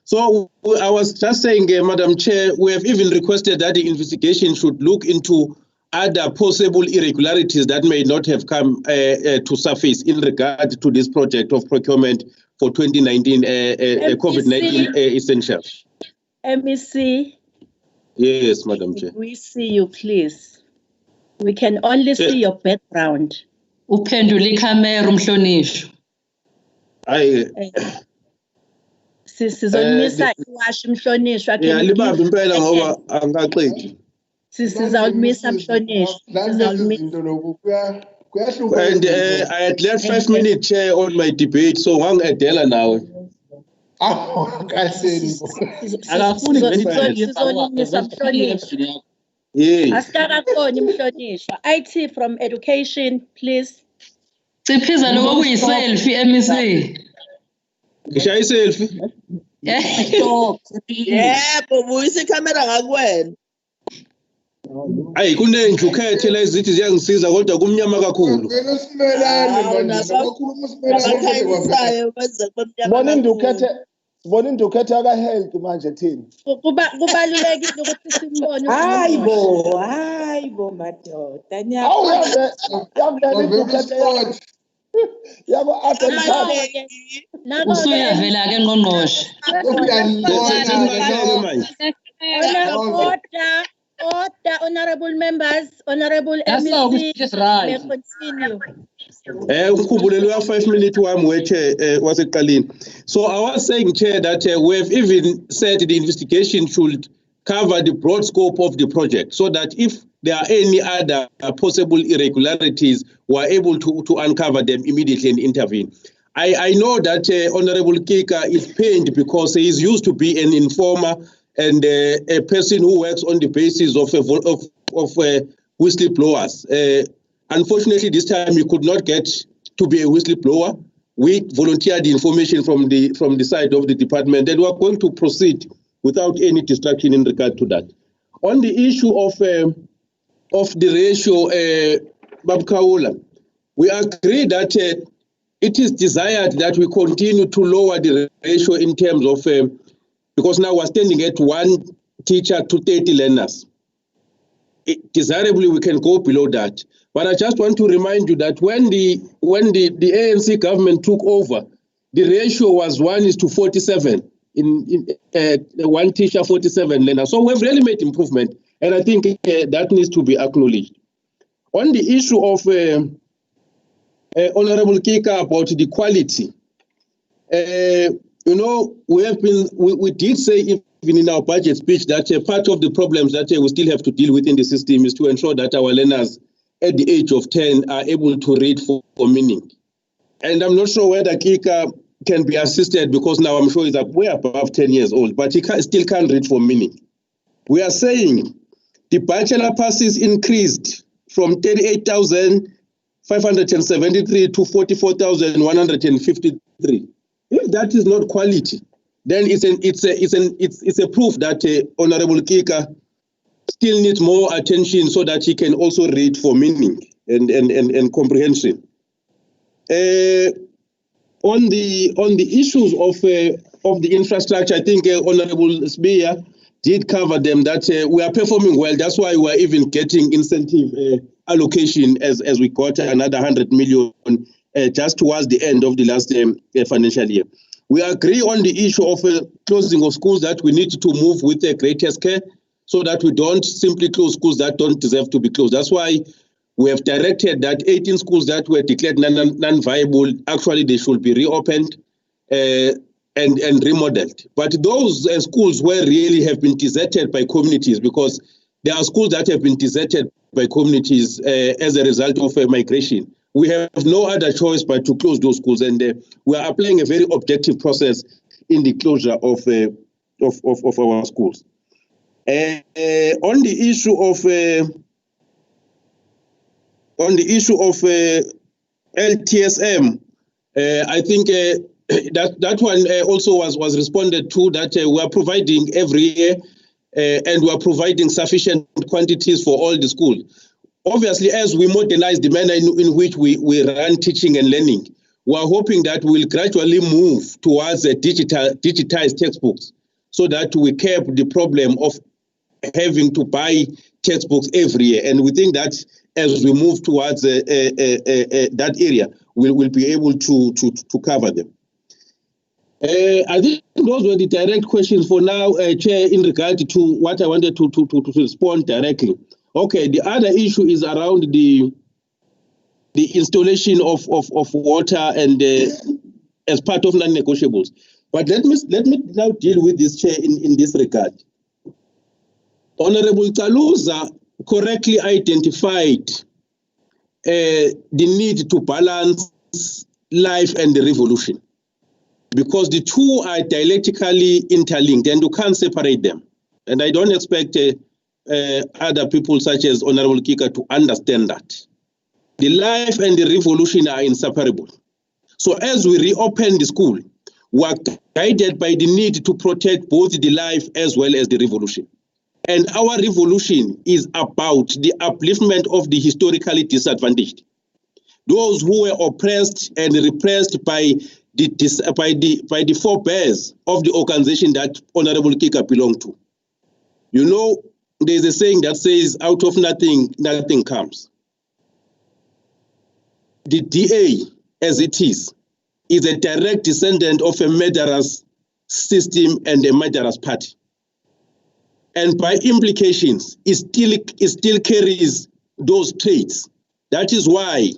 So I was just saying, Madam Chair, we have even requested that the investigation should look into other possible irregularities that may not have come to surface in regard to this project of procurement for 2019 COVID-19 essentials. MEC. Yes, Madam Chair. We see you, please. We can only see your background. Uphendule ikhamera umhlonishwa. Sizolmisa iwashi mhlonishwa. Yeah, libambe impela ngoba angaqedi. Sizolmisa mhlonishwa. And I had left 5 minutes, Chair, on my debate, so wangadela now. IT from education, please. Siphiza lo kuyiselfie MEC. Ngishaya iselfie. Yebo, buyisa ikamera ngakuwena. Hayi kunenje ukhethe la izithi ziyangisiza kodwa kumnyama kakhulu. Bona indukhethe aka health manje thina. Kubalulekile ukuthi simbone. Hayibo madoda. Yabo usuyavela ke ngqongqoshe. Order, honorable members, honorable That's how we MEC, just right. may continue. Ukhumbulelwe 5 minutes wami waseqaleni. So I was saying, Chair, that we have even said the investigation should cover the broad scope of the project, so that if there are any other possible irregularities, we are able to uncover them immediately and intervene. I know that Honorable Kika is pained because he is used to be an informer and a person who works on the basis of whistleblowers. Unfortunately, this time he could not get to be a whistleblower. We volunteered the information from the side of the department, and we are going to proceed without any distraction in regard to that. On the issue of the ratio, Babkaula, we agree that it is desired that we continue to lower the ratio in terms of, because now we're standing at 1 teacher to 30 learners. Desirably, we can go below that. But I just want to remind you that when the ANC government took over, the ratio was 1:47 in 1 teacher, 47 learners. So we've really made improvement, and I think that needs to be acknowledged. On the issue of Honorable Kika about the quality, we did say even in our budget speech that part of the problems that we still have to deal with in the system is to ensure that our learners at the age of 10 are able to read for meaning. And I'm not sure whether Kika can be assisted, because now I'm sure he's way above 10 years old, but he still can't read for meaning. We are saying the bachelor passes increased from 38,573 to 44,153. If that is not quality, then it's a proof that Honorable Kika still needs more attention so that he can also read for meaning and comprehension. On the issues of the infrastructure, I think Honorable Spear did cover them, that we are performing well. That's why we are even getting incentive allocation as we got another 100 million just towards the end of the last financial year. We agree on the issue of closing of schools, that we need to move with the greatest care so that we don't simply close schools that don't deserve to be closed. That's why we have directed that 18 schools that were declared non-viable, actually they should be reopened and remodeled. But those schools where really have been deserted by communities, because there are schools that have been deserted by communities as a result of migration, we have no other choice but to close those schools, and we are applying a very objective process in the closure of our schools. On the issue of LTSM, I think that one also was responded to, that we are providing every year and we are providing sufficient quantities for all the schools. Obviously, as we modernize the manner in which we run teaching and learning, we are hoping that we will gradually move towards digitized textbooks, so that we curb the problem of having to buy textbooks every year. And we think that as we move towards that area, we'll be able to cover them. I think those were the direct questions for now, Chair, in regard to what I wanted to respond directly. Okay, the other issue is around the installation of water and as part of non-negotiables. But let me now deal with this, Chair, in this regard. Honorable Taluza correctly identified the need to balance life and the revolution, because the two are dialectically interlinked and you can't separate them. And I don't expect other people such as Honorable Kika to understand that. The life and the revolution are inseparable. So as we reopen the school, we are guided by the need to protect both the life as well as the revolution. And our revolution is about the upliftment of the historically disadvantaged, those who were oppressed and repressed by the forebears of the organization that Honorable Kika belonged to. You know, there's a saying that says, out of nothing, nothing comes. The DA, as it is a direct descendant of a murderous system and a murderous party. and by implications, it still carries those traits. That is why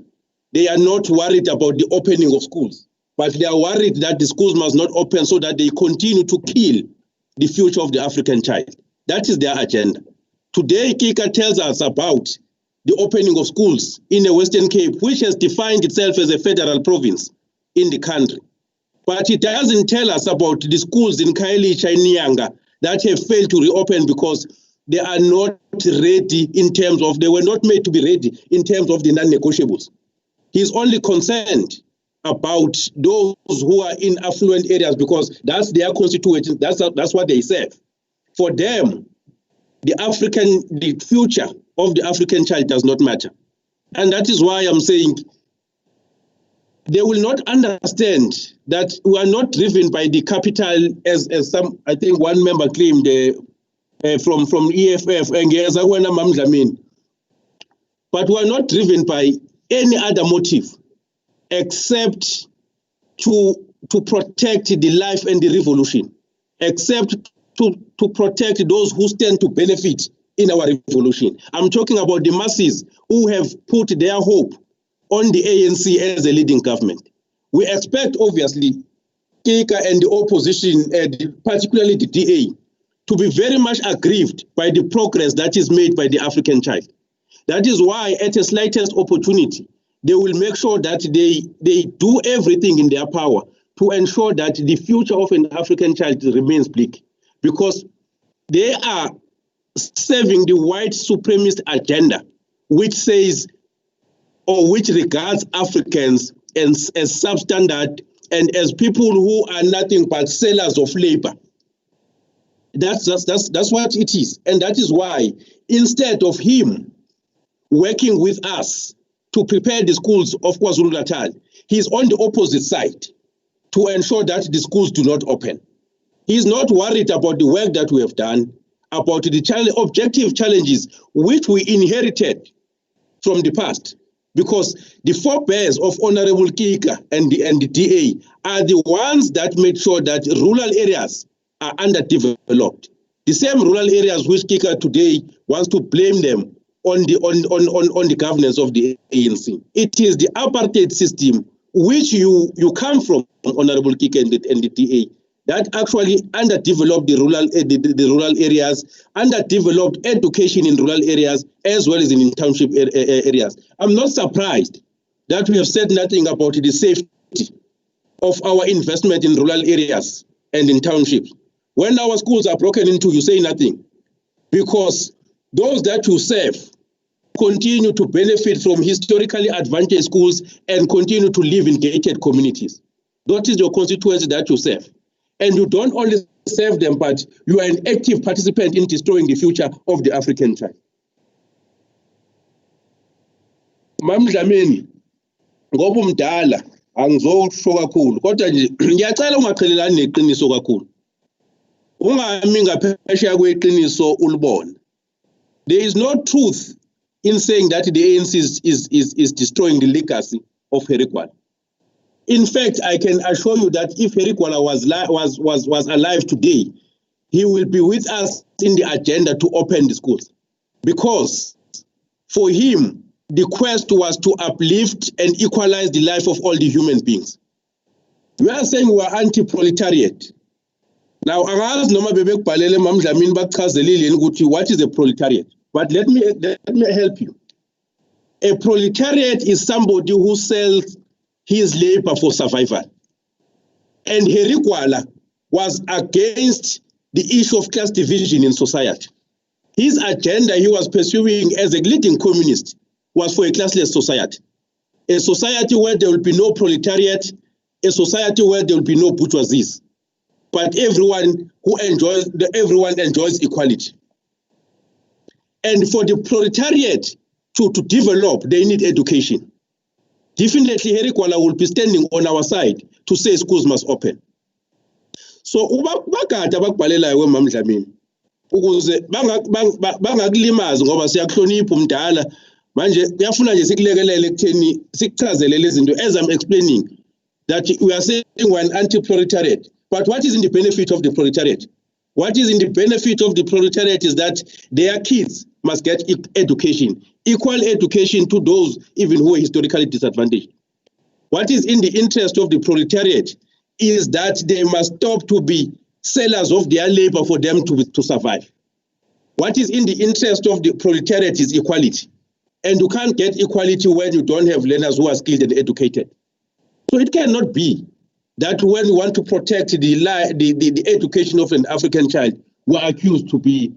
they are not worried about the opening of schools, but they are worried that the schools must not open so that they continue to kill the future of the African child. That is their agenda. Today, Kika tells us about the opening of schools in the Western Cape, which has defined itself as a federal province in the country. But it doesn't tell us about the schools in Khayelitsha and Nyanga that have failed to reopen because they are not ready in terms of, they were not made to be ready in terms of the non-negotiables. He's only concerned about those who are in affluent areas because that's their constituents, that's what they serve. For them, the future of the African child does not matter. And that is why I'm saying they will not understand that we are not driven by the capital as some, I think one member claimed from EFF, but we are not driven by any other motive except to protect the life and the revolution, except to protect those who stand to benefit in our revolution. I'm talking about the masses who have put their hope on the ANC as a leading government. We expect, obviously, Kika and the opposition, particularly the DA, to be very much aggrieved by the progress that is made by the African child. That is why, at the slightest opportunity, they will make sure that they do everything in their power to ensure that the future of an African child remains bleak, because they are serving the white supremacist agenda, which says, or which regards Africans as substandard and as people who are nothing but sellers of labor. That's what it is. And that is why, instead of him working with us to prepare the schools of KwaZulu-Natal, he's on the opposite side to ensure that the schools do not open. He's not worried about the work that we have done, about the objective challenges which we inherited from the past, because the forebears of Honorable Kika and the DA are the ones that made sure that rural areas are underdeveloped. The same rural areas which Kika today wants to blame them on the governance of the ANC. It is the apartheid system which you come from, Honorable Kika and the DA, that actually underdeveloped the rural areas, underdeveloped education in rural areas, as well as in township areas. I'm not surprised that we have said nothing about the safety of our investment in rural areas and in townships. When our schools are broken into, you say nothing, because those that you serve continue to benefit from historically advantaged schools and continue to live in gated communities. That is your constituency that you serve. And you don't only serve them, but you are an active participant in destroying the future of the African child. Mamdlamini, ngoba umdala angizosho kakhulu, kodwa nje ngiyacela ungaqhelelani neqiniso kakhulu. Ungami ngaphesheya kweqiniso ulibona. There is no truth in saying that the ANC is destroying the legacy of Herikwala. In fact, I can assure you that if Herikwala was alive today, he will be with us in the agenda to open the schools. Because for him, the quest was to uplift and equalize the life of all the human beings. We are saying we are anti-proletariat. Now, what is a proletariat? But let me help you. A proletariat is somebody who sells his labor for survival. And Herikwala was against the issue of class division in society. His agenda he was pursuing as a leading communist was for a classless society. A society where there will be no proletariat, a society where there will be no bourgeoisies. But everyone enjoys equality. And for the proletariat to develop, they need education. Definitely, Herikwala will be standing on our side to say schools must open. So, bakade abakubhalela ewe Mamdlamini ukuze bangakulimazi ngoba siyakuhlonipha umdala manje kuyafuna nje sikulekelele ekutheni sikuchazele lezi zinto as I'm explaining that we are saying we're an anti-proletariat. But what is in the benefit of the proletariat? What is in the benefit of the proletariat is that their kids must get education, equal education to those even who are historically disadvantaged. What is in the interest of the proletariat is that they must stop to be sellers of their labor for them to survive. What is in the interest of the proletariat is equality. And you can't get equality when you don't have learners who are skilled and educated. So it cannot be that when we want to protect the education of an African child, we are accused to be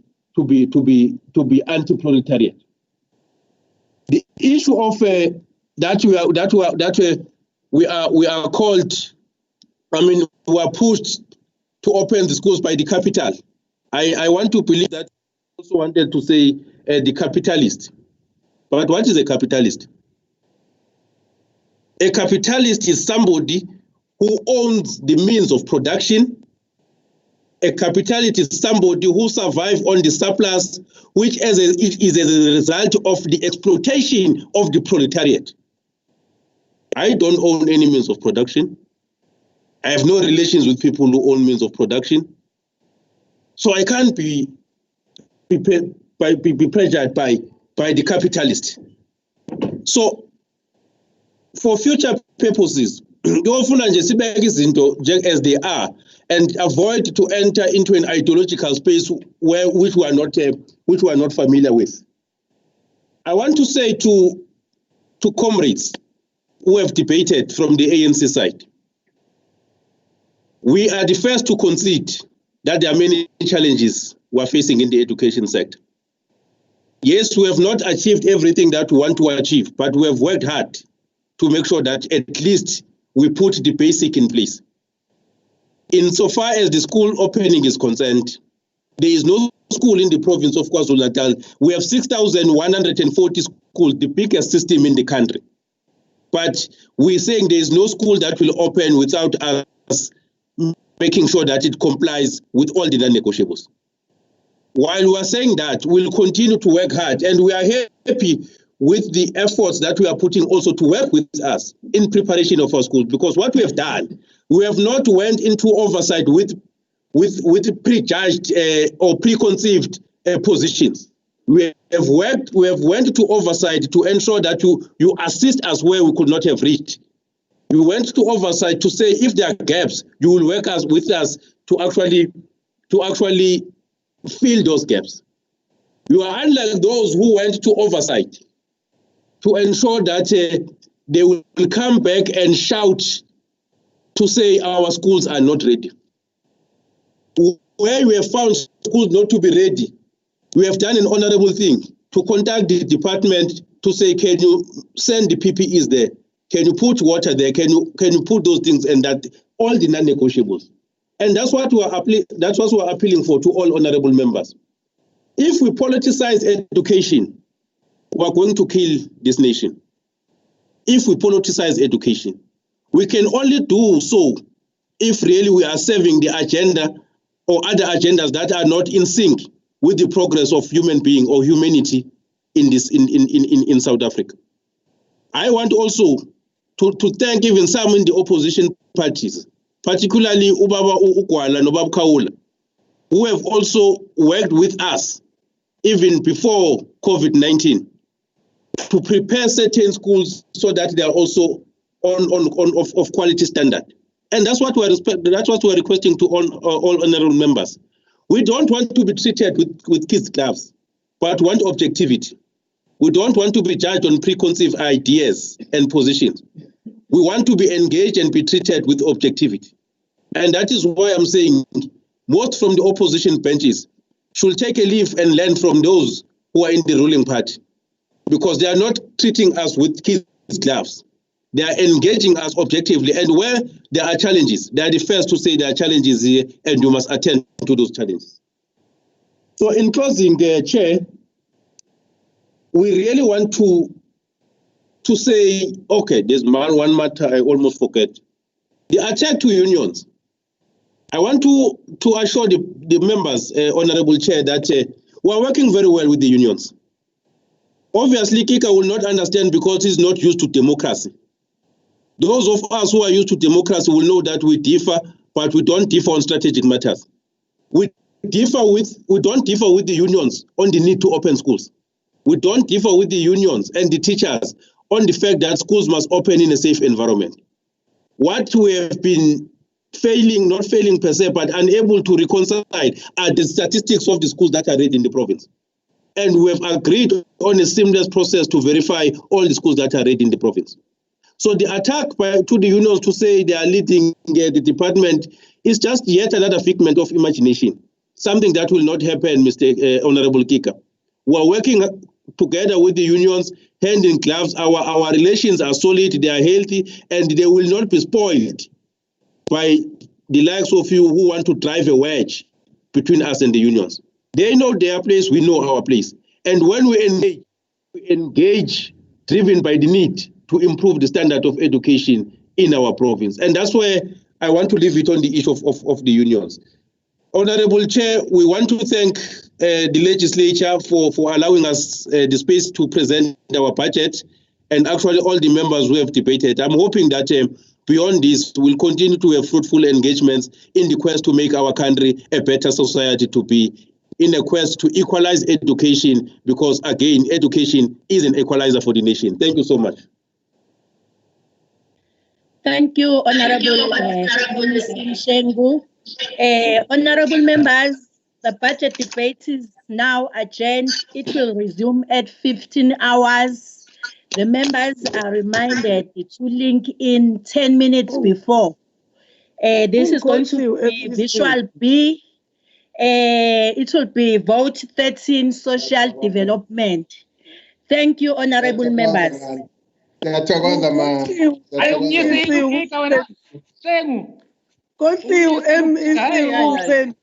anti-proletariat. The issue of we are called, we are pushed to open the schools by the capital. I want to believe that I also wanted to say the capitalist. But what is a capitalist? A capitalist is somebody who owns the means of production. A capitalist is somebody who survives on the surplus, which is as a result of the exploitation of the proletariat. I don't own any means of production. I have no relations with people who own means of production. So I can't be pressured by the capitalist. So for future purposes, as they are, and avoid to enter into an ideological space which we are not familiar with. I want to say to comrades who have debated from the ANC side, we are the first to concede that there are many challenges we are facing in the education sector. Yes, we have not achieved everything that we want to achieve, but we have worked hard to make sure that at least we put the basic in place. Insofar as the school opening is concerned, there is no school in the province of KwaZulu-Natal. We have 6,140 schools, the biggest system in the country. But we're saying there is no school that will open without us making sure that it complies with all the non-negotiables. While we are saying that, we'll continue to work hard, and we are happy with the efforts that we are putting also to work with us in preparation of our schools, because what we have done, we have not went into oversight with prejudged or preconceived positions. We have went to oversight to ensure that you assist us where we could not have reached. We went to oversight to say if there are gaps, you will work with us to actually fill those gaps. You are unlike those who went to oversight to ensure that they will come back and shout to say our schools are not ready. Where we have found schools not to be ready, we have done an honorable thing to contact the department to say, can you send the PPEs there? Can you put water there? Can you put those things, and that all the non-negotiables? And that's what we're appealing for to all honorable members. If we politicize education, we're going to kill this nation. If we politicize education, we can only do so if really we are serving the agenda or other agendas that are not in sync with the progress of human being or humanity in South Africa. I want also to thank even some in the opposition parties, particularly Ubaba Ukwala and Ubaba Kaula, who have also worked with us even before COVID-19 to prepare certain schools so that they are also of quality standard. And that's what we're requesting to all honorable members. We don't want to be treated with kids' gloves, but want objectivity. We don't want to be judged on preconceived ideas and positions. We want to be engaged and be treated with objectivity. And that is why I'm saying most from the opposition benches should take a leaf and learn from those who are in the ruling party, because they are not treating us with kids' gloves. They are engaging us objectively, and where there are challenges, they are the first to say there are challenges here, and you must attend to those challenges. So in closing, Chair, we really want to say, okay, there's one matter I almost forget. The attack to unions. I want to assure the members, Honorable Chair, that we are working very well with the unions. Obviously, Kika will not understand because he's not used to democracy. Those of us who are used to democracy will know that we differ, but we don't differ on strategic matters. We don't differ with the unions on the need to open schools. We don't differ with the unions and the teachers on the fact that schools must open in a safe environment. What we have been not failing per se, but unable to reconcile are the statistics of the schools that are read in the province. And we have agreed on a seamless process to verify all the schools that are read in the province. So the attack to the unions to say they are leading the department is just yet another figment of imagination, something that will not happen, Mr. Honorable Kika. We are working together with the unions, hand in gloves. Our relations are solid, they are healthy, and they will not be spoiled by the likes of you who want to drive a wedge between us and the unions. They know their place, we know our place. And when we engage driven by the need to improve the standard of education in our province. And that's where I want to leave it on the issue of the unions. Honorable Chair, we want to thank the legislature for allowing us the space to present our budget, and actually all the members who have debated. I'm hoping that beyond this, we'll continue to have fruitful engagements in the quest to make our country a better society to be, in a quest to equalize education, because again, education is an equalizer for the nation. Thank you so much. Thank you, Honorable Shengu. Honorable members, the budget debate is now adjourned. It will resume at 15 hours. The members are reminded to link in 10 minutes before. This is going to be Visual B. It will be Vote 13, Social Development. Thank you, honorable members. Kodliwe MEC